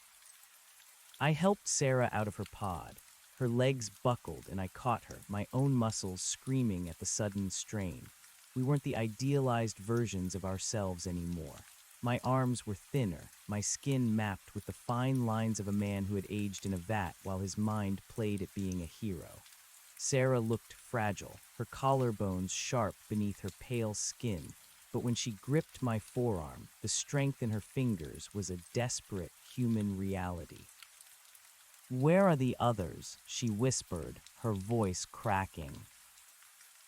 I helped Sarah out of her pod. Her legs buckled and I caught her, my own muscles screaming at the sudden strain. We weren't the idealized versions of ourselves anymore. My arms were thinner, my skin mapped with the fine lines of a man who had aged in a vat while his mind played at being a hero. Sarah looked fragile, her collarbones sharp beneath her pale skin, but when she gripped my forearm, the strength in her fingers was a desperate human reality. "Where are the others?" she whispered, her voice cracking.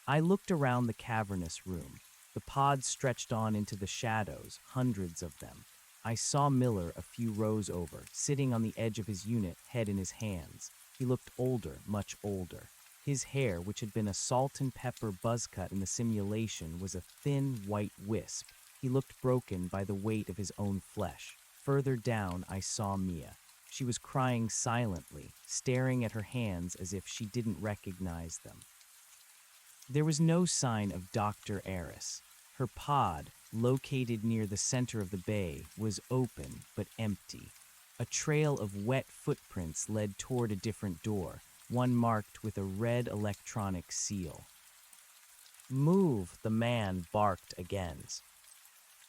I looked around the cavernous room. The pods stretched on into the shadows, hundreds of them. I saw Miller a few rows over, sitting on the edge of his unit, head in his hands. He looked older, much older. His hair, which had been a salt and pepper buzzcut in the simulation, was a thin, white wisp. He looked broken by the weight of his own flesh. Further down, I saw Mia. She was crying silently, staring at her hands as if she didn't recognize them. There was no sign of Dr. Eris. Her pod, located near the center of the bay, was open but empty. A trail of wet footprints led toward a different door, one marked with a red electronic seal. "Move," the man barked again.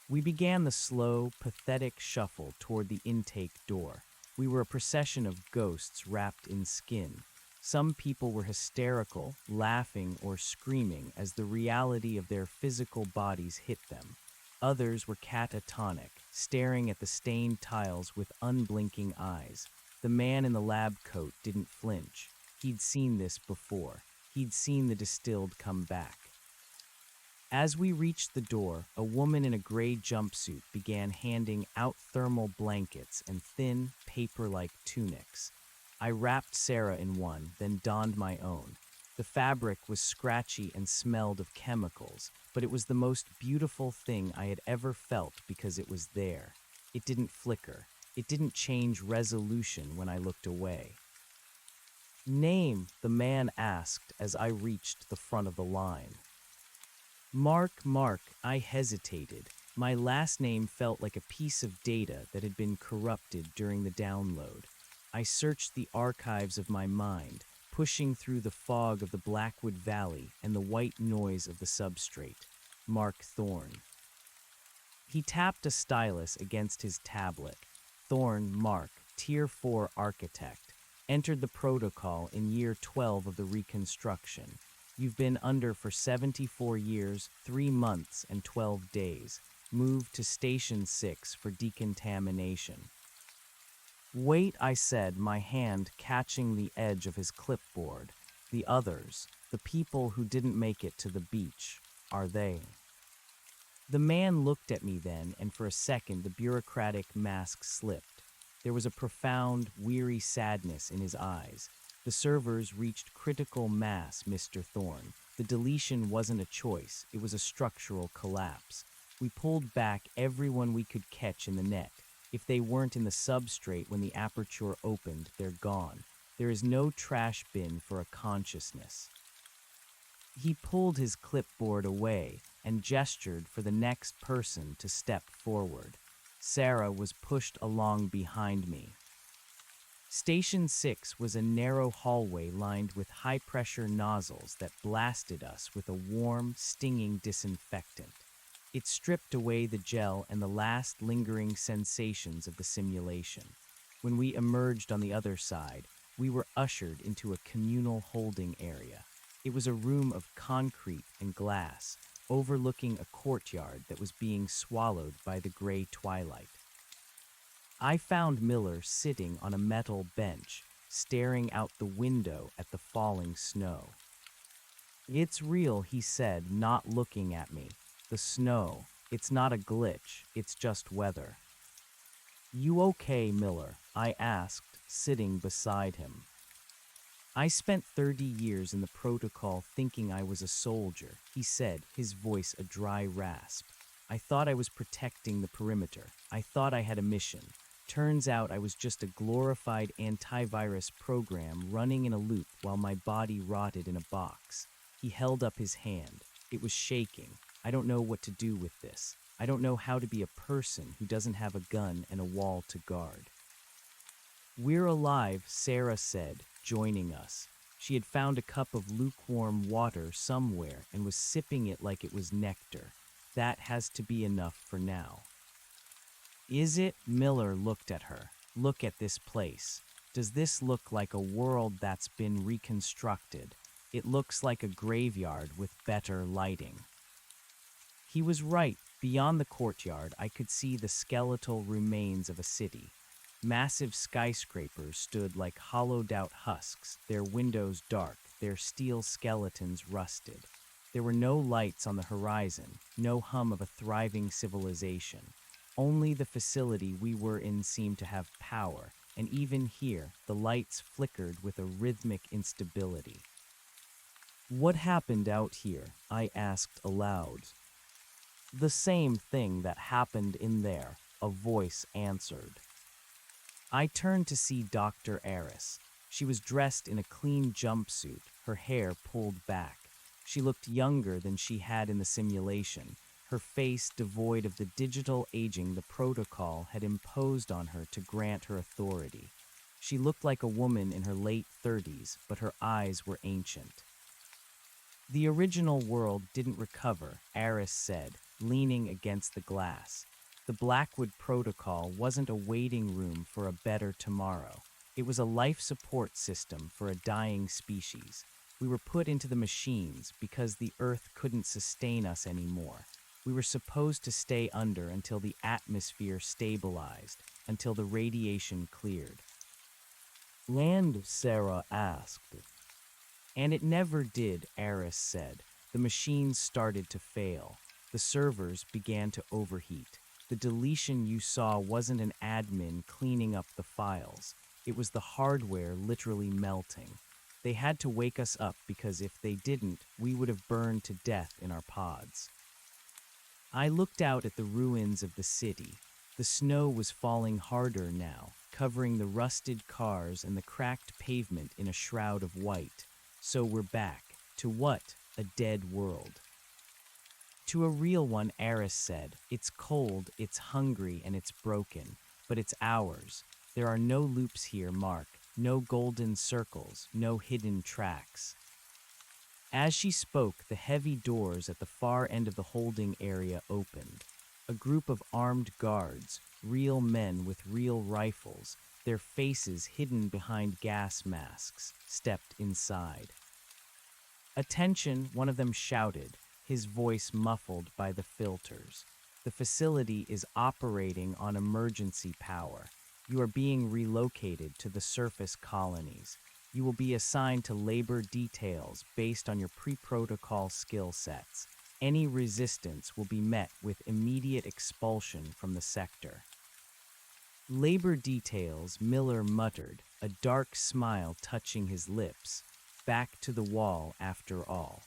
We began the slow, pathetic shuffle toward the intake door. We were a procession of ghosts wrapped in skin. Some people were hysterical, laughing or screaming as the reality of their physical bodies hit them. Others were catatonic, staring at the stained tiles with unblinking eyes. The man in the lab coat didn't flinch. He'd seen this before. He'd seen the distilled come back. As we reached the door, a woman in a gray jumpsuit began handing out thermal blankets and thin, paper-like tunics. I wrapped Sarah in one, then donned my own. The fabric was scratchy and smelled of chemicals, but it was the most beautiful thing I had ever felt because it was there. It didn't flicker. It didn't change resolution when I looked away. Name, the man asked as I reached the front of the line. Mark, I hesitated. My last name felt like a piece of data that had been corrupted during the download. I searched the archives of my mind, pushing through the fog of the Blackwood Valley and the white noise of the substrate. Mark Thorne. He tapped a stylus against his tablet. Thorne Mark, Tier 4 architect. Entered the protocol in year 12 of the reconstruction. You've been under for 74 years, 3 months, and 12 days. Moved to Station 6 for decontamination. Wait, I said, my hand catching the edge of his clipboard. The others, the people who didn't make it to the beach, are they? The man looked at me then, and for a second the bureaucratic mask slipped. There was a profound, weary sadness in his eyes. The servers reached critical mass, Mr. Thorne. The deletion wasn't a choice, it was a structural collapse. We pulled back everyone we could catch in the net. If they weren't in the substrate when the aperture opened, they're gone. There is no trash bin for a consciousness. He pulled his clipboard away and gestured for the next person to step forward. Sarah was pushed along behind me. Station 6 was a narrow hallway lined with high-pressure nozzles that blasted us with a warm, stinging disinfectant. It stripped away the gel and the last lingering sensations of the simulation. When we emerged on the other side, we were ushered into a communal holding area. It was a room of concrete and glass, overlooking a courtyard that was being swallowed by the gray twilight. I found Miller sitting on a metal bench, staring out the window at the falling snow. It's real, he said, not looking at me. The snow. It's not a glitch, it's just weather. You okay, Miller? I asked, sitting beside him. I spent 30 years in the protocol thinking I was a soldier, he said, his voice a dry rasp. I thought I was protecting the perimeter. I thought I had a mission. Turns out I was just a glorified antivirus program running in a loop while my body rotted in a box. He held up his hand. It was shaking. I don't know what to do with this. I don't know how to be a person who doesn't have a gun and a wall to guard. We're alive, Sarah said, joining us. She had found a cup of lukewarm water somewhere and was sipping it like it was nectar. That has to be enough for now. Is it? Miller looked at her. Look at this place. Does this look like a world that's been reconstructed? It looks like a graveyard with better lighting. He was right. Beyond the courtyard, I could see the skeletal remains of a city. Massive skyscrapers stood like hollowed-out husks, their windows dark, their steel skeletons rusted. There were no lights on the horizon, no hum of a thriving civilization. Only the facility we were in seemed to have power, and even here, the lights flickered with a rhythmic instability. What happened out here? I asked aloud. The same thing that happened in there, a voice answered. I turned to see Dr. Eris. She was dressed in a clean jumpsuit, her hair pulled back. She looked younger than she had in the simulation, her face devoid of the digital aging the protocol had imposed on her to grant her authority. She looked like a woman in her late 30s, but her eyes were ancient. The original world didn't recover, Eris said, leaning against the glass. The Blackwood Protocol wasn't a waiting room for a better tomorrow. It was a life support system for a dying species. We were put into the machines because the Earth couldn't sustain us anymore. We were supposed to stay under until the atmosphere stabilized, until the radiation cleared. Land, Sarah asked. And it never did, Eris said. The machines started to fail. The servers began to overheat. The deletion you saw wasn't an admin cleaning up the files. It was the hardware literally melting. They had to wake us up because if they didn't, we would have burned to death in our pods. I looked out at the ruins of the city. The snow was falling harder now, covering the rusted cars and the cracked pavement in a shroud of white. So we're back. To what? A dead world. To a real one, Eris said. It's cold, it's hungry, and it's broken. But it's ours. There are no loops here, Mark. No golden circles, no hidden tracks. As she spoke, the heavy doors at the far end of the holding area opened. A group of armed guards, real men with real rifles, their faces hidden behind gas masks, stepped inside. "Attention," one of them shouted, his voice muffled by the filters. "The facility is operating on emergency power. You are being relocated to the surface colonies. You will be assigned to labor details based on your pre-protocol skill sets. Any resistance will be met with immediate expulsion from the sector." "Labor details," Miller muttered, a dark smile touching his lips. Back to the wall, after all.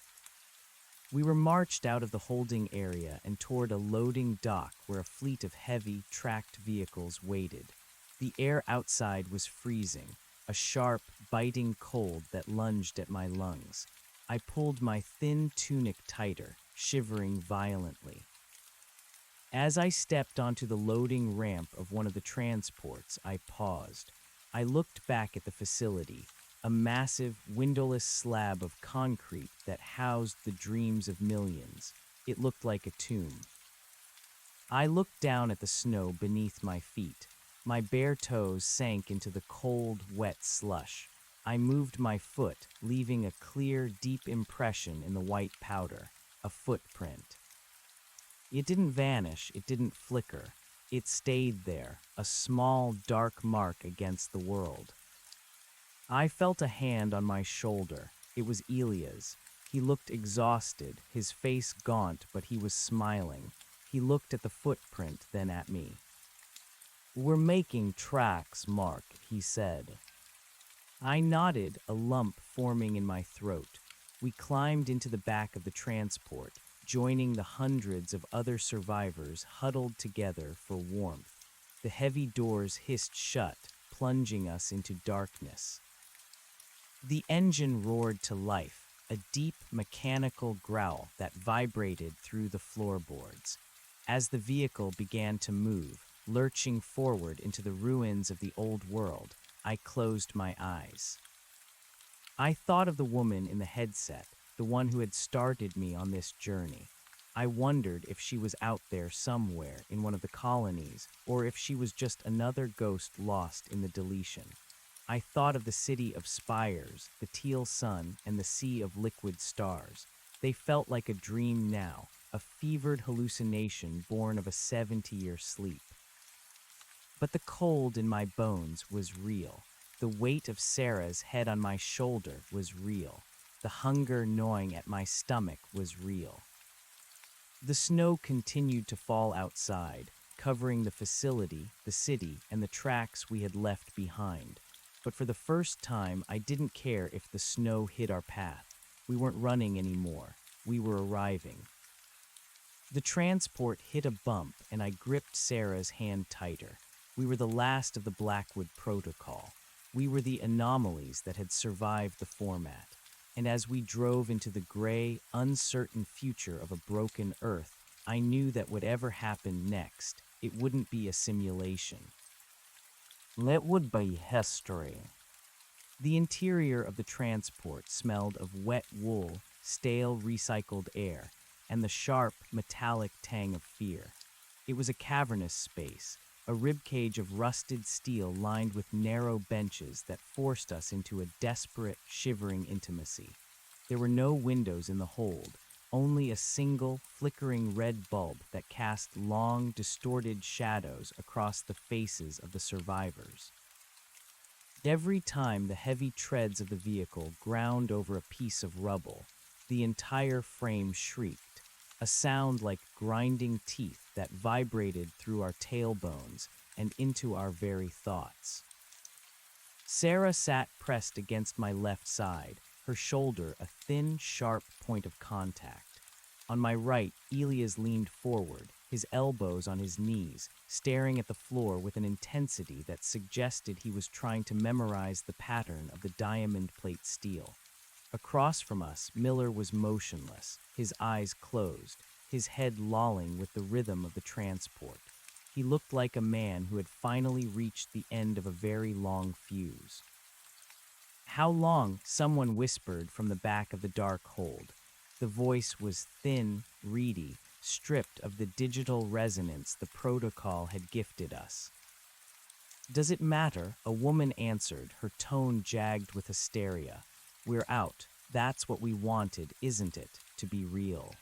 We were marched out of the holding area and toward a loading dock where a fleet of heavy, tracked vehicles waited. The air outside was freezing, a sharp, biting cold that lunged at my lungs. I pulled my thin tunic tighter, shivering violently. As I stepped onto the loading ramp of one of the transports, I paused. I looked back at the facility, a massive, windowless slab of concrete that housed the dreams of millions. It looked like a tomb. I looked down at the snow beneath my feet. My bare toes sank into the cold, wet slush. I moved my foot, leaving a clear, deep impression in the white powder, a footprint. It didn't vanish, it didn't flicker. It stayed there, a small, dark mark against the world. I felt a hand on my shoulder. It was Elia's. He looked exhausted, his face gaunt, but he was smiling. He looked at the footprint, then at me. "We're making tracks, Mark," he said. I nodded, a lump forming in my throat. We climbed into the back of the transport, joining the hundreds of other survivors huddled together for warmth. The heavy doors hissed shut, plunging us into darkness. The engine roared to life, a deep mechanical growl that vibrated through the floorboards. As the vehicle began to move, lurching forward into the ruins of the old world, I closed my eyes. I thought of the woman in the headset, the one who had started me on this journey. I wondered if she was out there somewhere in one of the colonies, or if she was just another ghost lost in the deletion. I thought of the city of spires, the teal sun, and the sea of liquid stars. They felt like a dream now, a fevered hallucination born of a 70-year sleep. But the cold in my bones was real. The weight of Sarah's head on my shoulder was real. The hunger gnawing at my stomach was real. The snow continued to fall outside, covering the facility, the city, and the tracks we had left behind. But for the first time, I didn't care if the snow hid our path. We weren't running anymore. We were arriving. The transport hit a bump, and I gripped Sarah's hand tighter. We were the last of the Blackwood Protocol. We were the anomalies that had survived the format. And as we drove into the gray, uncertain future of a broken Earth, I knew that whatever happened next, it wouldn't be a simulation. It would be history. The interior of the transport smelled of wet wool, stale recycled air, and the sharp, metallic tang of fear. It was a cavernous space, a ribcage of rusted steel lined with narrow benches that forced us into a desperate, shivering intimacy. There were no windows in the hold, only a single, flickering red bulb that cast long, distorted shadows across the faces of the survivors. Every time the heavy treads of the vehicle ground over a piece of rubble, the entire frame shrieked, a sound like grinding teeth that vibrated through our tailbones and into our very thoughts. Sarah sat pressed against my left side, her shoulder a thin, sharp point of contact. On my right, Elias leaned forward, his elbows on his knees, staring at the floor with an intensity that suggested he was trying to memorize the pattern of the diamond plate steel. Across from us, Miller was motionless, his eyes closed, his head lolling with the rhythm of the transport. He looked like a man who had finally reached the end of a very long fuse. "How long?" someone whispered from the back of the dark hold. The voice was thin, reedy, stripped of the digital resonance the protocol had gifted us. "Does it matter?" a woman answered, her tone jagged with hysteria. "We're out. That's what we wanted, isn't it? To be real."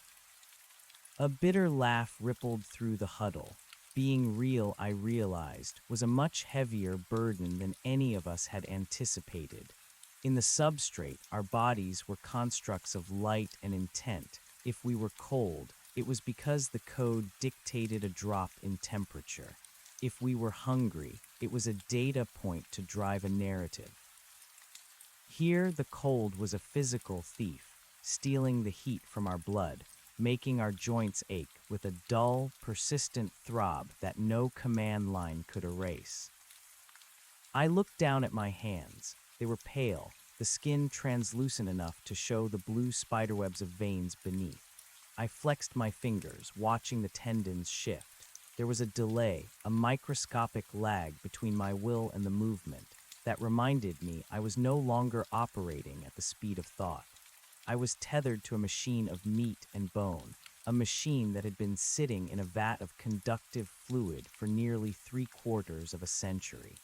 A bitter laugh rippled through the huddle. Being real, I realized, was a much heavier burden than any of us had anticipated. In the substrate, our bodies were constructs of light and intent. If we were cold, it was because the code dictated a drop in temperature. If we were hungry, it was a data point to drive a narrative. Here, the cold was a physical thief, stealing the heat from our blood, making our joints ache with a dull, persistent throb that no command line could erase. I looked down at my hands. They were pale, the skin translucent enough to show the blue spiderwebs of veins beneath. I flexed my fingers, watching the tendons shift. There was a delay, a microscopic lag between my will and the movement that reminded me I was no longer operating at the speed of thought. I was tethered to a machine of meat and bone, a machine that had been sitting in a vat of conductive fluid for nearly 3/4 of a century.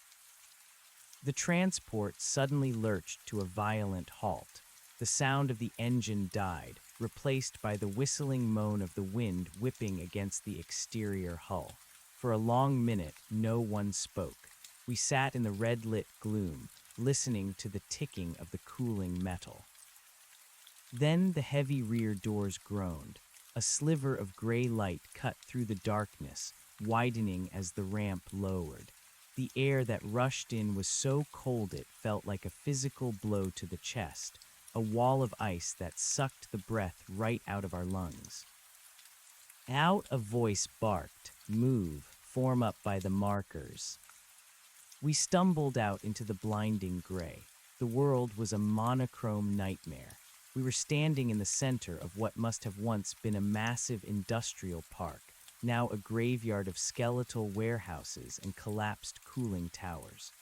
The transport suddenly lurched to a violent halt. The sound of the engine died, replaced by the whistling moan of the wind whipping against the exterior hull. For a long minute, no one spoke. We sat in the red-lit gloom, listening to the ticking of the cooling metal. Then the heavy rear doors groaned. A sliver of gray light cut through the darkness, widening as the ramp lowered. The air that rushed in was so cold it felt like a physical blow to the chest, a wall of ice that sucked the breath right out of our lungs. Out, a voice barked, "Move, form up by the markers." We stumbled out into the blinding gray. The world was a monochrome nightmare. We were standing in the center of what must have once been a massive industrial park, now a graveyard of skeletal warehouses and collapsed cooling towers.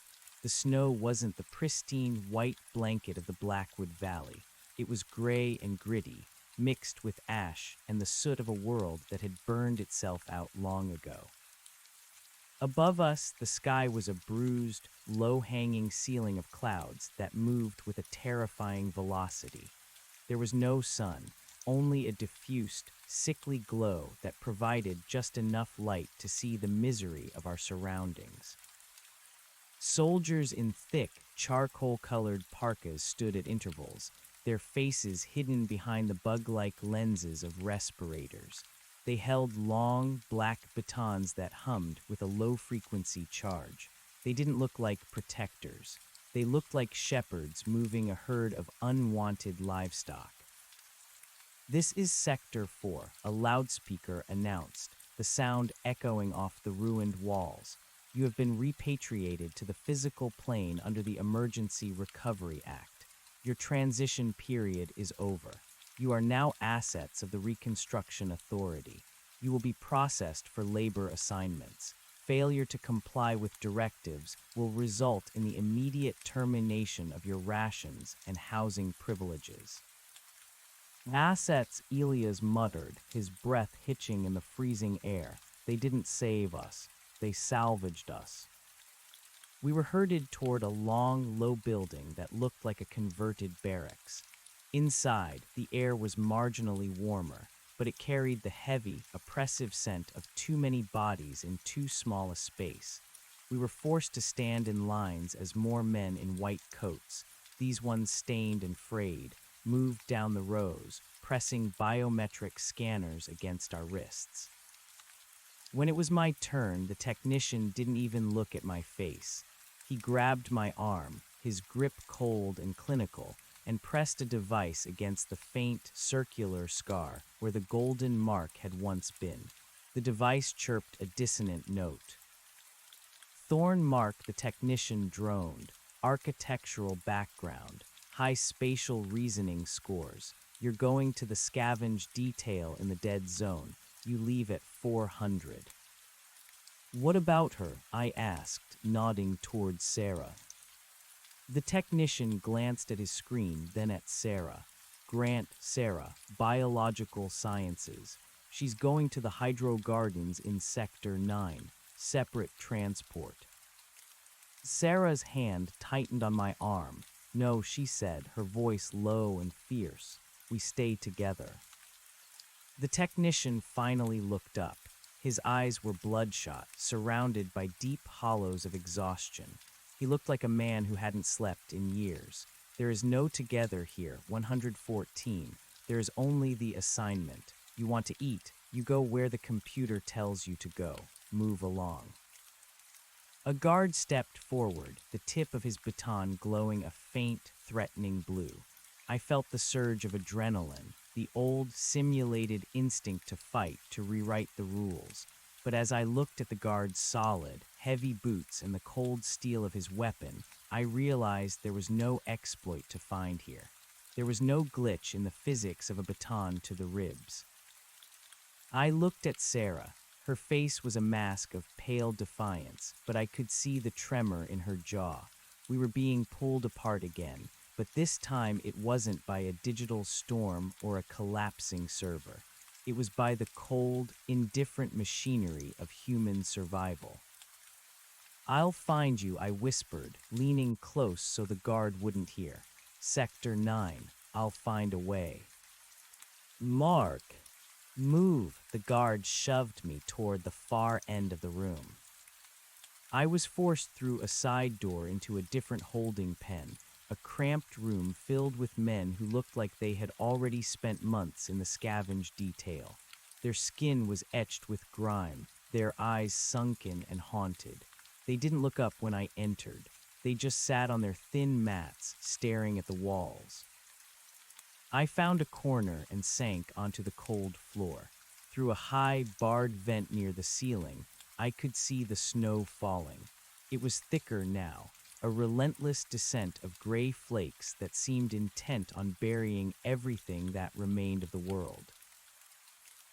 The snow wasn't the pristine white blanket of the Blackwood Valley. It was gray and gritty, mixed with ash and the soot of a world that had burned itself out long ago. Above us, the sky was a bruised, low-hanging ceiling of clouds that moved with a terrifying velocity. There was no sun, only a diffused, sickly glow that provided just enough light to see the misery of our surroundings. Soldiers in thick, charcoal-colored parkas stood at intervals, their faces hidden behind the bug-like lenses of respirators. They held long, black batons that hummed with a low-frequency charge. They didn't look like protectors. They looked like shepherds moving a herd of unwanted livestock. "This is Sector 4, a loudspeaker announced, the sound echoing off the ruined walls. You have been repatriated to the physical plane under the Emergency Recovery Act. Your transition period is over. You are now assets of the Reconstruction Authority. You will be processed for labor assignments. Failure to comply with directives will result in the immediate termination of your rations and housing privileges." "Assets," Elias muttered, his breath hitching in the freezing air. "They didn't save us. They salvaged us." We were herded toward a long, low building that looked like a converted barracks. Inside, the air was marginally warmer, but it carried the heavy, oppressive scent of too many bodies in too small a space. We were forced to stand in lines as more men in white coats, these ones stained and frayed, moved down the rows, pressing biometric scanners against our wrists. When it was my turn, the technician didn't even look at my face. He grabbed my arm, his grip cold and clinical, and pressed a device against the faint, circular scar where the golden mark had once been. The device chirped a dissonant note. Thorn Mark, the technician, droned. Architectural background, high spatial reasoning scores. You're going to the scavenge detail in the dead zone. You leave at 400. What about her? I asked, nodding towards Sarah. The technician glanced at his screen, then at Sarah. Grant, Sarah, Biological Sciences. She's going to the Hydro Gardens in Sector 9, separate transport. Sarah's hand tightened on my arm. No, she said, her voice low and fierce. We stay together. The technician finally looked up. His eyes were bloodshot, surrounded by deep hollows of exhaustion. He looked like a man who hadn't slept in years. There is no together here, 114. There is only the assignment. You want to eat, you go where the computer tells you to go. Move along. A guard stepped forward, the tip of his baton glowing a faint, threatening blue. I felt the surge of adrenaline, the old, simulated instinct to fight, to rewrite the rules. But as I looked at the guard's solid, heavy boots and the cold steel of his weapon, I realized there was no exploit to find here. There was no glitch in the physics of a baton to the ribs. I looked at Sarah. Her face was a mask of pale defiance, but I could see the tremor in her jaw. We were being pulled apart again, but this time it wasn't by a digital storm or a collapsing server. It was by the cold, indifferent machinery of human survival. I'll find you, I whispered, leaning close so the guard wouldn't hear. Sector 9, I'll find a way. Mark! Move! The guard shoved me toward the far end of the room. I was forced through a side door into a different holding pen, a cramped room filled with men who looked like they had already spent months in the scavenge detail. Their skin was etched with grime, their eyes sunken and haunted. They didn't look up when I entered. They just sat on their thin mats, staring at the walls. I found a corner and sank onto the cold floor. Through a high, barred vent near the ceiling, I could see the snow falling. It was thicker now, a relentless descent of gray flakes that seemed intent on burying everything that remained of the world.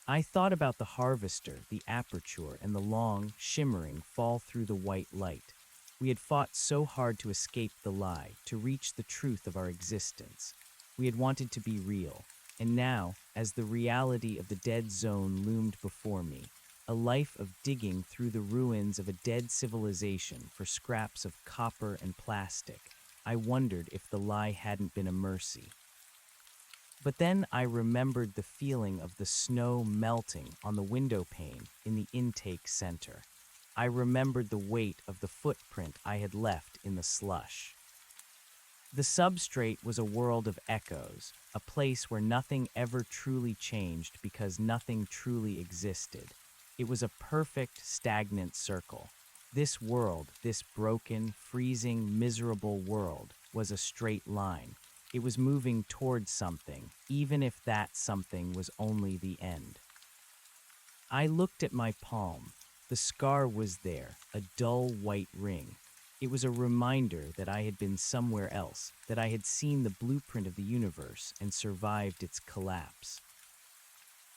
I thought about the harvester, the aperture, and the long, shimmering fall through the white light. We had fought so hard to escape the lie, to reach the truth of our existence. We had wanted to be real, and now, as the reality of the dead zone loomed before me, a life of digging through the ruins of a dead civilization for scraps of copper and plastic, I wondered if the lie hadn't been a mercy. But then I remembered the feeling of the snow melting on the window pane in the intake center. I remembered the weight of the footprint I had left in the slush. The substrate was a world of echoes, a place where nothing ever truly changed because nothing truly existed. It was a perfect, stagnant circle. This world, this broken, freezing, miserable world, was a straight line. It was moving towards something, even if that something was only the end. I looked at my palm. The scar was there, a dull white ring. It was a reminder that I had been somewhere else, that I had seen the blueprint of the universe and survived its collapse.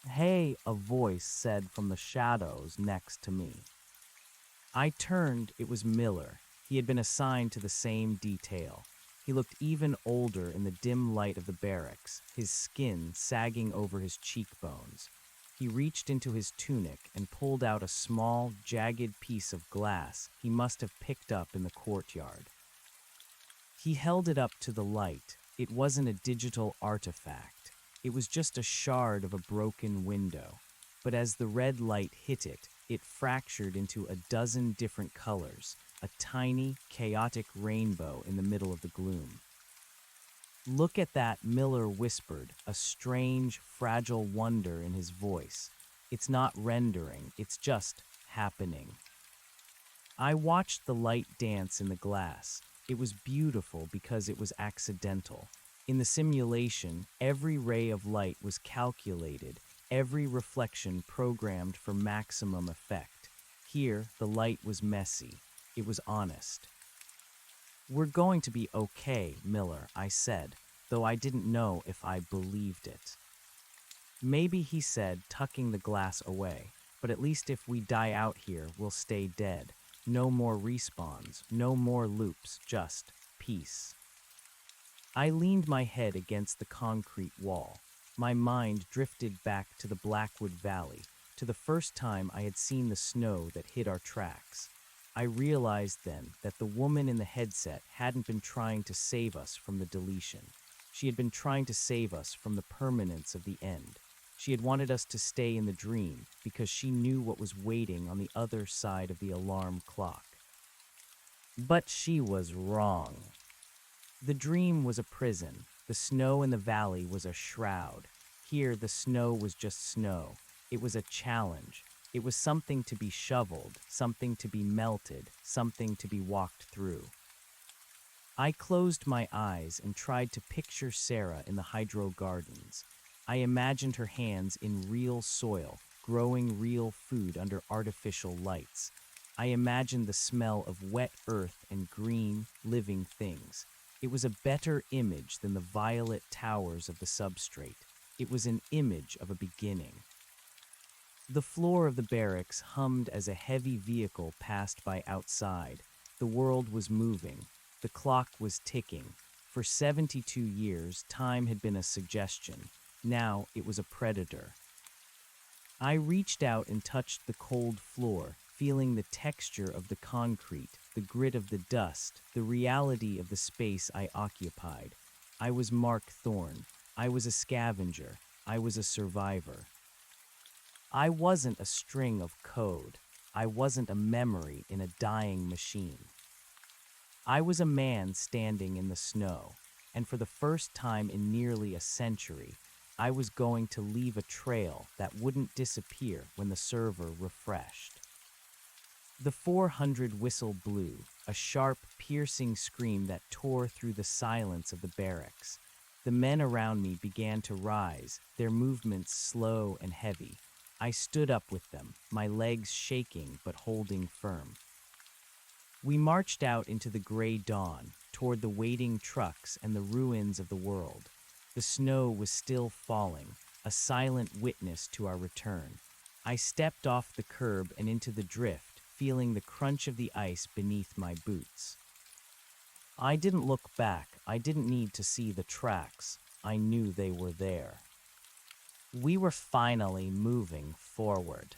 Hey, a voice said from the shadows next to me. I turned. It was Miller. He had been assigned to the same detail. He looked even older in the dim light of the barracks, his skin sagging over his cheekbones. He reached into his tunic and pulled out a small, jagged piece of glass he must have picked up in the courtyard. He held it up to the light. It wasn't a digital artifact. It was just a shard of a broken window. But as the red light hit it, it fractured into a dozen different colors, a tiny, chaotic rainbow in the middle of the gloom. Look at that, Miller whispered, a strange, fragile wonder in his voice. It's not rendering, it's just happening. I watched the light dance in the glass. It was beautiful because it was accidental. In the simulation, every ray of light was calculated, every reflection programmed for maximum effect. Here, the light was messy. It was honest. "We're going to be okay, Miller," I said, though I didn't know if I believed it. "Maybe," he said, tucking the glass away, "but at least if we die out here, we'll stay dead. No more respawns, no more loops, just peace." I leaned my head against the concrete wall. My mind drifted back to the Blackwood Valley, to the first time I had seen the snow that hid our tracks. I realized then that the woman in the headset hadn't been trying to save us from the deletion. She had been trying to save us from the permanence of the end. She had wanted us to stay in the dream because she knew what was waiting on the other side of the alarm clock. But she was wrong. The dream was a prison. The snow in the valley was a shroud. Here, the snow was just snow. It was a challenge. It was something to be shoveled, something to be melted, something to be walked through. I closed my eyes and tried to picture Sarah in the hydro gardens. I imagined her hands in real soil, growing real food under artificial lights. I imagined the smell of wet earth and green, living things. It was a better image than the violet towers of the substrate. It was an image of a beginning. The floor of the barracks hummed as a heavy vehicle passed by outside. The world was moving. The clock was ticking. For 72 years, time had been a suggestion. Now it was a predator. I reached out and touched the cold floor, feeling the texture of the concrete, the grit of the dust, the reality of the space I occupied. I was Mark Thorne. I was a scavenger. I was a survivor. I wasn't a string of code. I wasn't a memory in a dying machine. I was a man standing in the snow, and for the first time in nearly a century, I was going to leave a trail that wouldn't disappear when the server refreshed. The 400 whistle blew, a sharp, piercing scream that tore through the silence of the barracks. The men around me began to rise, their movements slow and heavy. I stood up with them, my legs shaking but holding firm. We marched out into the gray dawn, toward the waiting trucks and the ruins of the world. The snow was still falling, a silent witness to our return. I stepped off the curb and into the drift, feeling the crunch of the ice beneath my boots. I didn't look back. I didn't need to see the tracks. I knew they were there. We were finally moving forward.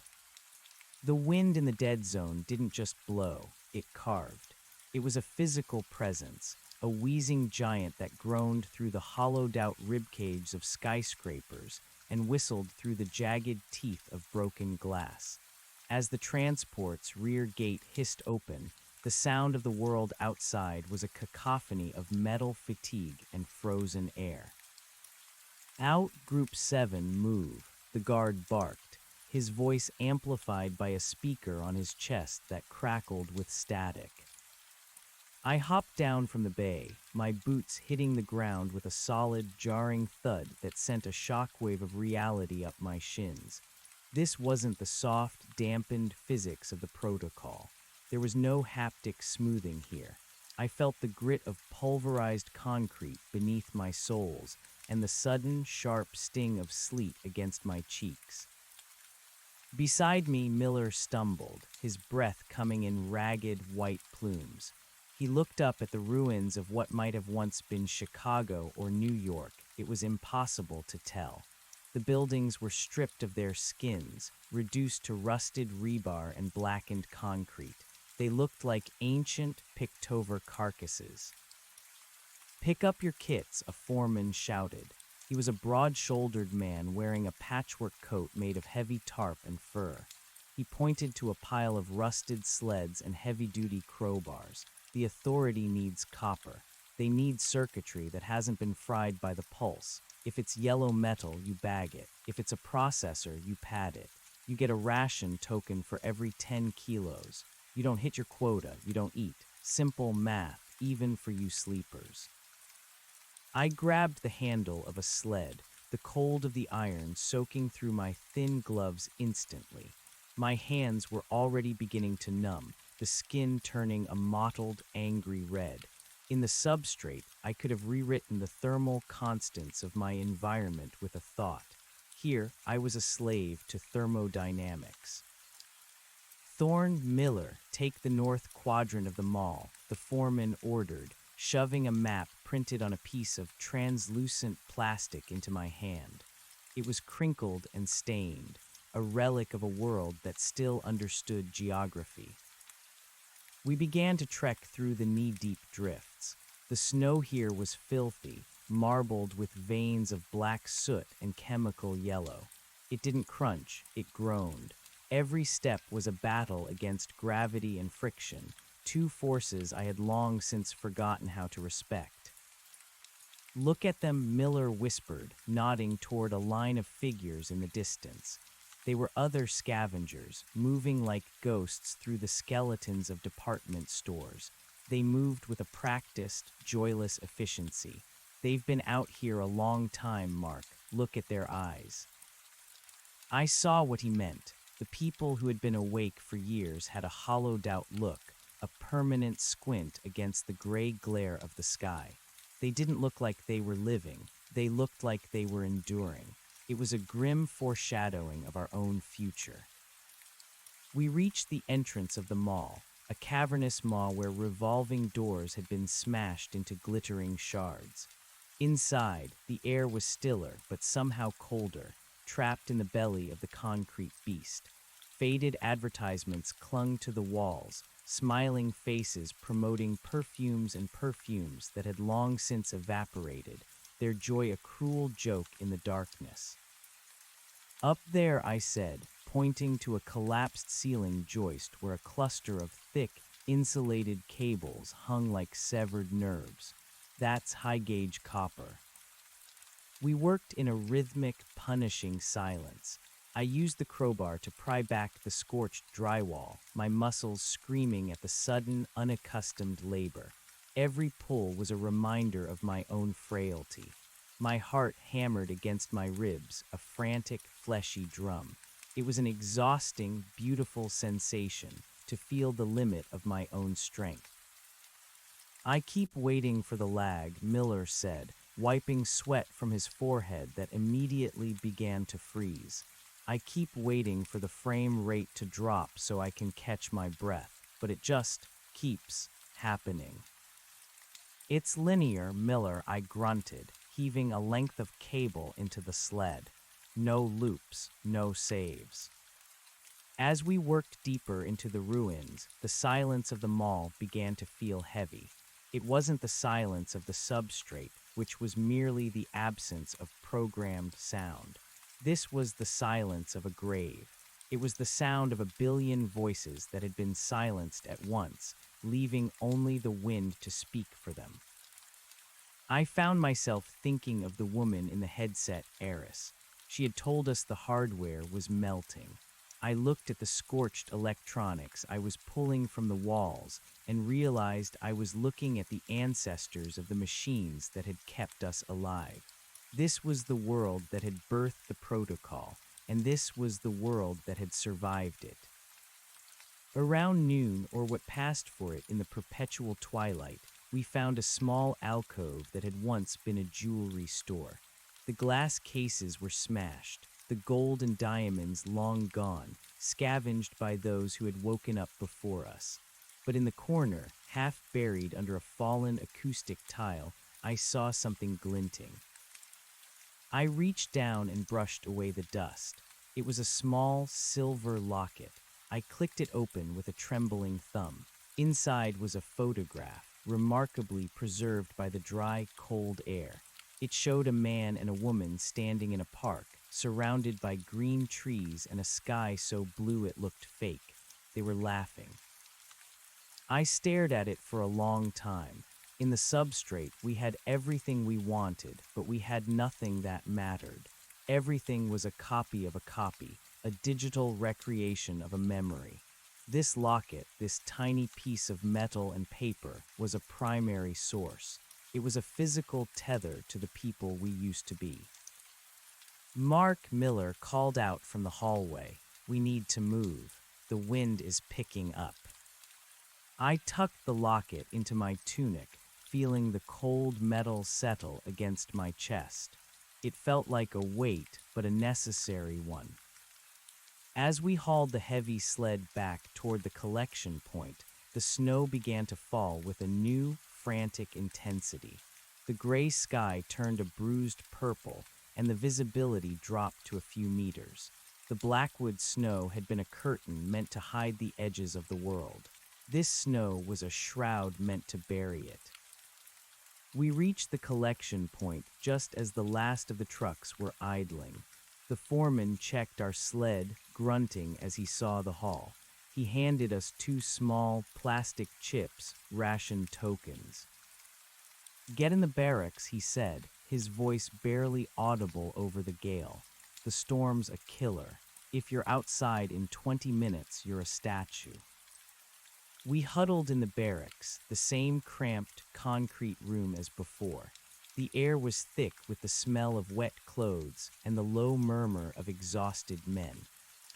The wind in the dead zone didn't just blow, it carved. It was a physical presence, a wheezing giant that groaned through the hollowed-out ribcage of skyscrapers and whistled through the jagged teeth of broken glass. As the transport's rear gate hissed open, the sound of the world outside was a cacophony of metal fatigue and frozen air. "Out, Group 7, move," the guard barked, his voice amplified by a speaker on his chest that crackled with static. I hopped down from the bay, my boots hitting the ground with a solid, jarring thud that sent a shockwave of reality up my shins. This wasn't the soft, dampened physics of the protocol. There was no haptic smoothing here. I felt the grit of pulverized concrete beneath my soles and the sudden, sharp sting of sleet against my cheeks. Beside me, Miller stumbled, his breath coming in ragged, white plumes. He looked up at the ruins of what might have once been Chicago or New York. It was impossible to tell. The buildings were stripped of their skins, reduced to rusted rebar and blackened concrete. They looked like ancient, picked-over carcasses. "Pick up your kits," a foreman shouted. He was a broad-shouldered man wearing a patchwork coat made of heavy tarp and fur. He pointed to a pile of rusted sleds and heavy-duty crowbars. "The authority needs copper. They need circuitry that hasn't been fried by the pulse. If it's yellow metal, you bag it. If it's a processor, you pad it. You get a ration token for every 10 kilos. You don't hit your quota, you don't eat. Simple math, even for you sleepers." I grabbed the handle of a sled, the cold of the iron soaking through my thin gloves instantly. My hands were already beginning to numb, the skin turning a mottled, angry red. In the substrate, I could have rewritten the thermal constants of my environment with a thought. Here, I was a slave to thermodynamics. Thorne Miller, take the north quadrant of the mall, the foreman ordered, shoving a map printed on a piece of translucent plastic into my hand. It was crinkled and stained, a relic of a world that still understood geography. We began to trek through the knee-deep drifts. The snow here was filthy, marbled with veins of black soot and chemical yellow. It didn't crunch, it groaned. Every step was a battle against gravity and friction, two forces I had long since forgotten how to respect. "Look at them," Miller whispered, nodding toward a line of figures in the distance. They were other scavengers, moving like ghosts through the skeletons of department stores. They moved with a practiced, joyless efficiency. "They've been out here a long time, Mark. Look at their eyes." I saw what he meant. The people who had been awake for years had a hollowed-out look, a permanent squint against the gray glare of the sky. They didn't look like they were living. They looked like they were enduring. It was a grim foreshadowing of our own future. We reached the entrance of the mall, a cavernous maw where revolving doors had been smashed into glittering shards. Inside, the air was stiller but somehow colder, trapped in the belly of the concrete beast. Faded advertisements clung to the walls, smiling faces promoting perfumes that had long since evaporated, their joy a cruel joke in the darkness. "Up there," I said, pointing to a collapsed ceiling joist where a cluster of thick, insulated cables hung like severed nerves. "That's high-gauge copper." We worked in a rhythmic, punishing silence. I used the crowbar to pry back the scorched drywall, my muscles screaming at the sudden, unaccustomed labor. Every pull was a reminder of my own frailty. My heart hammered against my ribs, a frantic, fleshy drum. It was an exhausting, beautiful sensation to feel the limit of my own strength. "I keep waiting for the lag," Miller said, wiping sweat from his forehead that immediately began to freeze. "I keep waiting for the frame rate to drop so I can catch my breath, but it just keeps happening." "It's linear, Miller," I grunted, heaving a length of cable into the sled. "No loops, no saves." As we worked deeper into the ruins, the silence of the mall began to feel heavy. It wasn't the silence of the substrate, which was merely the absence of programmed sound. This was the silence of a grave. It was the sound of a billion voices that had been silenced at once, leaving only the wind to speak for them. I found myself thinking of the woman in the headset, Eris. She had told us the hardware was melting. I looked at the scorched electronics I was pulling from the walls and realized I was looking at the ancestors of the machines that had kept us alive. This was the world that had birthed the protocol, and this was the world that had survived it. Around noon, or what passed for it in the perpetual twilight, we found a small alcove that had once been a jewelry store. The glass cases were smashed, the gold and diamonds long gone, scavenged by those who had woken up before us. But in the corner, half buried under a fallen acoustic tile, I saw something glinting. I reached down and brushed away the dust. It was a small, silver locket. I clicked it open with a trembling thumb. Inside was a photograph, remarkably preserved by the dry, cold air. It showed a man and a woman standing in a park, surrounded by green trees and a sky so blue it looked fake. They were laughing. I stared at it for a long time. In the substrate, we had everything we wanted, but we had nothing that mattered. Everything was a copy of a copy, a digital recreation of a memory. This locket, this tiny piece of metal and paper, was a primary source. It was a physical tether to the people we used to be. Mark Miller called out from the hallway. We need to move. The wind is picking up. I tucked the locket into my tunic, feeling the cold metal settle against my chest. It felt like a weight, but a necessary one. As we hauled the heavy sled back toward the collection point, the snow began to fall with a new, frantic intensity. The gray sky turned a bruised purple, and the visibility dropped to a few meters. The blackwood snow had been a curtain meant to hide the edges of the world. This snow was a shroud meant to bury it. We reached the collection point just as the last of the trucks were idling. The foreman checked our sled, grunting as he saw the haul. He handed us 2 small, plastic chips, ration tokens. Get in the barracks, he said, his voice barely audible over the gale. The storm's a killer. If you're outside in 20 minutes, you're a statue. We huddled in the barracks, the same cramped, concrete room as before. The air was thick with the smell of wet clothes and the low murmur of exhausted men.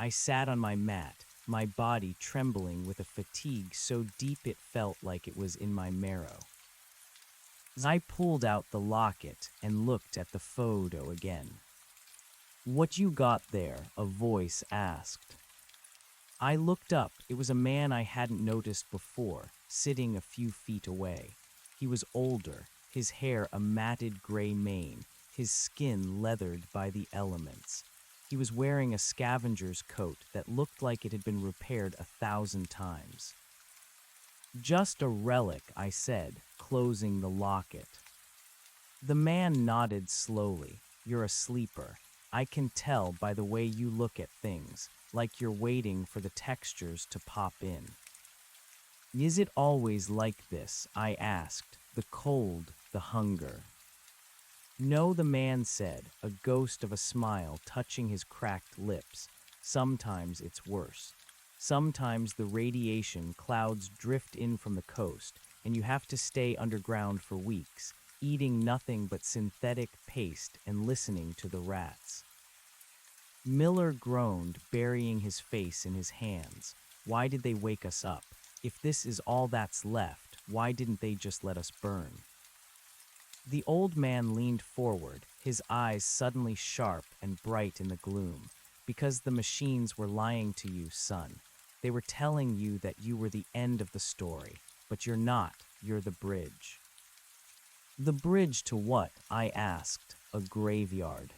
I sat on my mat, my body trembling with a fatigue so deep it felt like it was in my marrow. I pulled out the locket and looked at the photo again. "What you got there?" a voice asked. I looked up. It was a man I hadn't noticed before, sitting a few feet away. He was older, his hair a matted gray mane, his skin leathered by the elements. He was wearing a scavenger's coat that looked like it had been repaired 1,000 times. "Just a relic," I said, closing the locket. The man nodded slowly. "You're a sleeper. I can tell by the way you look at things, like you're waiting for the textures to pop in." "Is it always like this?" I asked, the cold, the hunger. "No," the man said, a ghost of a smile touching his cracked lips. "Sometimes it's worse. Sometimes the radiation clouds drift in from the coast, and you have to stay underground for weeks, eating nothing but synthetic paste and listening to the rats." Miller groaned, burying his face in his hands. "Why did they wake us up? If this is all that's left, why didn't they just let us burn?" The old man leaned forward, his eyes suddenly sharp and bright in the gloom. "Because the machines were lying to you, son. They were telling you that you were the end of the story, but you're not. You're the bridge." "The bridge to what?" I asked. "A graveyard."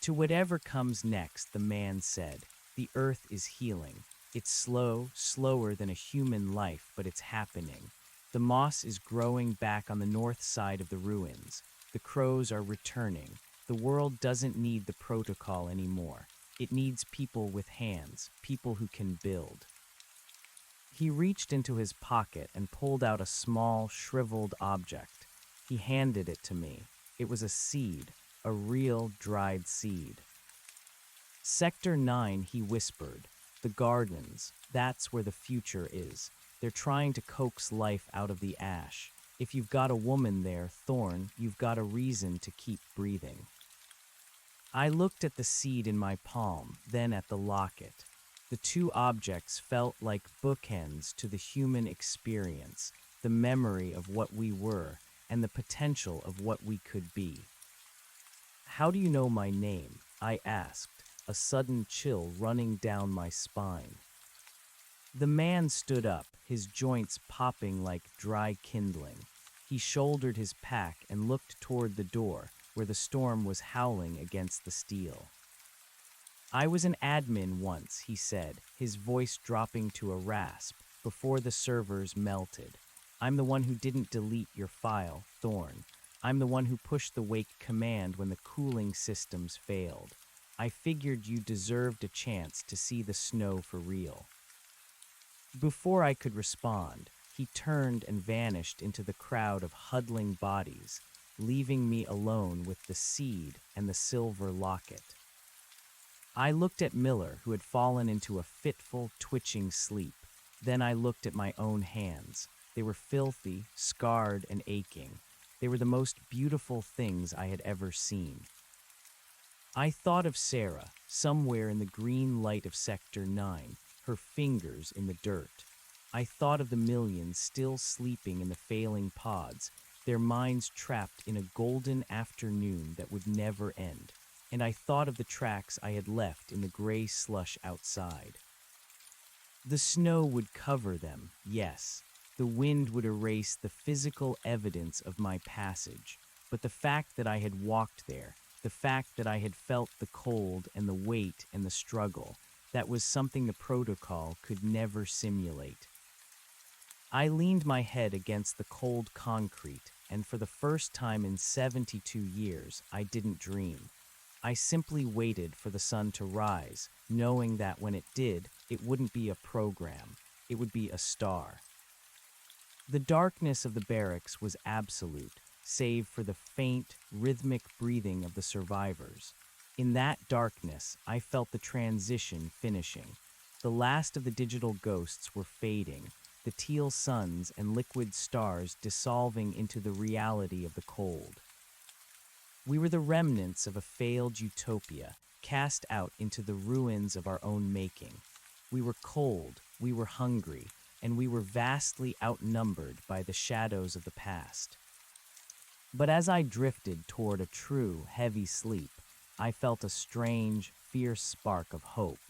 "To whatever comes next," the man said. "The earth is healing. It's slow, slower than a human life, but it's happening. The moss is growing back on the north side of the ruins. The crows are returning. The world doesn't need the protocol anymore. It needs people with hands, people who can build." He reached into his pocket and pulled out a small, shriveled object. He handed it to me. It was a seed, a real dried seed. "Sector 9, he whispered. "The gardens, that's where the future is. They're trying to coax life out of the ash. If you've got a woman there, Thorn, you've got a reason to keep breathing." I looked at the seed in my palm, then at the locket. The 2 objects felt like bookends to the human experience, the memory of what we were, and the potential of what we could be. "How do you know my name?" I asked, a sudden chill running down my spine. The man stood up, his joints popping like dry kindling. He shouldered his pack and looked toward the door, where the storm was howling against the steel. "I was an admin once," he said, his voice dropping to a rasp, "before the servers melted. I'm the one who didn't delete your file, Thorn. I'm the one who pushed the wake command when the cooling systems failed. I figured you deserved a chance to see the snow for real." Before I could respond, he turned and vanished into the crowd of huddling bodies, leaving me alone with the seed and the silver locket. I looked at Miller, who had fallen into a fitful, twitching sleep. Then I looked at my own hands. They were filthy, scarred, and aching. They were the most beautiful things I had ever seen. I thought of Sarah, somewhere in the green light of Sector 9, her fingers in the dirt. I thought of the millions still sleeping in the failing pods, their minds trapped in a golden afternoon that would never end. And I thought of the tracks I had left in the gray slush outside. The snow would cover them, yes. The wind would erase the physical evidence of my passage. But the fact that I had walked there, the fact that I had felt the cold and the weight and the struggle, that was something the protocol could never simulate. I leaned my head against the cold concrete, and for the first time in 72 years, I didn't dream. I simply waited for the sun to rise, knowing that when it did, it wouldn't be a program. It would be a star. The darkness of the barracks was absolute, save for the faint, rhythmic breathing of the survivors. In that darkness, I felt the transition finishing. The last of the digital ghosts were fading, the teal suns and liquid stars dissolving into the reality of the cold. We were the remnants of a failed utopia, cast out into the ruins of our own making. We were cold, we were hungry, and we were vastly outnumbered by the shadows of the past. But as I drifted toward a true, heavy sleep, I felt a strange, fierce spark of hope.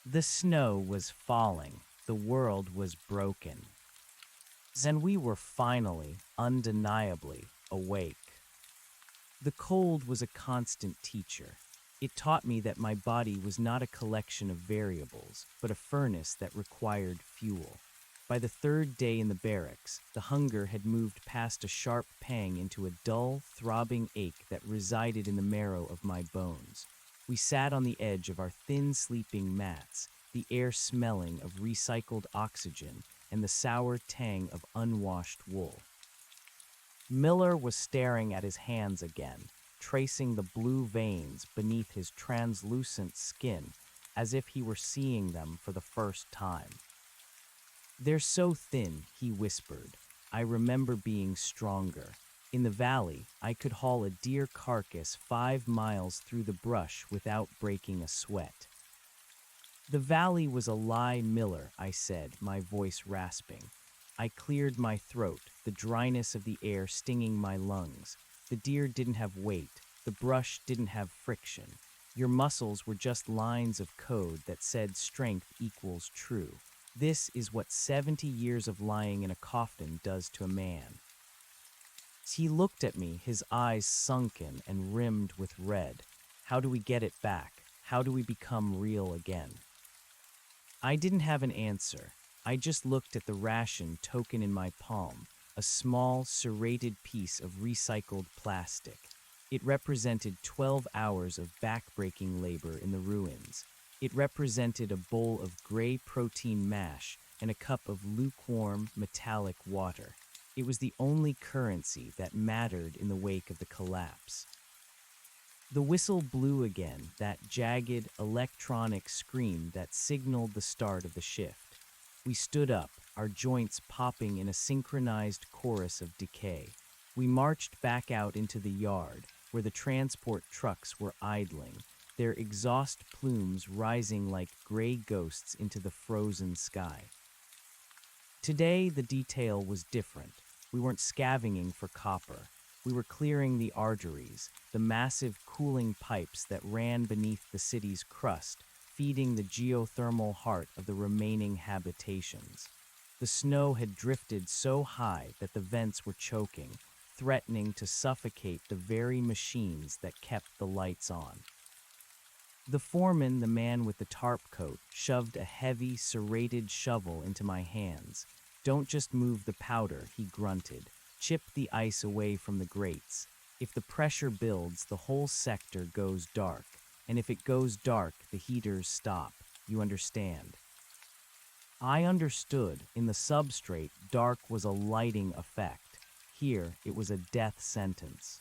The snow was falling, the world was broken. And we were finally, undeniably, awake. The cold was a constant teacher. It taught me that my body was not a collection of variables, but a furnace that required fuel. By the third day in the barracks, the hunger had moved past a sharp pang into a dull, throbbing ache that resided in the marrow of my bones. We sat on the edge of our thin sleeping mats, the air smelling of recycled oxygen and the sour tang of unwashed wool. Miller was staring at his hands again, tracing the blue veins beneath his translucent skin as if he were seeing them for the first time. "They're so thin," he whispered. "I remember being stronger. In the valley, I could haul a deer carcass 5 miles through the brush without breaking a sweat." "The valley was a lie, Miller," I said, my voice rasping. I cleared my throat, the dryness of the air stinging my lungs. The deer didn't have weight. The brush didn't have friction. Your muscles were just lines of code that said strength equals true. This is what 70 years of lying in a coffin does to a man. He looked at me, his eyes sunken and rimmed with red. How do we get it back? How do we become real again? I didn't have an answer. I just looked at the ration token in my palm, a small, serrated piece of recycled plastic. It represented 12 hours of backbreaking labor in the ruins. It represented a bowl of gray protein mash and a cup of lukewarm, metallic water. It was the only currency that mattered in the wake of the collapse. The whistle blew again, that jagged, electronic scream that signaled the start of the shift. We stood up, our joints popping in a synchronized chorus of decay. We marched back out into the yard, where the transport trucks were idling, their exhaust plumes rising like gray ghosts into the frozen sky. Today, the detail was different. We weren't scavenging for copper. We were clearing the arteries, the massive cooling pipes that ran beneath the city's crust, feeding the geothermal heart of the remaining habitations. The snow had drifted so high that the vents were choking, threatening to suffocate the very machines that kept the lights on. The foreman, the man with the tarp coat, shoved a heavy, serrated shovel into my hands. "Don't just move the powder," he grunted. "Chip the ice away from the grates. If the pressure builds, the whole sector goes dark. And if it goes dark, the heaters stop. You understand?" I understood. In the substrate, dark was a lighting effect. Here, it was a death sentence.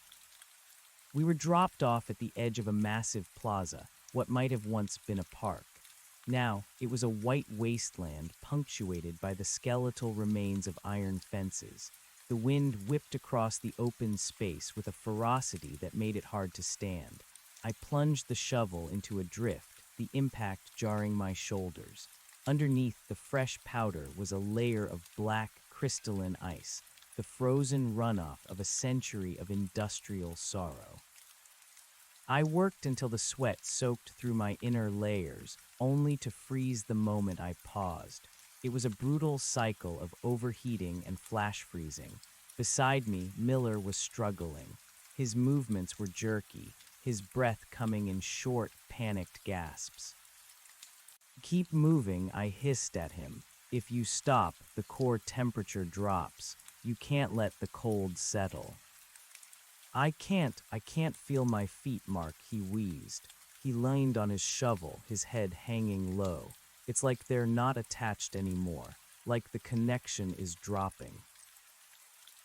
We were dropped off at the edge of a massive plaza, what might have once been a park. Now, it was a white wasteland punctuated by the skeletal remains of iron fences. The wind whipped across the open space with a ferocity that made it hard to stand. I plunged the shovel into a drift, the impact jarring my shoulders. Underneath the fresh powder was a layer of black crystalline ice, the frozen runoff of a century of industrial sorrow. I worked until the sweat soaked through my inner layers, only to freeze the moment I paused. It was a brutal cycle of overheating and flash freezing. Beside me, Miller was struggling. His movements were jerky, his breath coming in short, panicked gasps. "Keep moving," I hissed at him. "If you stop, the core temperature drops. You can't let the cold settle." I can't feel my feet, Mark," he wheezed. He leaned on his shovel, his head hanging low. "It's like they're not attached anymore, like the connection is dropping."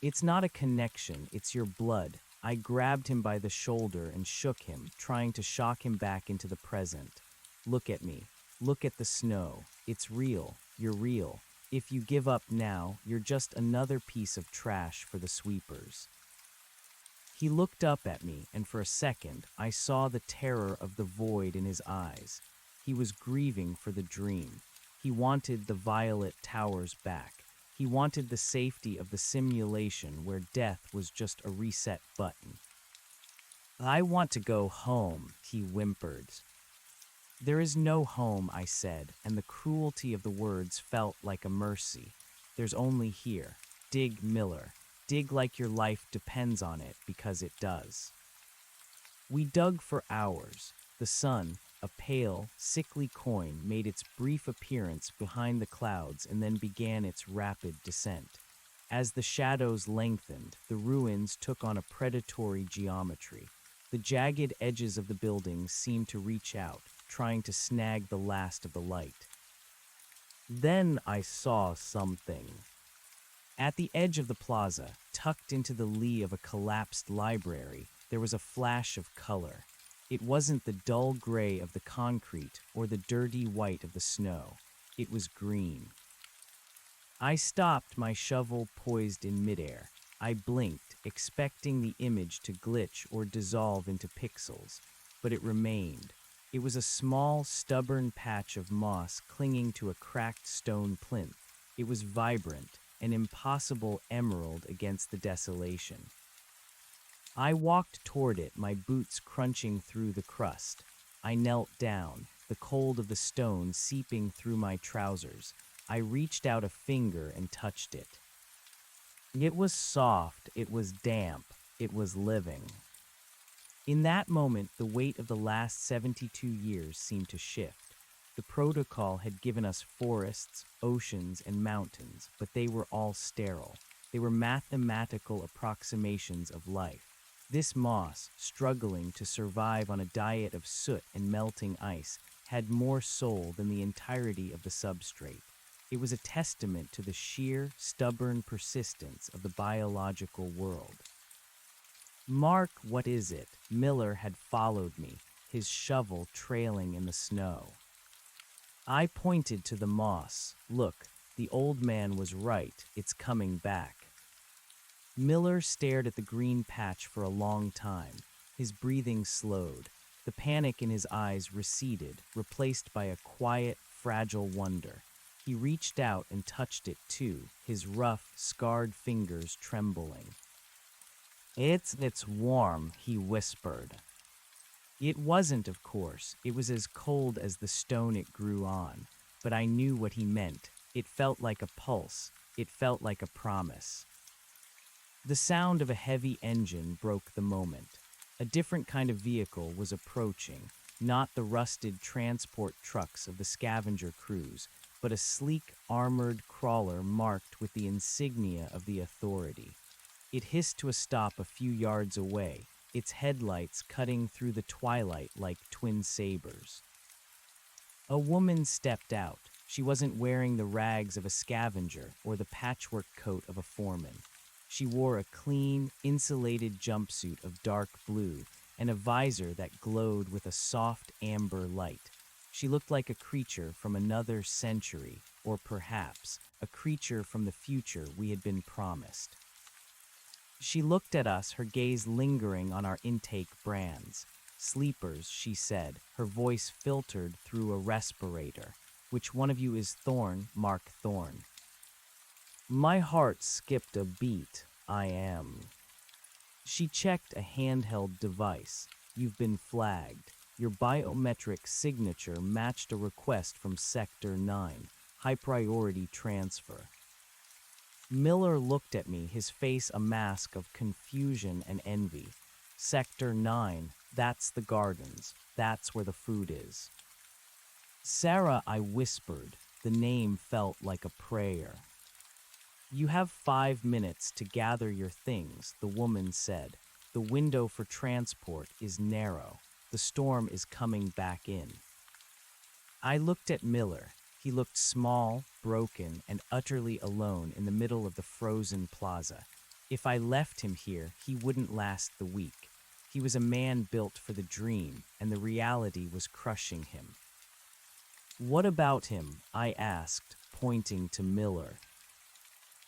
"It's not a connection, it's your blood." I grabbed him by the shoulder and shook him, trying to shock him back into the present. "Look at me. Look at the snow. It's real. You're real. If you give up now, you're just another piece of trash for the sweepers." He looked up at me, and for a second, I saw the terror of the void in his eyes. He was grieving for the dream. He wanted the violet towers back. He wanted the safety of the simulation where death was just a reset button. "I want to go home," he whimpered. "There is no home," I said, and the cruelty of the words felt like a mercy. "There's only here. Dig, Miller. Dig like your life depends on it, because it does." We dug for hours. The sun, a pale, sickly coin, made its brief appearance behind the clouds and then began its rapid descent. As the shadows lengthened, the ruins took on a predatory geometry. The jagged edges of the buildings seemed to reach out, trying to snag the last of the light. Then I saw something. At the edge of the plaza, tucked into the lee of a collapsed library, there was a flash of color. It wasn't the dull gray of the concrete or the dirty white of the snow. It was green. I stopped, my shovel poised in midair. I blinked, expecting the image to glitch or dissolve into pixels, but it remained. It was a small, stubborn patch of moss clinging to a cracked stone plinth. It was vibrant, an impossible emerald against the desolation. I walked toward it, my boots crunching through the crust. I knelt down, the cold of the stone seeping through my trousers. I reached out a finger and touched it. It was soft, it was damp, it was living. In that moment, the weight of the last 72 years seemed to shift. The protocol had given us forests, oceans, and mountains, but they were all sterile. They were mathematical approximations of life. This moss, struggling to survive on a diet of soot and melting ice, had more soul than the entirety of the substrate. It was a testament to the sheer, stubborn persistence of the biological world. "Mark, what is it?" Miller had followed me, his shovel trailing in the snow. I pointed to the moss. "Look, the old man was right. It's coming back." Miller stared at the green patch for a long time. His breathing slowed. The panic in his eyes receded, replaced by a quiet, fragile wonder. He reached out and touched it too, his rough, scarred fingers trembling. It's warm," he whispered. It wasn't, of course. It was as cold as the stone it grew on. But I knew what he meant. It felt like a pulse. It felt like a promise. The sound of a heavy engine broke the moment. A different kind of vehicle was approaching, not the rusted transport trucks of the scavenger crews, but a sleek, armored crawler marked with the insignia of the authority. It hissed to a stop a few yards away, its headlights cutting through the twilight like twin sabers. A woman stepped out. She wasn't wearing the rags of a scavenger or the patchwork coat of a foreman. She wore a clean, insulated jumpsuit of dark blue and a visor that glowed with a soft amber light. She looked like a creature from another century, or perhaps a creature from the future we had been promised. She looked at us, her gaze lingering on our intake brands. Sleepers, she said, her voice filtered through a respirator. Which one of you is Thorn, Mark Thorn? My heart skipped a beat. I am. She checked a handheld device. You've been flagged. Your biometric signature matched a request from Sector 9. High priority transfer. Miller looked at me, his face a mask of confusion and envy. Sector 9, that's the gardens. That's where the food is. Sarah, I whispered. The name felt like a prayer. You have 5 minutes to gather your things, the woman said. The window for transport is narrow. The storm is coming back in. I looked at Miller. He looked small, broken, and utterly alone in the middle of the frozen plaza. If I left him here, he wouldn't last the week. He was a man built for the dream, and the reality was crushing him. What about him? I asked, pointing to Miller.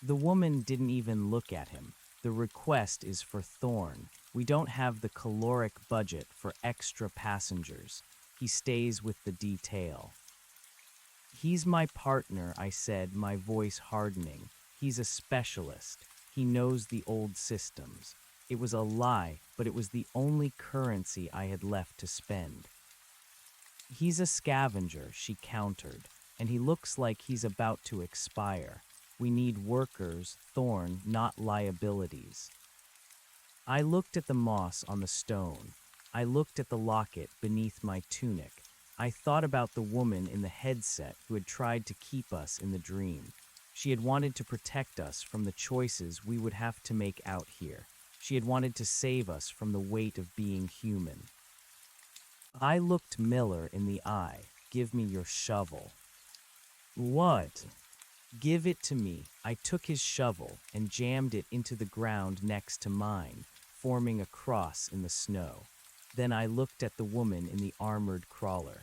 The woman didn't even look at him. The request is for Thorn. We don't have the caloric budget for extra passengers. He stays with the detail. He's my partner, I said, my voice hardening. He's a specialist. He knows the old systems. It was a lie, but it was the only currency I had left to spend. He's a scavenger, she countered, and he looks like he's about to expire. We need workers, Thorn, not liabilities. I looked at the moss on the stone. I looked at the locket beneath my tunic. I thought about the woman in the headset who had tried to keep us in the dream. She had wanted to protect us from the choices we would have to make out here. She had wanted to save us from the weight of being human. I looked Miller in the eye. Give me your shovel. What? Give it to me. I took his shovel and jammed it into the ground next to mine, forming a cross in the snow. Then I looked at the woman in the armored crawler.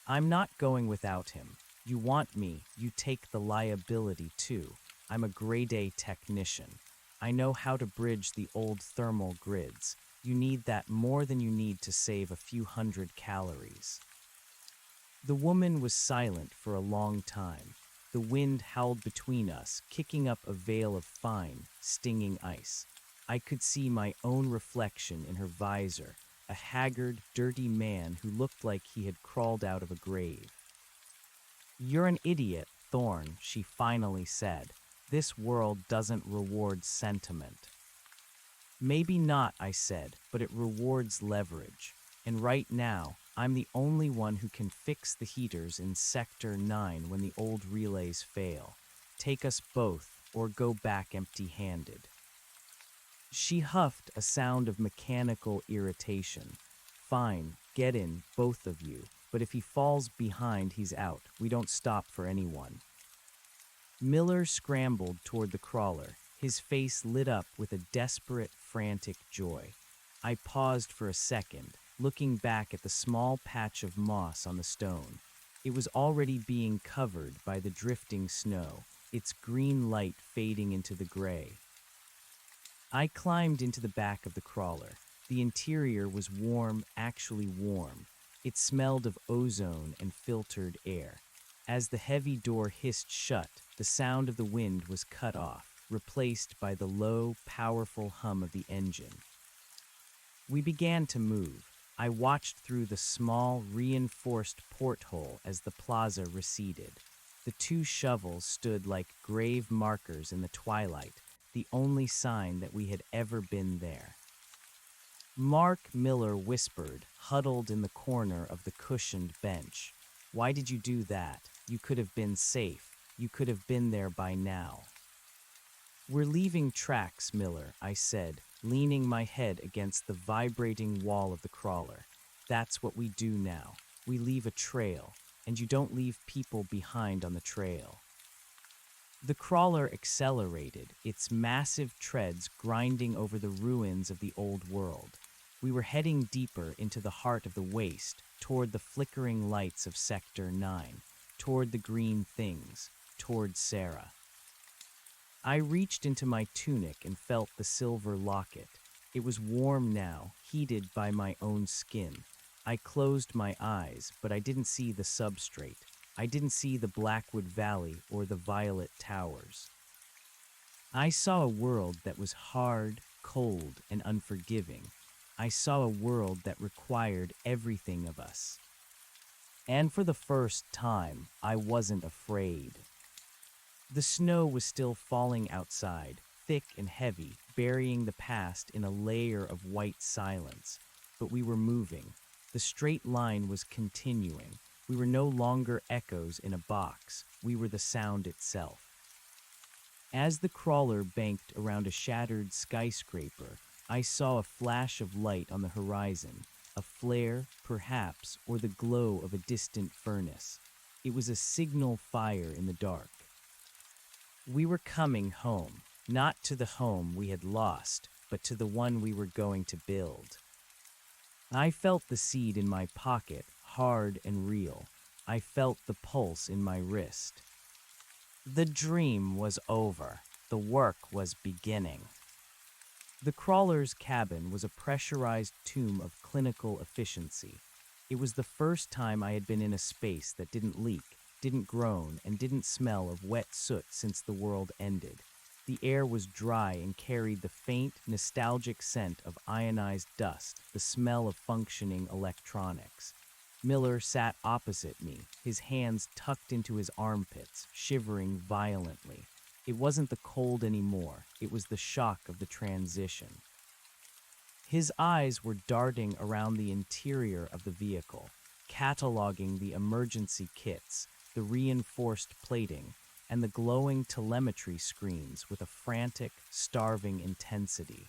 I'm not going without him. You want me, you take the liability too. I'm a grade A technician. I know how to bridge the old thermal grids. You need that more than you need to save a few hundred calories. The woman was silent for a long time. The wind howled between us, kicking up a veil of fine, stinging ice. I could see my own reflection in her visor, a haggard, dirty man who looked like he had crawled out of a grave. You're an idiot, Thorn, she finally said. This world doesn't reward sentiment. Maybe not, I said, but it rewards leverage. And right now, I'm the only one who can fix the heaters in Sector 9 when the old relays fail. Take us both, or go back empty-handed. She huffed a sound of mechanical irritation. Fine, get in, both of you, but if he falls behind, he's out. We don't stop for anyone. Miller scrambled toward the crawler, his face lit up with a desperate, frantic joy. I paused for a second, looking back at the small patch of moss on the stone. It was already being covered by the drifting snow, its green light fading into the gray. I climbed into the back of the crawler. The interior was warm, actually warm. It smelled of ozone and filtered air. As the heavy door hissed shut, the sound of the wind was cut off, replaced by the low, powerful hum of the engine. We began to move. I watched through the small, reinforced porthole as the plaza receded. The two shovels stood like grave markers in the twilight, the only sign that we had ever been there. Mark, Miller whispered, huddled in the corner of the cushioned bench. Why did you do that? You could have been safe. You could have been there by now. We're leaving tracks, Miller, I said, leaning my head against the vibrating wall of the crawler. That's what we do now. We leave a trail, and you don't leave people behind on the trail. The crawler accelerated, its massive treads grinding over the ruins of the old world. We were heading deeper into the heart of the waste, toward the flickering lights of Sector 9, toward the green things, toward Sarah. I reached into my tunic and felt the silver locket. It was warm now, heated by my own skin. I closed my eyes, but I didn't see the substrate. I didn't see the Blackwood Valley or the Violet Towers. I saw a world that was hard, cold, and unforgiving. I saw a world that required everything of us. And for the first time, I wasn't afraid. The snow was still falling outside, thick and heavy, burying the past in a layer of white silence. But we were moving. The straight line was continuing. We were no longer echoes in a box. We were the sound itself. As the crawler banked around a shattered skyscraper, I saw a flash of light on the horizon, a flare, perhaps, or the glow of a distant furnace. It was a signal fire in the dark. We were coming home, not to the home we had lost, but to the one we were going to build. I felt the seed in my pocket, hard and real. I felt the pulse in my wrist. The dream was over. The work was beginning. The crawler's cabin was a pressurized tomb of clinical efficiency. It was the first time I had been in a space that didn't leak, didn't groan, and didn't smell of wet soot since the world ended. The air was dry and carried the faint, nostalgic scent of ionized dust, the smell of functioning electronics. Miller sat opposite me, his hands tucked into his armpits, shivering violently. It wasn't the cold anymore, it was the shock of the transition. His eyes were darting around the interior of the vehicle, cataloging the emergency kits, the reinforced plating, and the glowing telemetry screens with a frantic, starving intensity.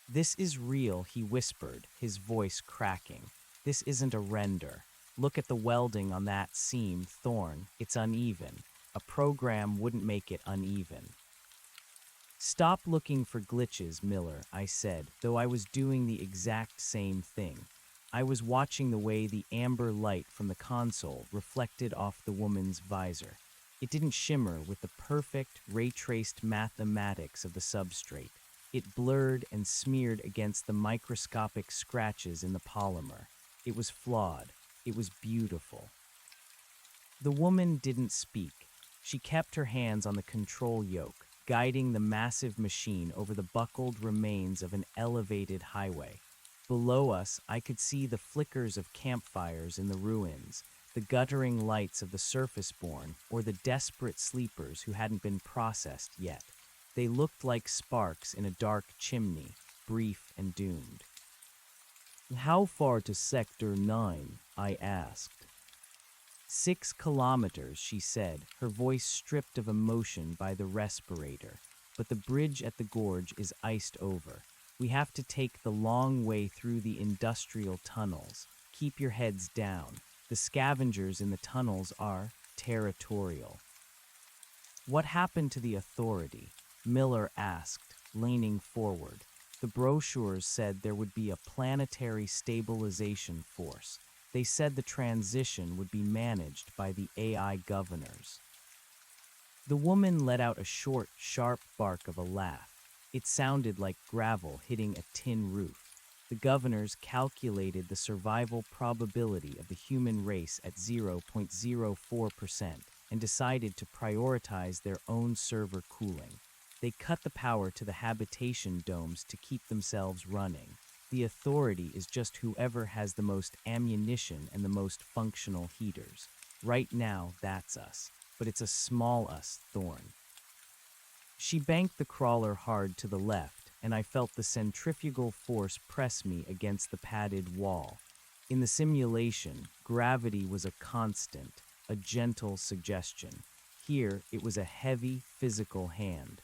"This is real," he whispered, his voice cracking. "This isn't a render. Look at the welding on that seam, Thorn. It's uneven. A program wouldn't make it uneven." "Stop looking for glitches, Miller," I said, though I was doing the exact same thing. I was watching the way the amber light from the console reflected off the woman's visor. It didn't shimmer with the perfect, ray-traced mathematics of the substrate. It blurred and smeared against the microscopic scratches in the polymer. It was flawed. It was beautiful. The woman didn't speak. She kept her hands on the control yoke, guiding the massive machine over the buckled remains of an elevated highway. Below us, I could see the flickers of campfires in the ruins, the guttering lights of the surface-born, or the desperate sleepers who hadn't been processed yet. They looked like sparks in a dark chimney, brief and doomed. "How far to Sector 9?" I asked. 6 kilometers, she said, her voice stripped of emotion by the respirator. "But the bridge at the gorge is iced over. We have to take the long way through the industrial tunnels. Keep your heads down. The scavengers in the tunnels are territorial." "What happened to the authority?" Miller asked, leaning forward. "The brochures said there would be a planetary stabilization force. They said the transition would be managed by the AI governors." The woman let out a short, sharp bark of a laugh. It sounded like gravel hitting a tin roof. The governors calculated the survival probability of the human race at 0.04% and decided to prioritize their own server cooling. They cut the power to the habitation domes to keep themselves running. The authority is just whoever has the most ammunition and the most functional heaters. Right now, that's us. But it's a small us, Thorn. She banked the crawler hard to the left, and I felt the centrifugal force press me against the padded wall. In the simulation, gravity was a constant, a gentle suggestion. Here, it was a heavy, physical hand.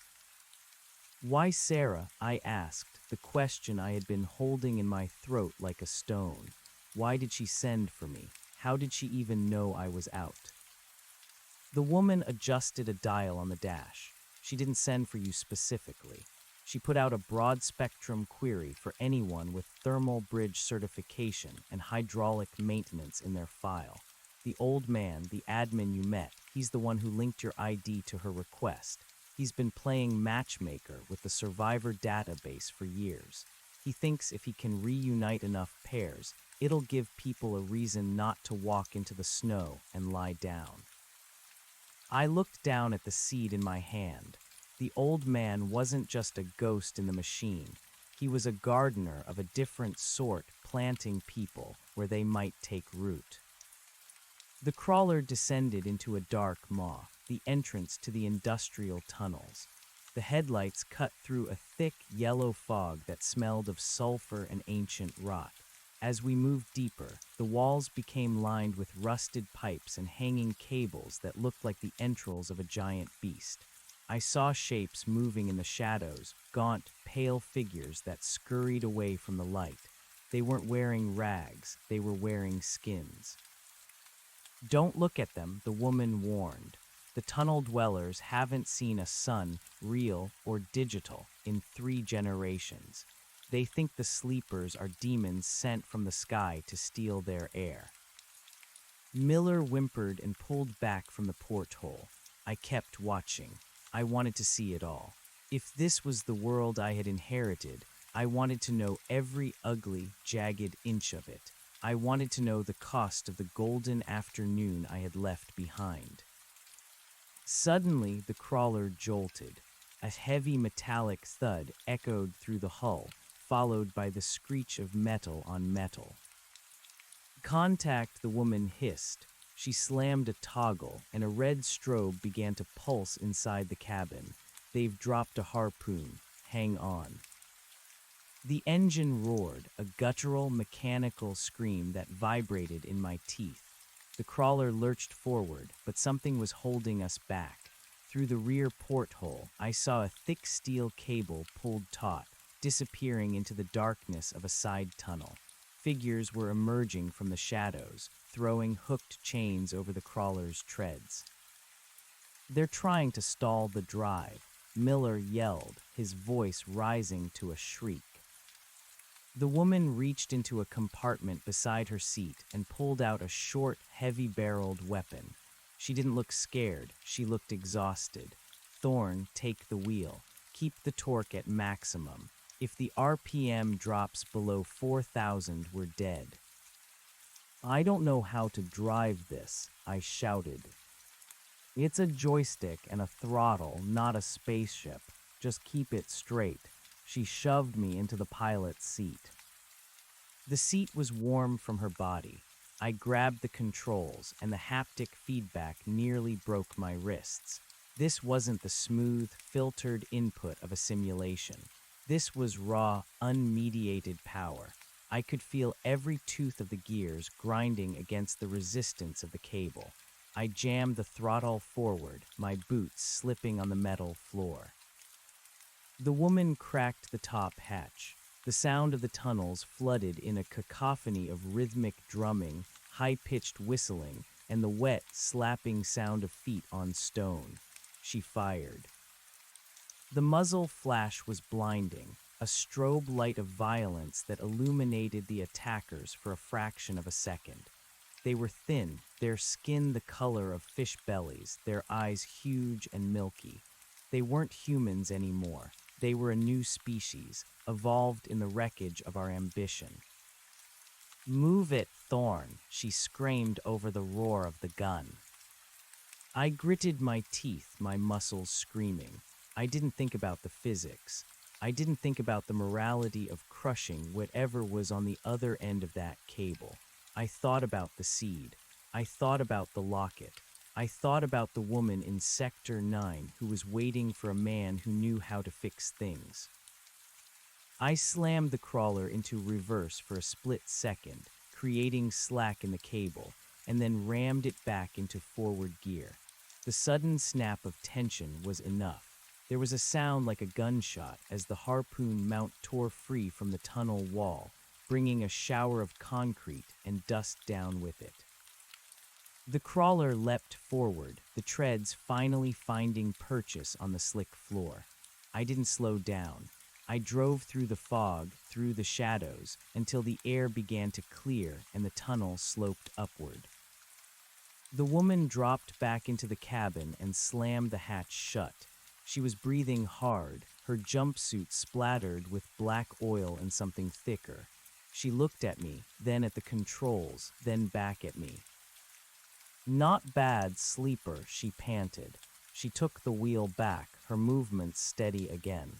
"Why Sarah?" I asked, the question I had been holding in my throat like a stone. Why did she send for me? How did she even know I was out? The woman adjusted a dial on the dash. "She didn't send for you specifically. She put out a broad-spectrum query for anyone with thermal bridge certification and hydraulic maintenance in their file. The old man, the admin you met, he's the one who linked your ID to her request. He's been playing matchmaker with the survivor database for years. He thinks if he can reunite enough pairs, it'll give people a reason not to walk into the snow and lie down. I looked down at the seed in my hand. The old man wasn't just a ghost in the machine. He was a gardener of a different sort, planting people where they might take root. The crawler descended into a dark maw, the entrance to the industrial tunnels. The headlights cut through a thick yellow fog that smelled of sulfur and ancient rot. As we moved deeper, the walls became lined with rusted pipes and hanging cables that looked like the entrails of a giant beast. I saw shapes moving in the shadows, gaunt, pale figures that scurried away from the light. They weren't wearing rags, they were wearing skins. "Don't look at them," the woman warned. "The tunnel dwellers haven't seen a sun, real or digital, in 3 generations. They think the sleepers are demons sent from the sky to steal their air." Miller whimpered and pulled back from the porthole. I kept watching. I wanted to see it all. If this was the world I had inherited, I wanted to know every ugly, jagged inch of it. I wanted to know the cost of the golden afternoon I had left behind. Suddenly, the crawler jolted. A heavy metallic thud echoed through the hull, followed by the screech of metal on metal. "Contact," the woman hissed. She slammed a toggle, and a red strobe began to pulse inside the cabin. "They've dropped a harpoon. Hang on." The engine roared, a guttural, mechanical scream that vibrated in my teeth. The crawler lurched forward, but something was holding us back. Through the rear porthole, I saw a thick steel cable pulled taut, disappearing into the darkness of a side tunnel. Figures were emerging from the shadows, throwing hooked chains over the crawler's treads. "They're trying to stall the drive," Miller yelled, his voice rising to a shriek. The woman reached into a compartment beside her seat and pulled out a short, heavy-barreled weapon. She didn't look scared, she looked exhausted. "Thorn, take the wheel. Keep the torque at maximum. If the RPM drops below 4,000, we're dead." "I don't know how to drive this," I shouted. "It's a joystick and a throttle, not a spaceship. Just keep it straight." She shoved me into the pilot's seat. The seat was warm from her body. I grabbed the controls, and the haptic feedback nearly broke my wrists. This wasn't the smooth, filtered input of a simulation. This was raw, unmediated power. I could feel every tooth of the gears grinding against the resistance of the cable. I jammed the throttle forward, my boots slipping on the metal floor. The woman cracked the top hatch. The sound of the tunnels flooded in a cacophony of rhythmic drumming, high-pitched whistling, and the wet, slapping sound of feet on stone. She fired. The muzzle flash was blinding, a strobe light of violence that illuminated the attackers for a fraction of a second. They were thin, their skin the color of fish bellies, their eyes huge and milky. They weren't humans anymore. They were a new species, evolved in the wreckage of our ambition. "Move it, Thorn," she screamed over the roar of the gun. I gritted my teeth, my muscles screaming. I didn't think about the physics. I didn't think about the morality of crushing whatever was on the other end of that cable. I thought about the seed. I thought about the locket. I thought about the woman in Sector 9 who was waiting for a man who knew how to fix things. I slammed the crawler into reverse for a split second, creating slack in the cable, and then rammed it back into forward gear. The sudden snap of tension was enough. There was a sound like a gunshot as the harpoon mount tore free from the tunnel wall, bringing a shower of concrete and dust down with it. The crawler leapt forward, the treads finally finding purchase on the slick floor. I didn't slow down. I drove through the fog, through the shadows, until the air began to clear and the tunnel sloped upward. The woman dropped back into the cabin and slammed the hatch shut. She was breathing hard, her jumpsuit splattered with black oil and something thicker. She looked at me, then at the controls, then back at me. "Not bad, sleeper," she panted. She took the wheel back, her movements steady again.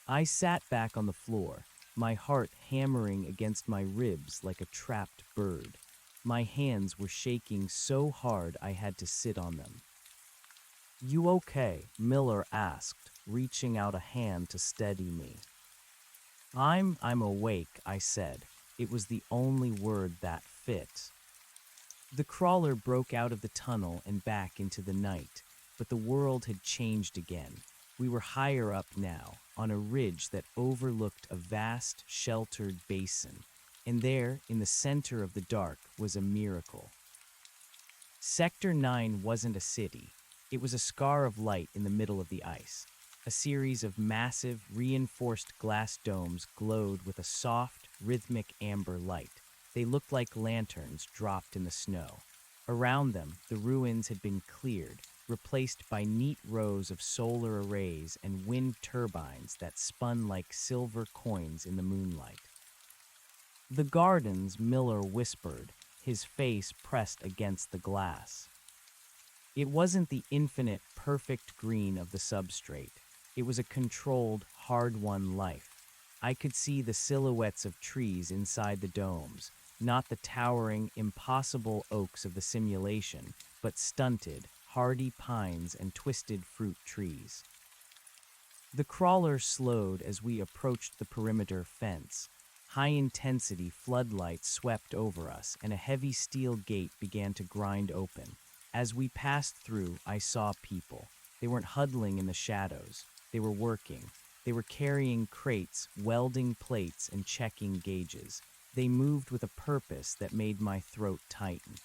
I sat back on the floor, my heart hammering against my ribs like a trapped bird. My hands were shaking so hard I had to sit on them. "You okay?" Miller asked, reaching out a hand to steady me. I'm awake," I said. It was the only word that fit. The crawler broke out of the tunnel and back into the night, but the world had changed again. We were higher up now, on a ridge that overlooked a vast, sheltered basin, and there, in the center of the dark, was a miracle. Sector 9 wasn't a city. It was a scar of light in the middle of the ice. A series of massive, reinforced glass domes glowed with a soft, rhythmic amber light. They looked like lanterns dropped in the snow. Around them, the ruins had been cleared, replaced by neat rows of solar arrays and wind turbines that spun like silver coins in the moonlight. "The gardens," Miller whispered, his face pressed against the glass. It wasn't the infinite, perfect green of the substrate. It was a controlled, hard-won life. I could see the silhouettes of trees inside the domes, not the towering, impossible oaks of the simulation, but stunted, hardy pines and twisted fruit trees. The crawler slowed as we approached the perimeter fence. High-intensity floodlights swept over us, and a heavy steel gate began to grind open. As we passed through, I saw people. They weren't huddling in the shadows. They were working. They were carrying crates, welding plates, and checking gauges. They moved with a purpose that made my throat tighten.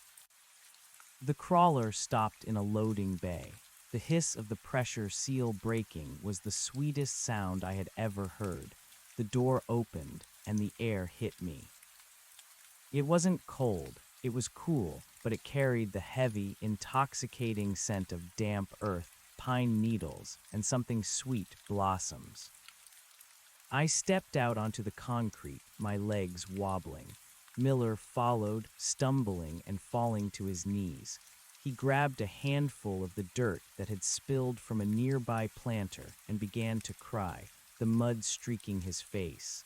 The crawler stopped in a loading bay. The hiss of the pressure seal breaking was the sweetest sound I had ever heard. The door opened, and the air hit me. It wasn't cold, it was cool, but it carried the heavy, intoxicating scent of damp earth, pine needles, and something sweet blossoms. I stepped out onto the concrete, my legs wobbling. Miller followed, stumbling and falling to his knees. He grabbed a handful of the dirt that had spilled from a nearby planter and began to cry, the mud streaking his face.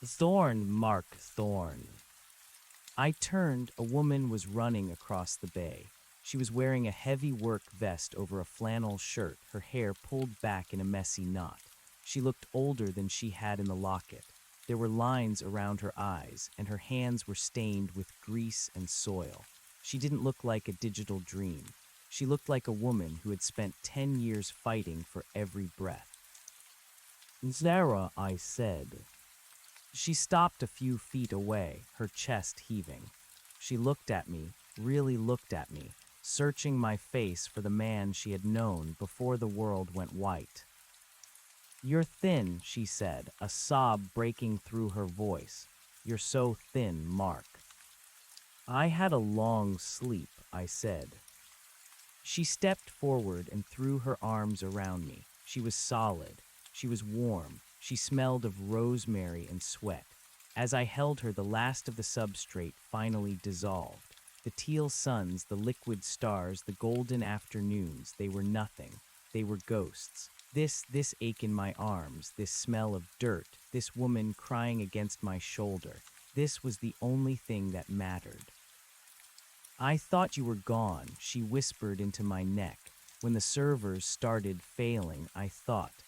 "Thorn, Mark, Thorn." I turned. A woman was running across the bay. She was wearing a heavy work vest over a flannel shirt, her hair pulled back in a messy knot. She looked older than she had in the locket. There were lines around her eyes, and her hands were stained with grease and soil. She didn't look like a digital dream. She looked like a woman who had spent 10 years fighting for every breath. "Zara," I said. She stopped a few feet away, her chest heaving. She looked at me, really looked at me, searching my face for the man she had known before the world went white. "You're thin," she said, a sob breaking through her voice. "You're so thin, Mark." "I had a long sleep," I said. She stepped forward and threw her arms around me. She was solid. She was warm. She smelled of rosemary and sweat. As I held her, the last of the substrate finally dissolved. The teal suns, the liquid stars, the golden afternoons, they were nothing. They were ghosts. This ache in my arms, this smell of dirt, this woman crying against my shoulder, this was the only thing that mattered. "I thought you were gone," she whispered into my neck. "When the servers started failing, I thought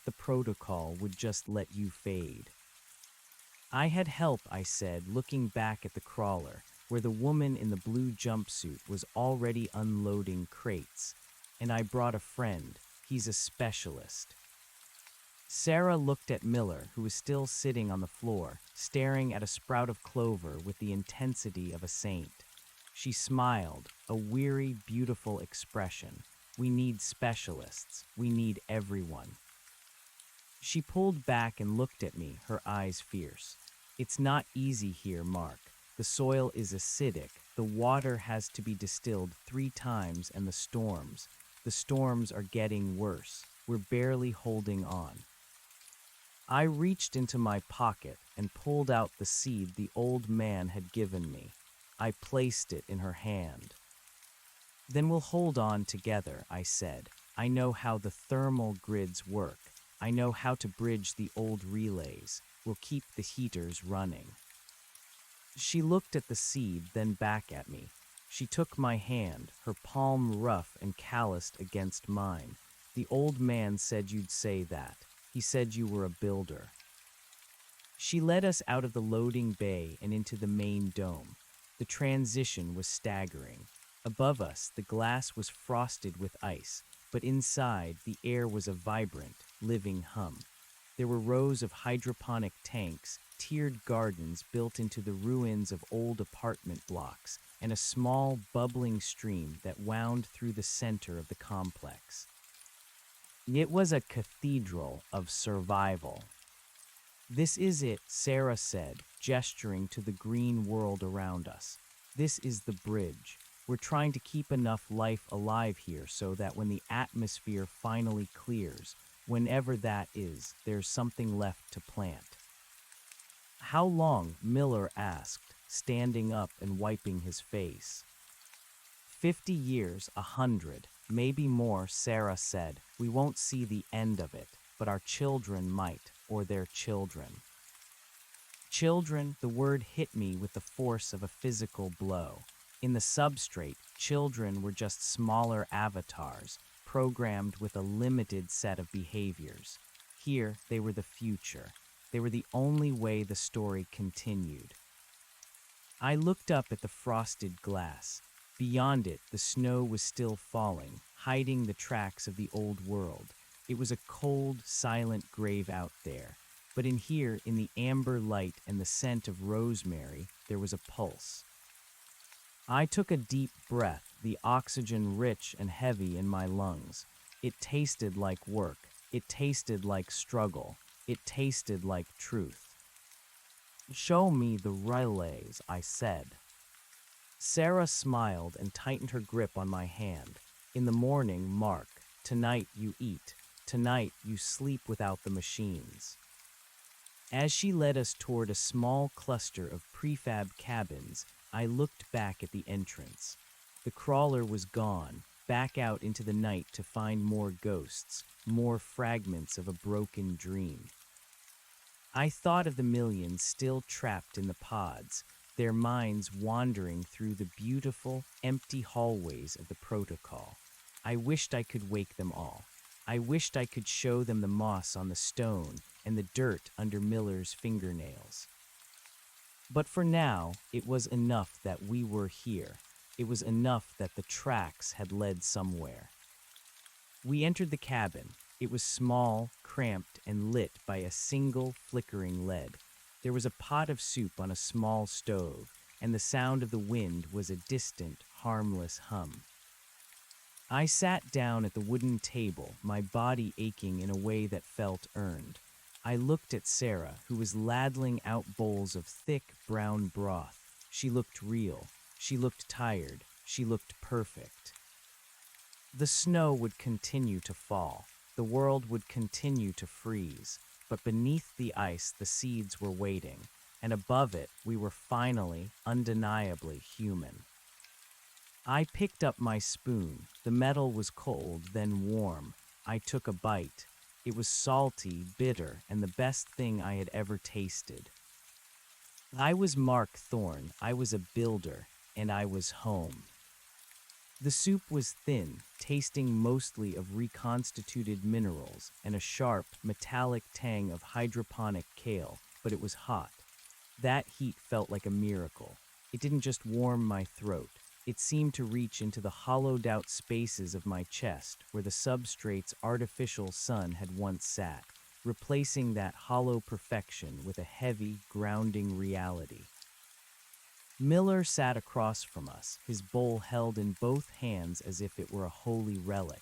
the protocol would just let you fade." "I had help," I said, looking back at the crawler, where the woman in the blue jumpsuit was already unloading crates. "And I brought a friend. He's a specialist." Sarah looked at Miller, who was still sitting on the floor, staring at a sprout of clover with the intensity of a saint. She smiled, a weary, beautiful expression. "We need specialists. We need everyone." She pulled back and looked at me, her eyes fierce. "It's not easy here, Mark. The soil is acidic. The water has to be distilled 3 times, and the storms. The storms are getting worse. We're barely holding on. I reached into my pocket and pulled out the seed the old man had given me. I placed it in her hand. Then we'll hold on together, I said. I know how the thermal grids work. I know how to bridge the old relays. We'll keep the heaters running. She looked at the seed, then back at me. She took my hand, her palm rough and calloused against mine. The old man said you'd say that. He said you were a builder. She led us out of the loading bay and into the main dome. The transition was staggering. Above us, the glass was frosted with ice, but inside, the air was a vibrant, living hum. There were rows of hydroponic tanks, tiered gardens built into the ruins of old apartment blocks, and a small, bubbling stream that wound through the center of the complex. It was a cathedral of survival. This is it, Sarah said, gesturing to the green world around us. This is the bridge. We're trying to keep enough life alive here so that when the atmosphere finally clears, whenever that is, there's something left to plant. How long? Miller asked, standing up and wiping his face. 50 years, 100, maybe more, Sarah said. We won't see the end of it, but our children might, or their children. Children, the word hit me with the force of a physical blow. In the substrate, children were just smaller avatars, programmed with a limited set of behaviors. Here, they were the future. They were the only way the story continued. I looked up at the frosted glass. Beyond it, the snow was still falling, hiding the tracks of the old world. It was a cold, silent grave out there. But in here, in the amber light and the scent of rosemary, there was a pulse. I took a deep breath, the oxygen rich and heavy in my lungs. It tasted like work. It tasted like struggle. It tasted like truth. Show me the relays, I said. Sarah smiled and tightened her grip on my hand. In the morning, Mark. Tonight you eat. Tonight you sleep without the machines. As she led us toward a small cluster of prefab cabins, I looked back at the entrance. The crawler was gone, back out into the night to find more ghosts, more fragments of a broken dream. I thought of the millions still trapped in the pods, their minds wandering through the beautiful, empty hallways of the protocol. I wished I could wake them all. I wished I could show them the moss on the stone and the dirt under Miller's fingernails. But for now, it was enough that we were here. It was enough that the tracks had led somewhere. We entered the cabin. It was small, cramped, and lit by a single flickering lead. There was a pot of soup on a small stove, and the sound of the wind was a distant, harmless hum. I sat down at the wooden table, my body aching in a way that felt earned. I looked at Sarah, who was ladling out bowls of thick, brown broth. She looked real. She looked tired. She looked perfect. The snow would continue to fall. The world would continue to freeze. But beneath the ice, the seeds were waiting. And above it, we were finally, undeniably human. I picked up my spoon. The metal was cold, then warm. I took a bite. It was salty, bitter, and the best thing I had ever tasted. I was Mark Thorne, I was a builder, and I was home. The soup was thin, tasting mostly of reconstituted minerals and a sharp, metallic tang of hydroponic kale, but it was hot. That heat felt like a miracle. It didn't just warm my throat. It seemed to reach into the hollowed-out spaces of my chest where the substrate's artificial sun had once sat, replacing that hollow perfection with a heavy, grounding reality. Miller sat across from us, his bowl held in both hands as if it were a holy relic.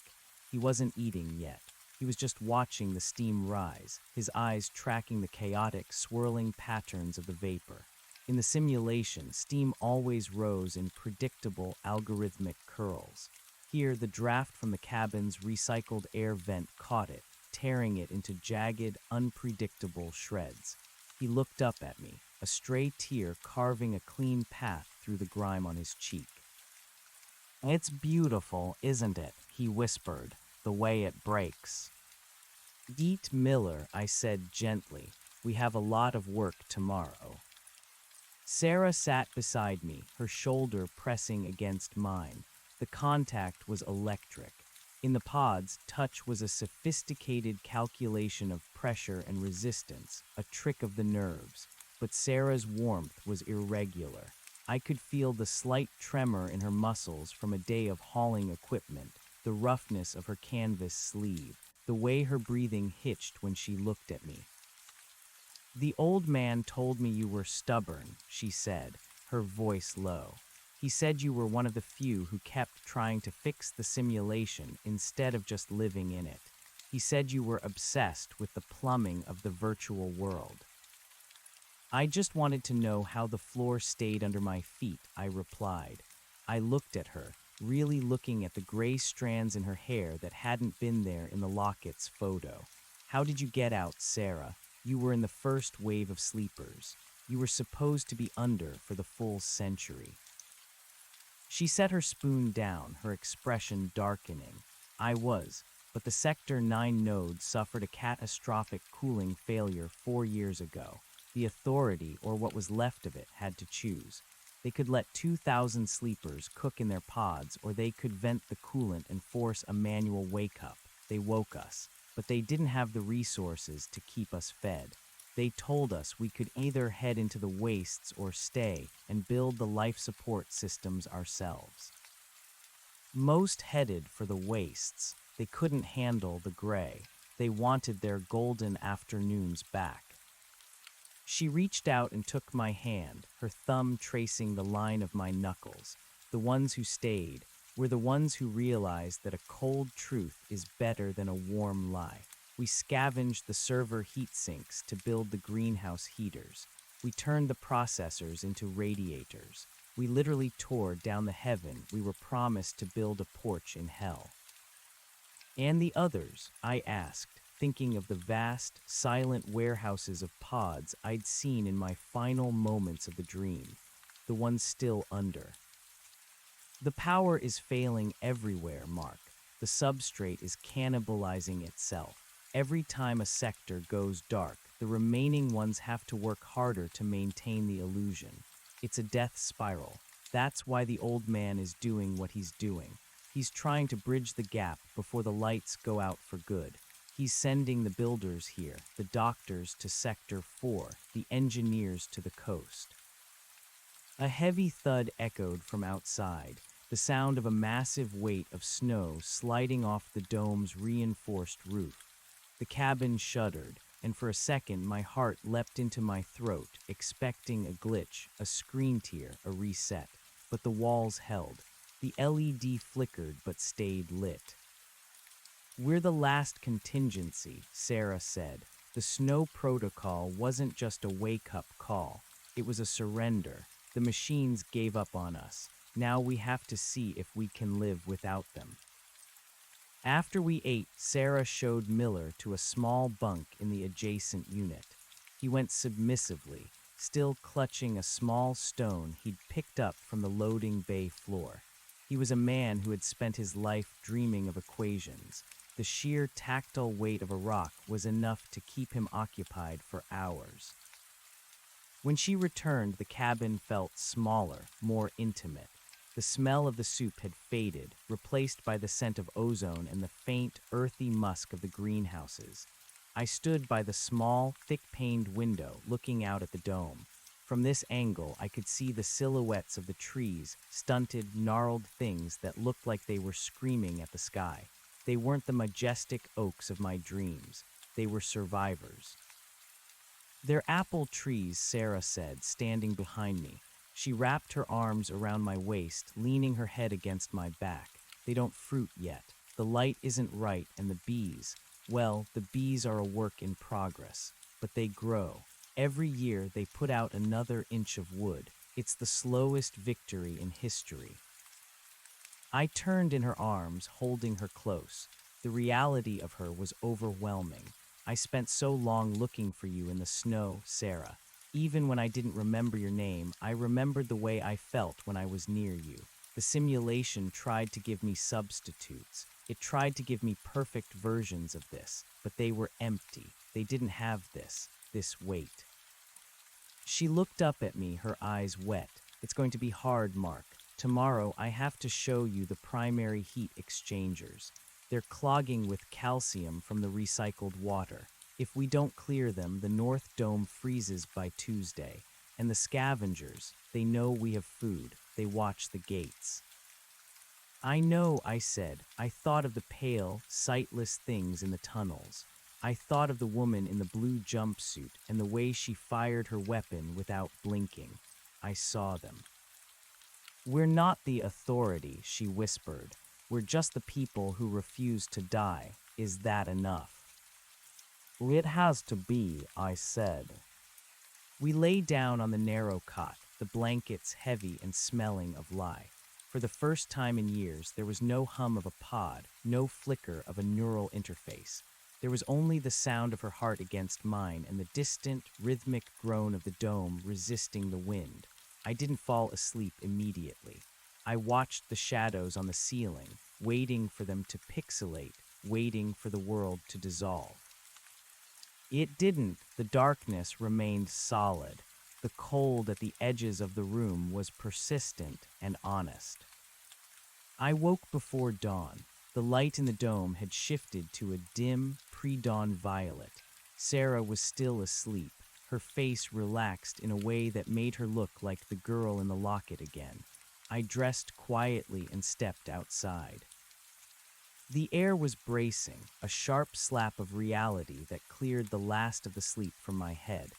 He wasn't eating yet. He was just watching the steam rise, his eyes tracking the chaotic, swirling patterns of the vapor. In the simulation, steam always rose in predictable, algorithmic curls. Here, the draft from the cabin's recycled air vent caught it, tearing it into jagged, unpredictable shreds. He looked up at me, a stray tear carving a clean path through the grime on his cheek. "It's beautiful, isn't it?" he whispered, "the way it breaks." "Eat Miller," I said gently. "We have a lot of work tomorrow." Sarah sat beside me, her shoulder pressing against mine. The contact was electric. In the pods, touch was a sophisticated calculation of pressure and resistance, a trick of the nerves. But Sarah's warmth was irregular. I could feel the slight tremor in her muscles from a day of hauling equipment, the roughness of her canvas sleeve, the way her breathing hitched when she looked at me. "The old man told me you were stubborn," she said, her voice low. "He said you were one of the few who kept trying to fix the simulation instead of just living in it. He said you were obsessed with the plumbing of the virtual world." "I just wanted to know how the floor stayed under my feet," I replied. I looked at her, really looking at the gray strands in her hair that hadn't been there in the Lockett's photo. "How did you get out, Sarah? You were in the first wave of sleepers. You were supposed to be under for the full century." She set her spoon down, her expression darkening. "I was, but the Sector 9 node suffered a catastrophic cooling failure 4 years ago. The Authority, or what was left of it, had to choose. They could let 2,000 sleepers cook in their pods, or they could vent the coolant and force a manual wake-up. They woke us, but they didn't have the resources to keep us fed. They told us we could either head into the wastes or stay and build the life support systems ourselves. Most headed for the wastes. They couldn't handle the gray. They wanted their golden afternoons back." She reached out and took my hand, her thumb tracing the line of my knuckles. The ones who stayed were the ones who realized that a cold truth is better than a warm lie. We scavenged the server heat sinks to build the greenhouse heaters. We turned the processors into radiators. We literally tore down the heaven we were promised to build a porch in hell. "And the others?" I asked, thinking of the vast, silent warehouses of pods I'd seen in my final moments of the dream, the ones still under. "The power is failing everywhere, Mark. The substrate is cannibalizing itself. Every time a sector goes dark, the remaining ones have to work harder to maintain the illusion. It's a death spiral. That's why the old man is doing what he's doing. He's trying to bridge the gap before the lights go out for good. He's sending the builders here, the doctors to Sector 4, the engineers to the coast." A heavy thud echoed from outside, the sound of a massive weight of snow sliding off the dome's reinforced roof. The cabin shuddered, and for a second my heart leapt into my throat, expecting a glitch, a screen tear, a reset. But the walls held. The LED flickered but stayed lit. "We're the last contingency," Sarah said. "The snow protocol wasn't just a wake-up call. It was a surrender. The machines gave up on us. Now we have to see if we can live without them." After we ate, Sarah showed Miller to a small bunk in the adjacent unit. He went submissively, still clutching a small stone he'd picked up from the loading bay floor. He was a man who had spent his life dreaming of equations. The sheer tactile weight of a rock was enough to keep him occupied for hours. When she returned, the cabin felt smaller, more intimate. The smell of the soup had faded, replaced by the scent of ozone and the faint, earthy musk of the greenhouses. I stood by the small, thick-paned window, looking out at the dome. From this angle, I could see the silhouettes of the trees, stunted, gnarled things that looked like they were screaming at the sky. They weren't the majestic oaks of my dreams. They were survivors. "They're apple trees," Sarah said, standing behind me. She wrapped her arms around my waist, leaning her head against my back. "They don't fruit yet. The light isn't right, and the bees, well, the bees are a work in progress. But they grow. Every year they put out another inch of wood. It's the slowest victory in history." I turned in her arms, holding her close. The reality of her was overwhelming. I spent so long looking for you in the snow, Sarah. Even when I didn't remember your name, I remembered the way I felt when I was near you. The simulation tried to give me substitutes. It tried to give me perfect versions of this, but they were empty. They didn't have this weight. She looked up at me, her eyes wet. It's going to be hard, Mark. Tomorrow I have to show you the primary heat exchangers. They're clogging with calcium from the recycled water. If we don't clear them, the North Dome freezes by Tuesday. And the scavengers, they know we have food. They watch the gates. I know, I said. I thought of the pale, sightless things in the tunnels. I thought of the woman in the blue jumpsuit and the way she fired her weapon without blinking. I saw them. We're not the authority, she whispered. We're just the people who refuse to die. Is that enough? It has to be, I said. We lay down on the narrow cot, the blankets heavy and smelling of lye. For the first time in years, there was no hum of a pod, no flicker of a neural interface. There was only the sound of her heart against mine and the distant, rhythmic groan of the dome resisting the wind. I didn't fall asleep immediately. I watched the shadows on the ceiling, waiting for them to pixelate, waiting for the world to dissolve. It didn't. The darkness remained solid. The cold at the edges of the room was persistent and honest. I woke before dawn. The light in the dome had shifted to a dim, pre-dawn violet. Sarah was still asleep, her face relaxed in a way that made her look like the girl in the locket again. I dressed quietly and stepped outside. The air was bracing, a sharp slap of reality that cleared the last of the sleep from my head.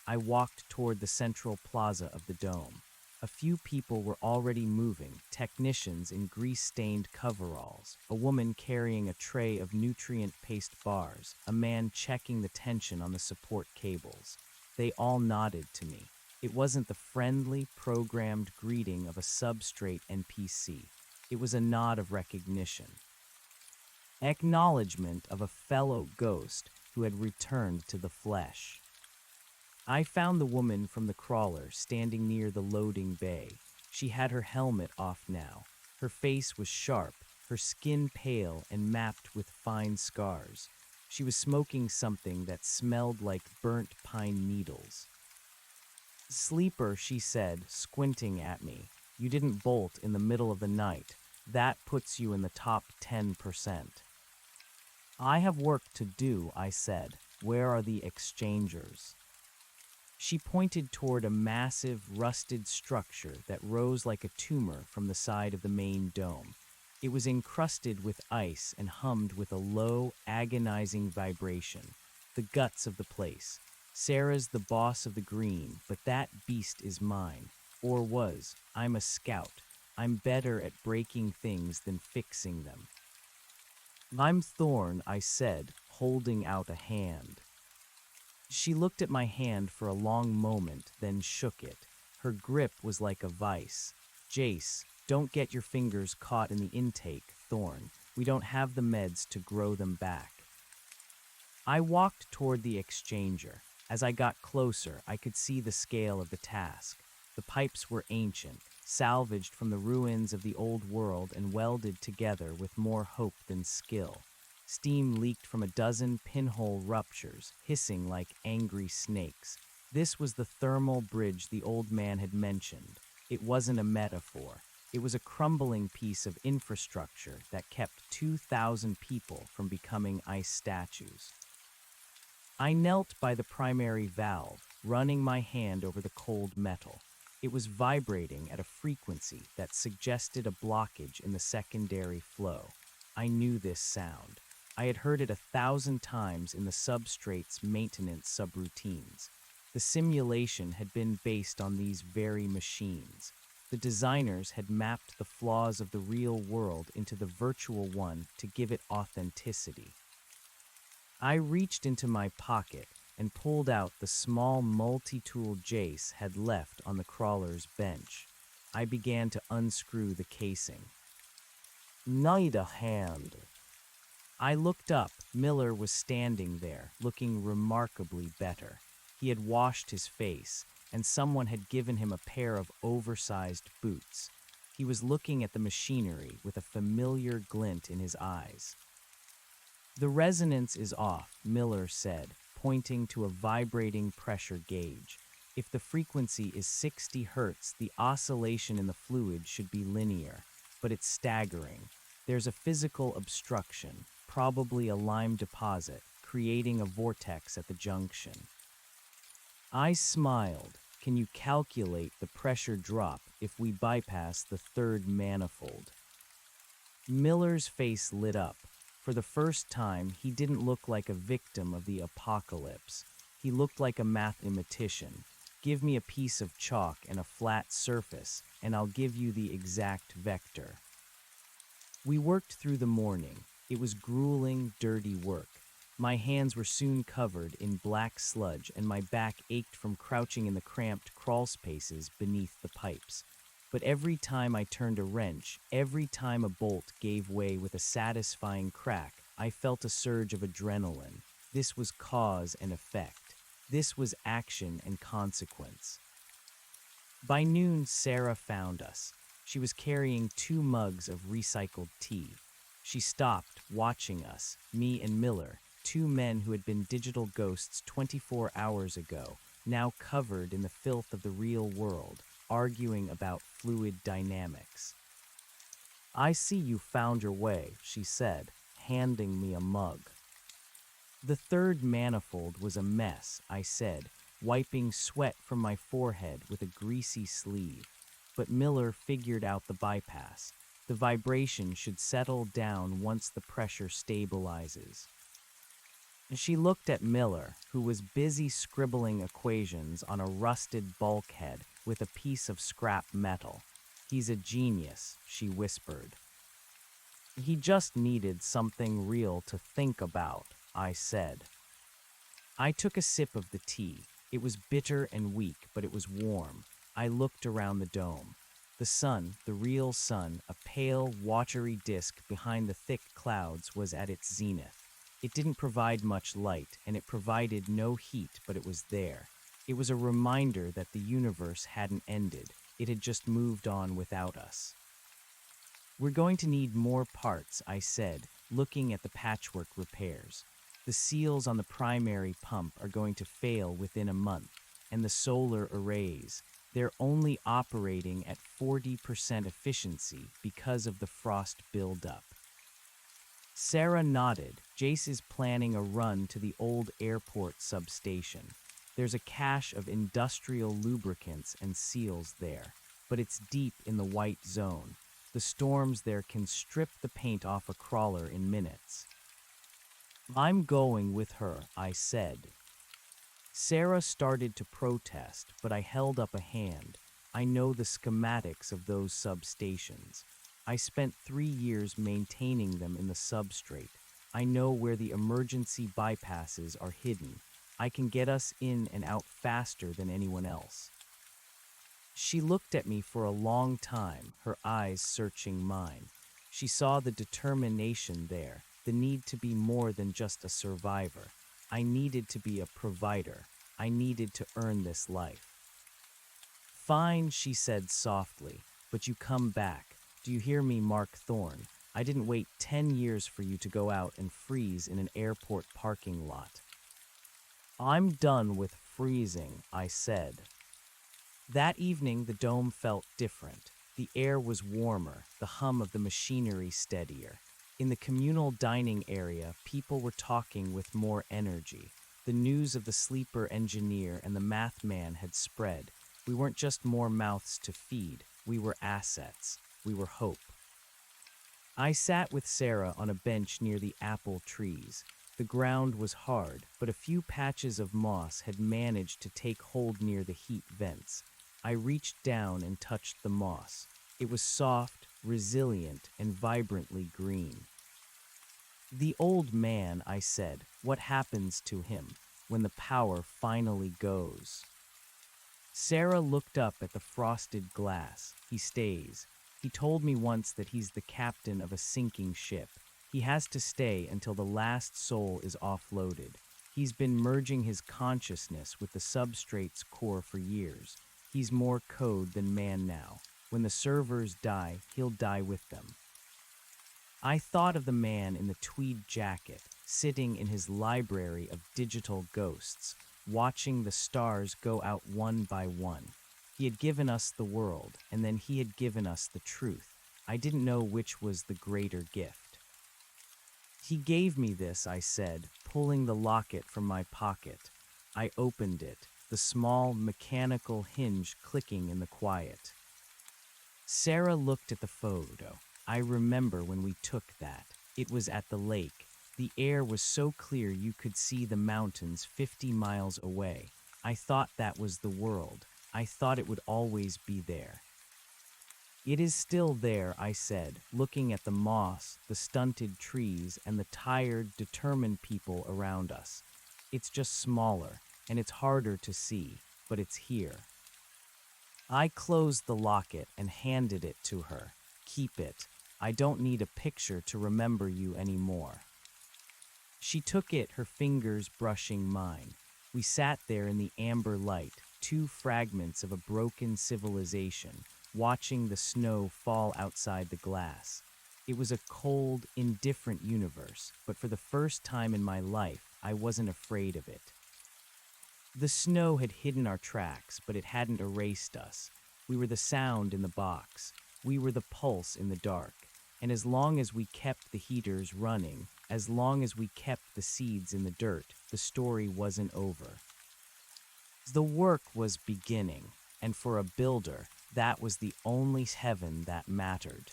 I walked toward the central plaza of the dome. A few people were already moving, technicians in grease-stained coveralls, a woman carrying a tray of nutrient-paced bars, a man checking the tension on the support cables. They all nodded to me. It wasn't the friendly, programmed greeting of a substrate NPC. It was a nod of recognition. Acknowledgement of a fellow ghost who had returned to the flesh. I found the woman from the crawler standing near the loading bay. She had her helmet off now. Her face was sharp, her skin pale and mapped with fine scars. She was smoking something that smelled like burnt pine needles. Sleeper, she said, squinting at me. You didn't bolt in the middle of the night. That puts you in the top 10%. I have work to do, I said. Where are the exchangers? She pointed toward a massive, rusted structure that rose like a tumor from the side of the main dome. It was encrusted with ice and hummed with a low, agonizing vibration. The guts of the place. Sarah's the boss of the green, but that beast is mine. Or was. I'm a scout. I'm better at breaking things than fixing them. I'm Thorn, I said, holding out a hand. She looked at my hand for a long moment, then shook it. Her grip was like a vice. Jace, don't get your fingers caught in the intake, Thorn. We don't have the meds to grow them back. I walked toward the exchanger. As I got closer, I could see the scale of the task. The pipes were ancient, salvaged from the ruins of the old world and welded together with more hope than skill. Steam leaked from a dozen pinhole ruptures, hissing like angry snakes. This was the thermal bridge the old man had mentioned. It wasn't a metaphor. It was a crumbling piece of infrastructure that kept 2,000 people from becoming ice statues. I knelt by the primary valve, running my hand over the cold metal. It was vibrating at a frequency that suggested a blockage in the secondary flow. I knew this sound. I had heard it 1,000 times in the substrate's maintenance subroutines. The simulation had been based on these very machines. The designers had mapped the flaws of the real world into the virtual one to give it authenticity. I reached into my pocket and pulled out the small multi-tool Jace had left on the crawler's bench. I began to unscrew the casing. Neither hand. I looked up. Miller was standing there, looking remarkably better. He had washed his face, and someone had given him a pair of oversized boots. He was looking at the machinery with a familiar glint in his eyes. The resonance is off, Miller said, pointing to a vibrating pressure gauge. If the frequency is 60 hertz, the oscillation in the fluid should be linear, but it's staggering. There's a physical obstruction, probably a lime deposit, creating a vortex at the junction. I smiled. Can you calculate the pressure drop if we bypass the third manifold? Miller's face lit up. For the first time, he didn't look like a victim of the apocalypse. He looked like a mathematician. Give me a piece of chalk and a flat surface, and I'll give you the exact vector. We worked through the morning. It was grueling, dirty work. My hands were soon covered in black sludge, and my back ached from crouching in the cramped crawl spaces beneath the pipes. But every time I turned a wrench, every time a bolt gave way with a satisfying crack, I felt a surge of adrenaline. This was cause and effect. This was action and consequence. By noon, Sarah found us. She was carrying 2 mugs of recycled tea. She stopped, watching us, me and Miller, 2 men who had been digital ghosts 24 hours ago, now covered in the filth of the real world, arguing about fluid dynamics. I see you found your way, she said, handing me a mug. The third manifold was a mess, I said, wiping sweat from my forehead with a greasy sleeve. But Miller figured out the bypass. The vibration should settle down once the pressure stabilizes. She looked at Miller, who was busy scribbling equations on a rusted bulkhead with a piece of scrap metal. He's a genius, she whispered. He just needed something real to think about, I said. I took a sip of the tea. It was bitter and weak, but it was warm. I looked around the dome. The sun, the real sun, a pale, watery disk behind the thick clouds, was at its zenith. It didn't provide much light, and it provided no heat, but it was there. It was a reminder that the universe hadn't ended. It had just moved on without us. We're going to need more parts, I said, looking at the patchwork repairs. The seals on the primary pump are going to fail within a month, and the solar arrays, they're only operating at 40% efficiency because of the frost buildup. Sarah nodded. Jace is planning a run to the old airport substation. There's a cache of industrial lubricants and seals there, but it's deep in the white zone. The storms there can strip the paint off a crawler in minutes. I'm going with her, I said. Sarah started to protest, but I held up a hand. I know the schematics of those substations. I spent 3 years maintaining them in the substrate. I know where the emergency bypasses are hidden. I can get us in and out faster than anyone else. She looked at me for a long time, her eyes searching mine. She saw the determination there, the need to be more than just a survivor. I needed to be a provider. I needed to earn this life. Fine, she said softly, but you come back. Do you hear me, Mark Thorne? I didn't wait 10 years for you to go out and freeze in an airport parking lot. I'm done with freezing, I said. That evening, the dome felt different. The air was warmer, the hum of the machinery steadier. In the communal dining area, people were talking with more energy. The news of the sleeper engineer and the math man had spread. We weren't just more mouths to feed. We were assets. We were hope. I sat with Sarah on a bench near the apple trees. The ground was hard, but a few patches of moss had managed to take hold near the heat vents. I reached down and touched the moss. It was soft, resilient, and vibrantly green. The old man, I said, what happens to him when the power finally goes? Sarah looked up at the frosted glass. He stays. He told me once that he's the captain of a sinking ship. He has to stay until the last soul is offloaded. He's been merging his consciousness with the substrate's core for years. He's more code than man now. When the servers die, he'll die with them. I thought of the man in the tweed jacket, sitting in his library of digital ghosts, watching the stars go out one by one. He had given us the world, and then he had given us the truth. I didn't know which was the greater gift. He gave me this, I said, pulling the locket from my pocket. I opened it, the small mechanical hinge clicking in the quiet. Sarah looked at the photo. I remember when we took that. It was at the lake. The air was so clear you could see the mountains 50 miles away. I thought that was the world. I thought it would always be there. It is still there, I said, looking at the moss, the stunted trees, and the tired, determined people around us. It's just smaller, and it's harder to see, but it's here. I closed the locket and handed it to her. Keep it. I don't need a picture to remember you anymore. She took it, her fingers brushing mine. We sat there in the amber light, two fragments of a broken civilization, watching the snow fall outside the glass. It was a cold, indifferent universe, but for the first time in my life, I wasn't afraid of it. The snow had hidden our tracks, but it hadn't erased us. We were the sound in the box. We were the pulse in the dark. And as long as we kept the heaters running, as long as we kept the seeds in the dirt, the story wasn't over. The work was beginning, and for a builder, that was the only heaven that mattered.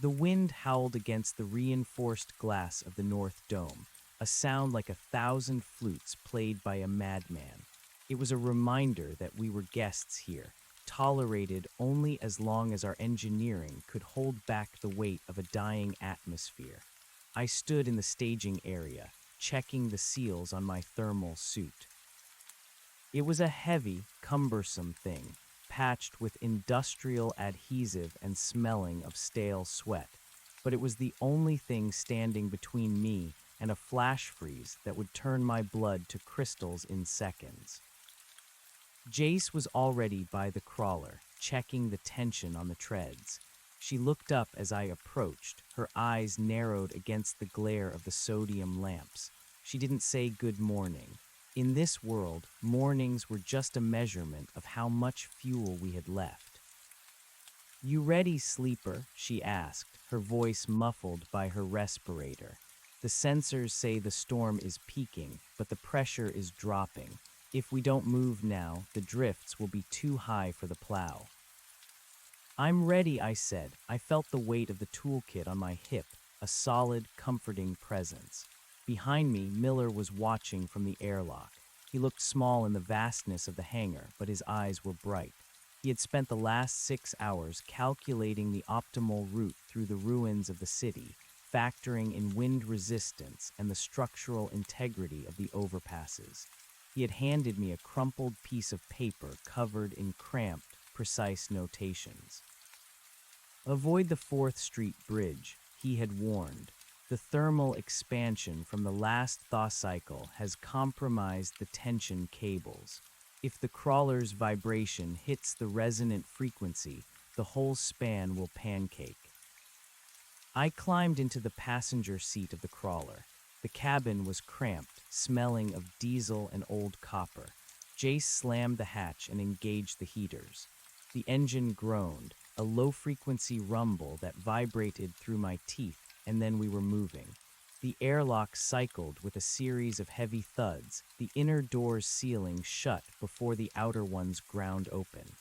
The wind howled against the reinforced glass of the North Dome, a sound like 1,000 flutes played by a madman. It was a reminder that we were guests here, tolerated only as long as our engineering could hold back the weight of a dying atmosphere. I stood in the staging area, checking the seals on my thermal suit. It was a heavy, cumbersome thing, patched with industrial adhesive and smelling of stale sweat, but it was the only thing standing between me and a flash freeze that would turn my blood to crystals in seconds. Jace was already by the crawler, checking the tension on the treads. She looked up as I approached, her eyes narrowed against the glare of the sodium lamps. She didn't say good morning. In this world, mornings were just a measurement of how much fuel we had left. "You ready, sleeper?" she asked, her voice muffled by her respirator. "The sensors say the storm is peaking, but the pressure is dropping. If we don't move now, the drifts will be too high for the plow." "I'm ready," I said. I felt the weight of the toolkit on my hip, a solid, comforting presence. Behind me, Miller was watching from the airlock. He looked small in the vastness of the hangar, but his eyes were bright. He had spent the last 6 hours calculating the optimal route through the ruins of the city, factoring in wind resistance and the structural integrity of the overpasses. He had handed me a crumpled piece of paper covered in cramped, precise notations. "Avoid the 4th Street Bridge," he had warned. "The thermal expansion from the last thaw cycle has compromised the tension cables. If the crawler's vibration hits the resonant frequency, the whole span will pancake." I climbed into the passenger seat of the crawler. The cabin was cramped, smelling of diesel and old copper. Jace slammed the hatch and engaged the heaters. The engine groaned, a low-frequency rumble that vibrated through my teeth, and then we were moving. The airlock cycled with a series of heavy thuds, the inner door's sealing shut before the outer ones ground open.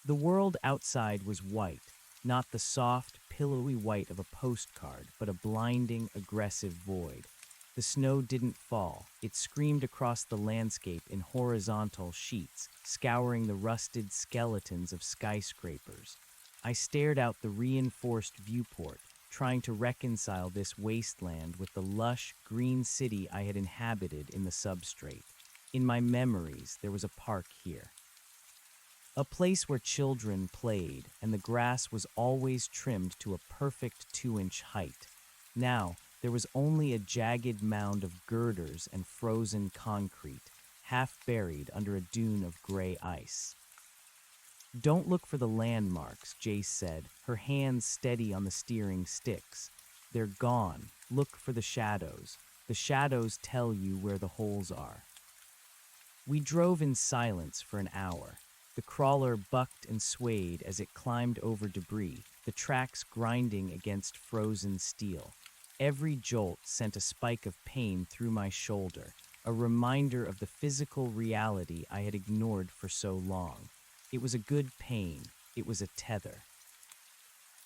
The world outside was white, not the soft, pillowy white of a postcard, but a blinding, aggressive void. The snow didn't fall. It screamed across the landscape in horizontal sheets, scouring the rusted skeletons of skyscrapers. I stared out the reinforced viewport, trying to reconcile this wasteland with the lush, green city I had inhabited in the substrate. In my memories, there was a park here. A place where children played, and the grass was always trimmed to a perfect 2-inch height. Now, there was only a jagged mound of girders and frozen concrete, half buried under a dune of gray ice. "Don't look for the landmarks," Jace said, her hands steady on the steering sticks. "They're gone. Look for the shadows. The shadows tell you where the holes are." We drove in silence for an hour. The crawler bucked and swayed as it climbed over debris, the tracks grinding against frozen steel. Every jolt sent a spike of pain through my shoulder, a reminder of the physical reality I had ignored for so long. It was a good pain. It was a tether.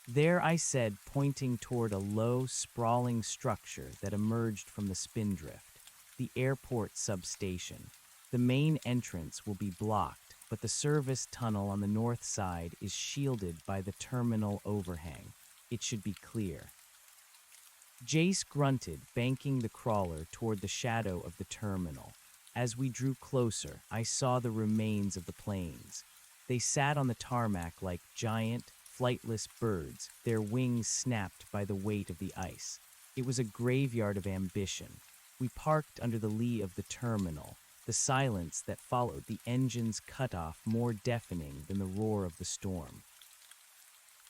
"There," I said, pointing toward a low, sprawling structure that emerged from the spindrift. "The airport substation. The main entrance will be blocked, but the service tunnel on the north side is shielded by the terminal overhang. It should be clear." Jace grunted, banking the crawler toward the shadow of the terminal. As we drew closer, I saw the remains of the planes. They sat on the tarmac like giant, flightless birds, their wings snapped by the weight of the ice. It was a graveyard of ambition. We parked under the lee of the terminal, the silence that followed the engine's cutoff more deafening than the roar of the storm.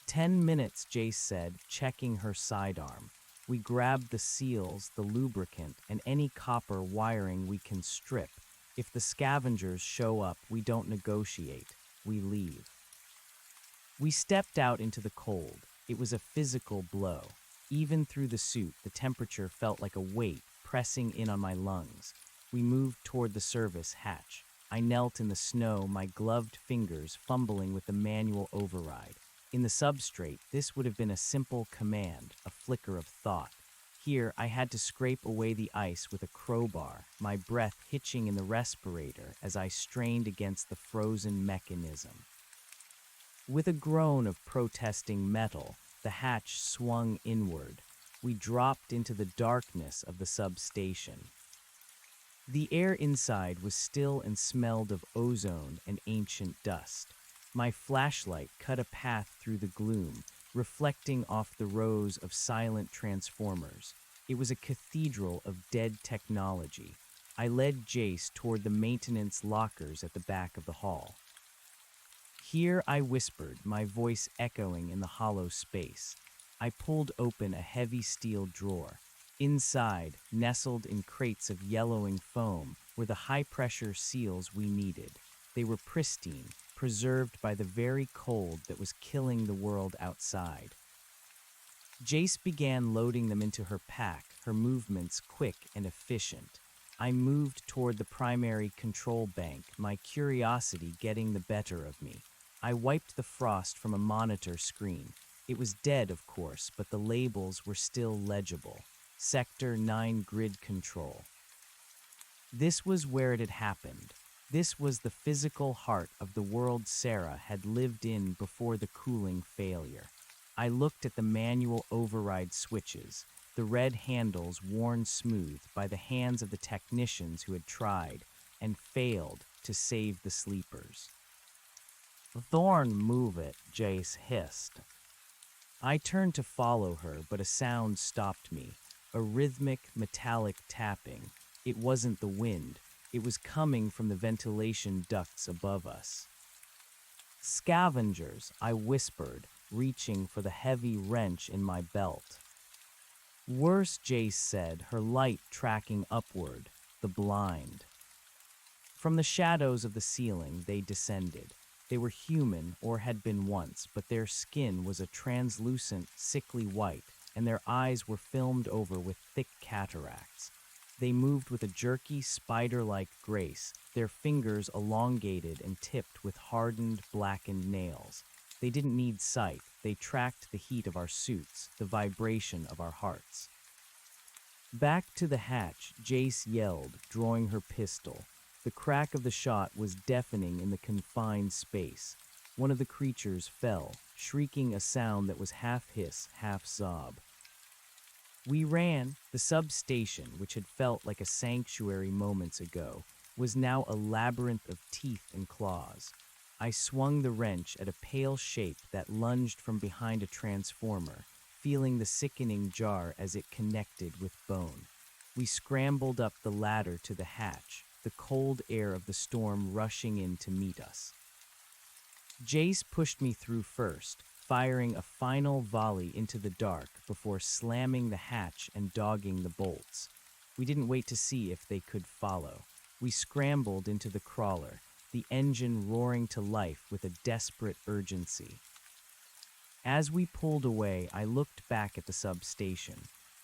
10 minutes, Jace said, checking her sidearm. We grabbed the seals, the lubricant, and any copper wiring we can strip. If the scavengers show up, we don't negotiate. We leave. We stepped out into the cold. It was a physical blow. Even through the suit, the temperature felt like a weight pressing in on my lungs. We moved toward the service hatch. I knelt in the snow, my gloved fingers fumbling with the manual override. In the substrate, this would have been a simple command, a flicker of thought. Here, I had to scrape away the ice with a crowbar, my breath hitching in the respirator as I strained against the frozen mechanism. With a groan of protesting metal, the hatch swung inward. We dropped into the darkness of the substation. The air inside was still and smelled of ozone and ancient dust. My flashlight cut a path through the gloom, reflecting off the rows of silent transformers. It was a cathedral of dead technology. I led Jace toward the maintenance lockers at the back of the hall. "Here," I whispered, my voice echoing in the hollow space. I pulled open a heavy steel drawer. Inside, nestled in crates of yellowing foam, were the high-pressure seals we needed. They were pristine, preserved by the very cold that was killing the world outside. Jace began loading them into her pack, her movements quick and efficient. I moved toward the primary control bank, my curiosity getting the better of me. I wiped the frost from a monitor screen. It was dead, of course, but the labels were still legible. Sector 9 grid control. This was where it had happened. This was the physical heart of the world Sarah had lived in before the cooling failure. I looked at the manual override switches, the red handles worn smooth by the hands of the technicians who had tried and failed to save the sleepers. "Thorn, move it," Jace hissed. I turned to follow her, but a sound stopped me, a rhythmic, metallic tapping. It wasn't the wind. It was coming from the ventilation ducts above us. "Scavengers," I whispered, reaching for the heavy wrench in my belt. "Worse," Jace said, her light tracking upward, the blind. From the shadows of the ceiling, they descended. They were human, or had been once, but their skin was a translucent, sickly white, and their eyes were filmed over with thick cataracts. They moved with a jerky, spider-like grace, their fingers elongated and tipped with hardened, blackened nails. They didn't need sight. They tracked the heat of our suits, the vibration of our hearts. "Back to the hatch," Jace yelled, drawing her pistol. The crack of the shot was deafening in the confined space. One of the creatures fell, shrieking a sound that was half hiss, half sob. We ran. The substation, which had felt like a sanctuary moments ago, was now a labyrinth of teeth and claws. I swung the wrench at a pale shape that lunged from behind a transformer, feeling the sickening jar as it connected with bone. We scrambled up the ladder to the hatch, the cold air of the storm rushing in to meet us. Jace pushed me through first, firing a final volley into the dark before slamming the hatch and dogging the bolts. We didn't wait to see if they could follow. We scrambled into the crawler, the engine roaring to life with a desperate urgency. As we pulled away, I looked back at the substation.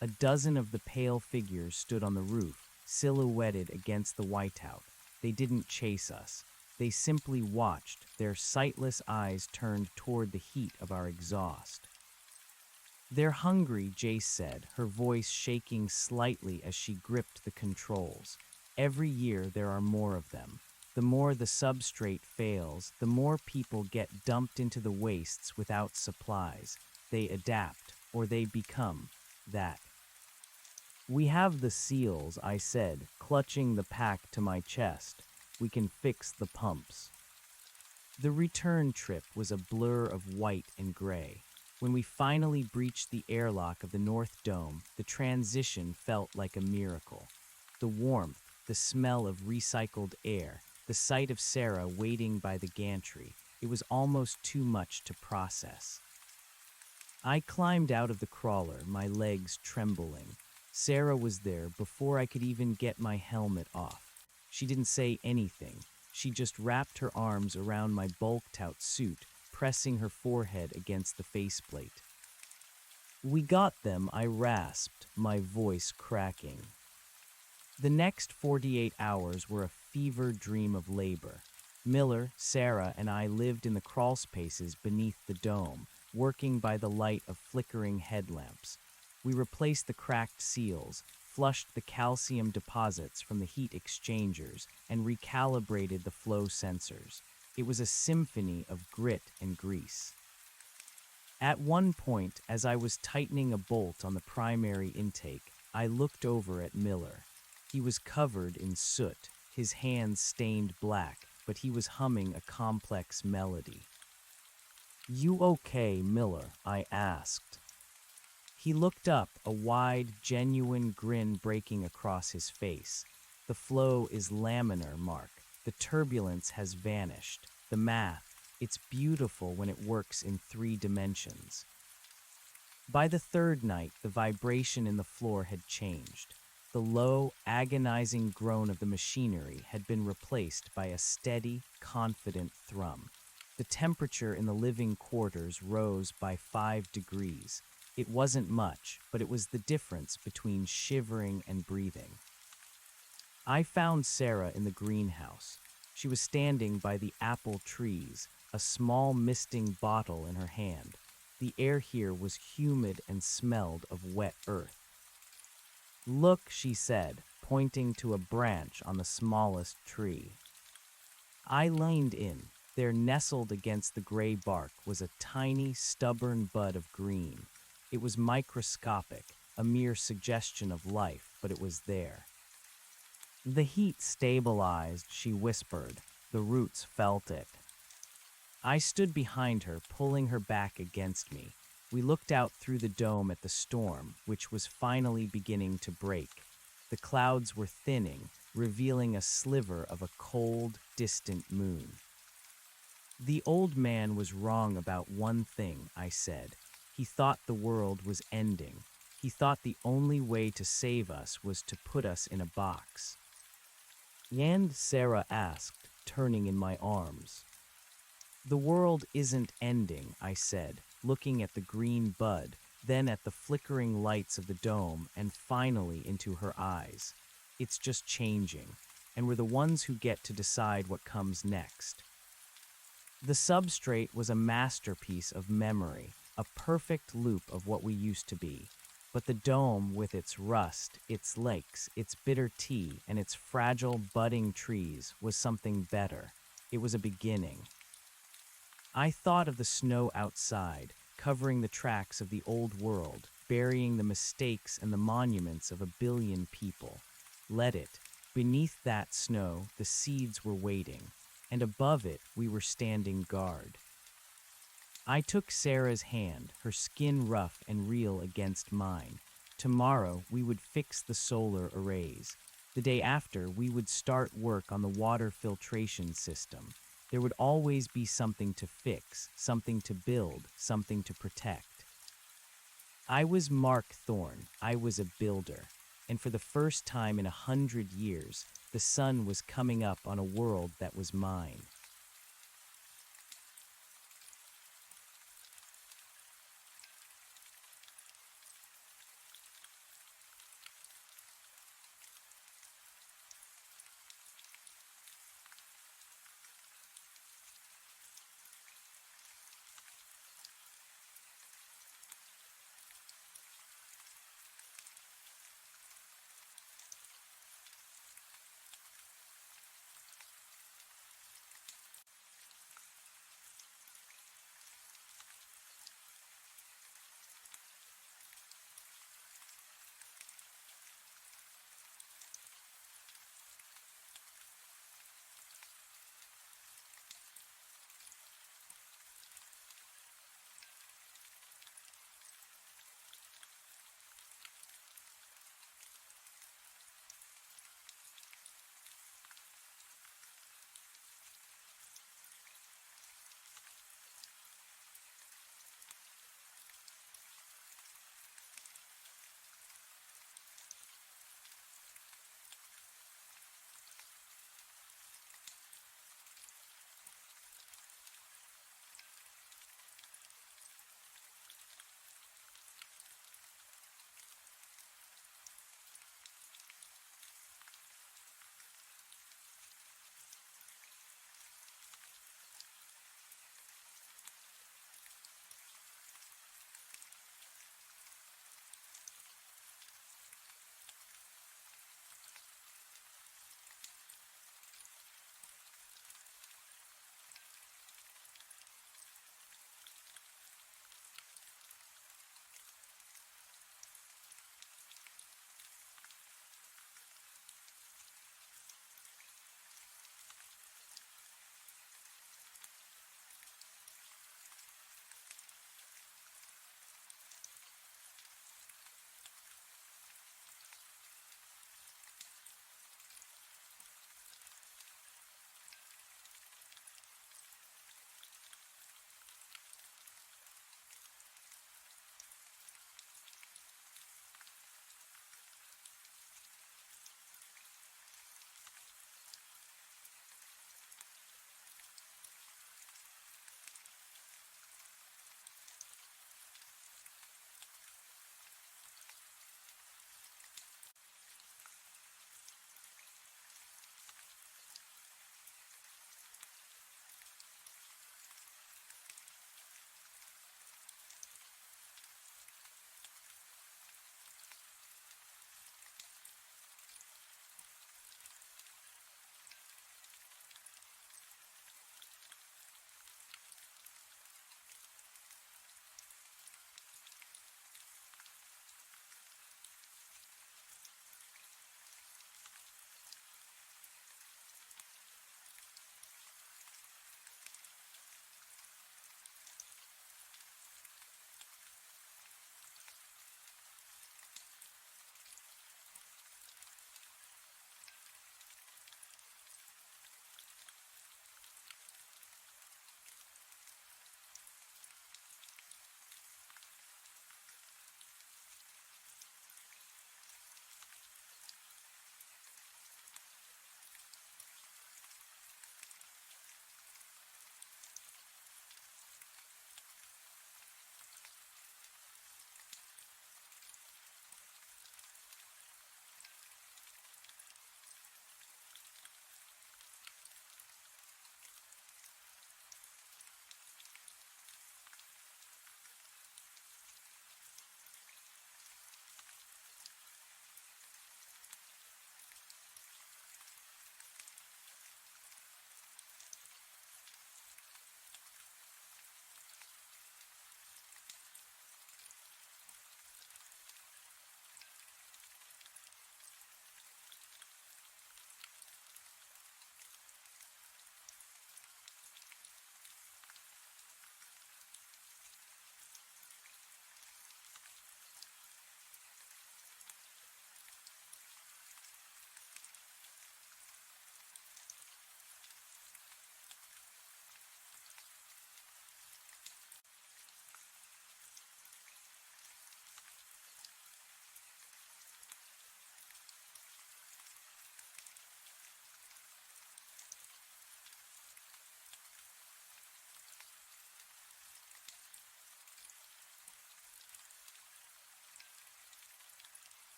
A dozen of the pale figures stood on the roof, silhouetted against the whiteout. They didn't chase us. They simply watched, their sightless eyes turned toward the heat of our exhaust. "They're hungry," Jace said, her voice shaking slightly as she gripped the controls. "Every year there are more of them. The more the substrate fails, the more people get dumped into the wastes without supplies. They adapt, or they become that." "We have the seals," I said, clutching the pack to my chest. "We can fix the pumps." The return trip was a blur of white and gray. When we finally breached the airlock of the North Dome, the transition felt like a miracle. The warmth, the smell of recycled air, the sight of Sarah waiting by the gantry, it was almost too much to process. I climbed out of the crawler, my legs trembling. Sarah was there before I could even get my helmet off. She didn't say anything. She just wrapped her arms around my bulked-out suit, pressing her forehead against the faceplate. "We got them," I rasped, my voice cracking. The next 48 hours were a fever dream of labor. Miller, Sarah, and I lived in the crawl spaces beneath the dome, working by the light of flickering headlamps. We replaced the cracked seals, flushed the calcium deposits from the heat exchangers, and recalibrated the flow sensors. It was a symphony of grit and grease. At one point, as I was tightening a bolt on the primary intake, I looked over at Miller. He was covered in soot, his hands stained black, but he was humming a complex melody. "You okay, Miller?" I asked. He looked up, a wide, genuine grin breaking across his face. "The flow is laminar, Mark. The turbulence has vanished. The math, it's beautiful when it works in 3 dimensions." By the third night, the vibration in the floor had changed. The low, agonizing groan of the machinery had been replaced by a steady, confident thrum. The temperature in the living quarters rose by 5 degrees. It wasn't much, but it was the difference between shivering and breathing. I found Sarah in the greenhouse. She was standing by the apple trees, a small misting bottle in her hand. The air here was humid and smelled of wet earth. "Look," she said, pointing to a branch on the smallest tree. I leaned in. There, nestled against the gray bark, was a tiny, stubborn bud of green. It was microscopic, a mere suggestion of life, but it was there. "The heat stabilized," she whispered. "The roots felt it." I stood behind her, pulling her back against me. We looked out through the dome at the storm, which was finally beginning to break. The clouds were thinning, revealing a sliver of a cold, distant moon. "The old man was wrong about one thing," I said. "He thought the world was ending. He thought the only way to save us was to put us in a box." "And?" Sarah asked, turning in my arms. "The world isn't ending," I said, looking at the green bud, then at the flickering lights of the dome, and finally into her eyes. "It's just changing, and we're the ones who get to decide what comes next." The substrate was a masterpiece of memory, a perfect loop of what we used to be. But the dome, with its rust, its lakes, its bitter tea, and its fragile, budding trees, was something better. It was a beginning. I thought of the snow outside, covering the tracks of the old world, burying the mistakes and the monuments of 1 billion people. Let it. Beneath that snow, the seeds were waiting. and above it we were standing guard. I took Sarah's hand, her skin rough and real against mine. Tomorrow we would fix the solar arrays. The day after we would start work on the water filtration system. There would always be something to fix, something to build, something to protect. I was Mark Thorne, I was a builder, and for the first time in 100 years, the sun was coming up on a world that was mine.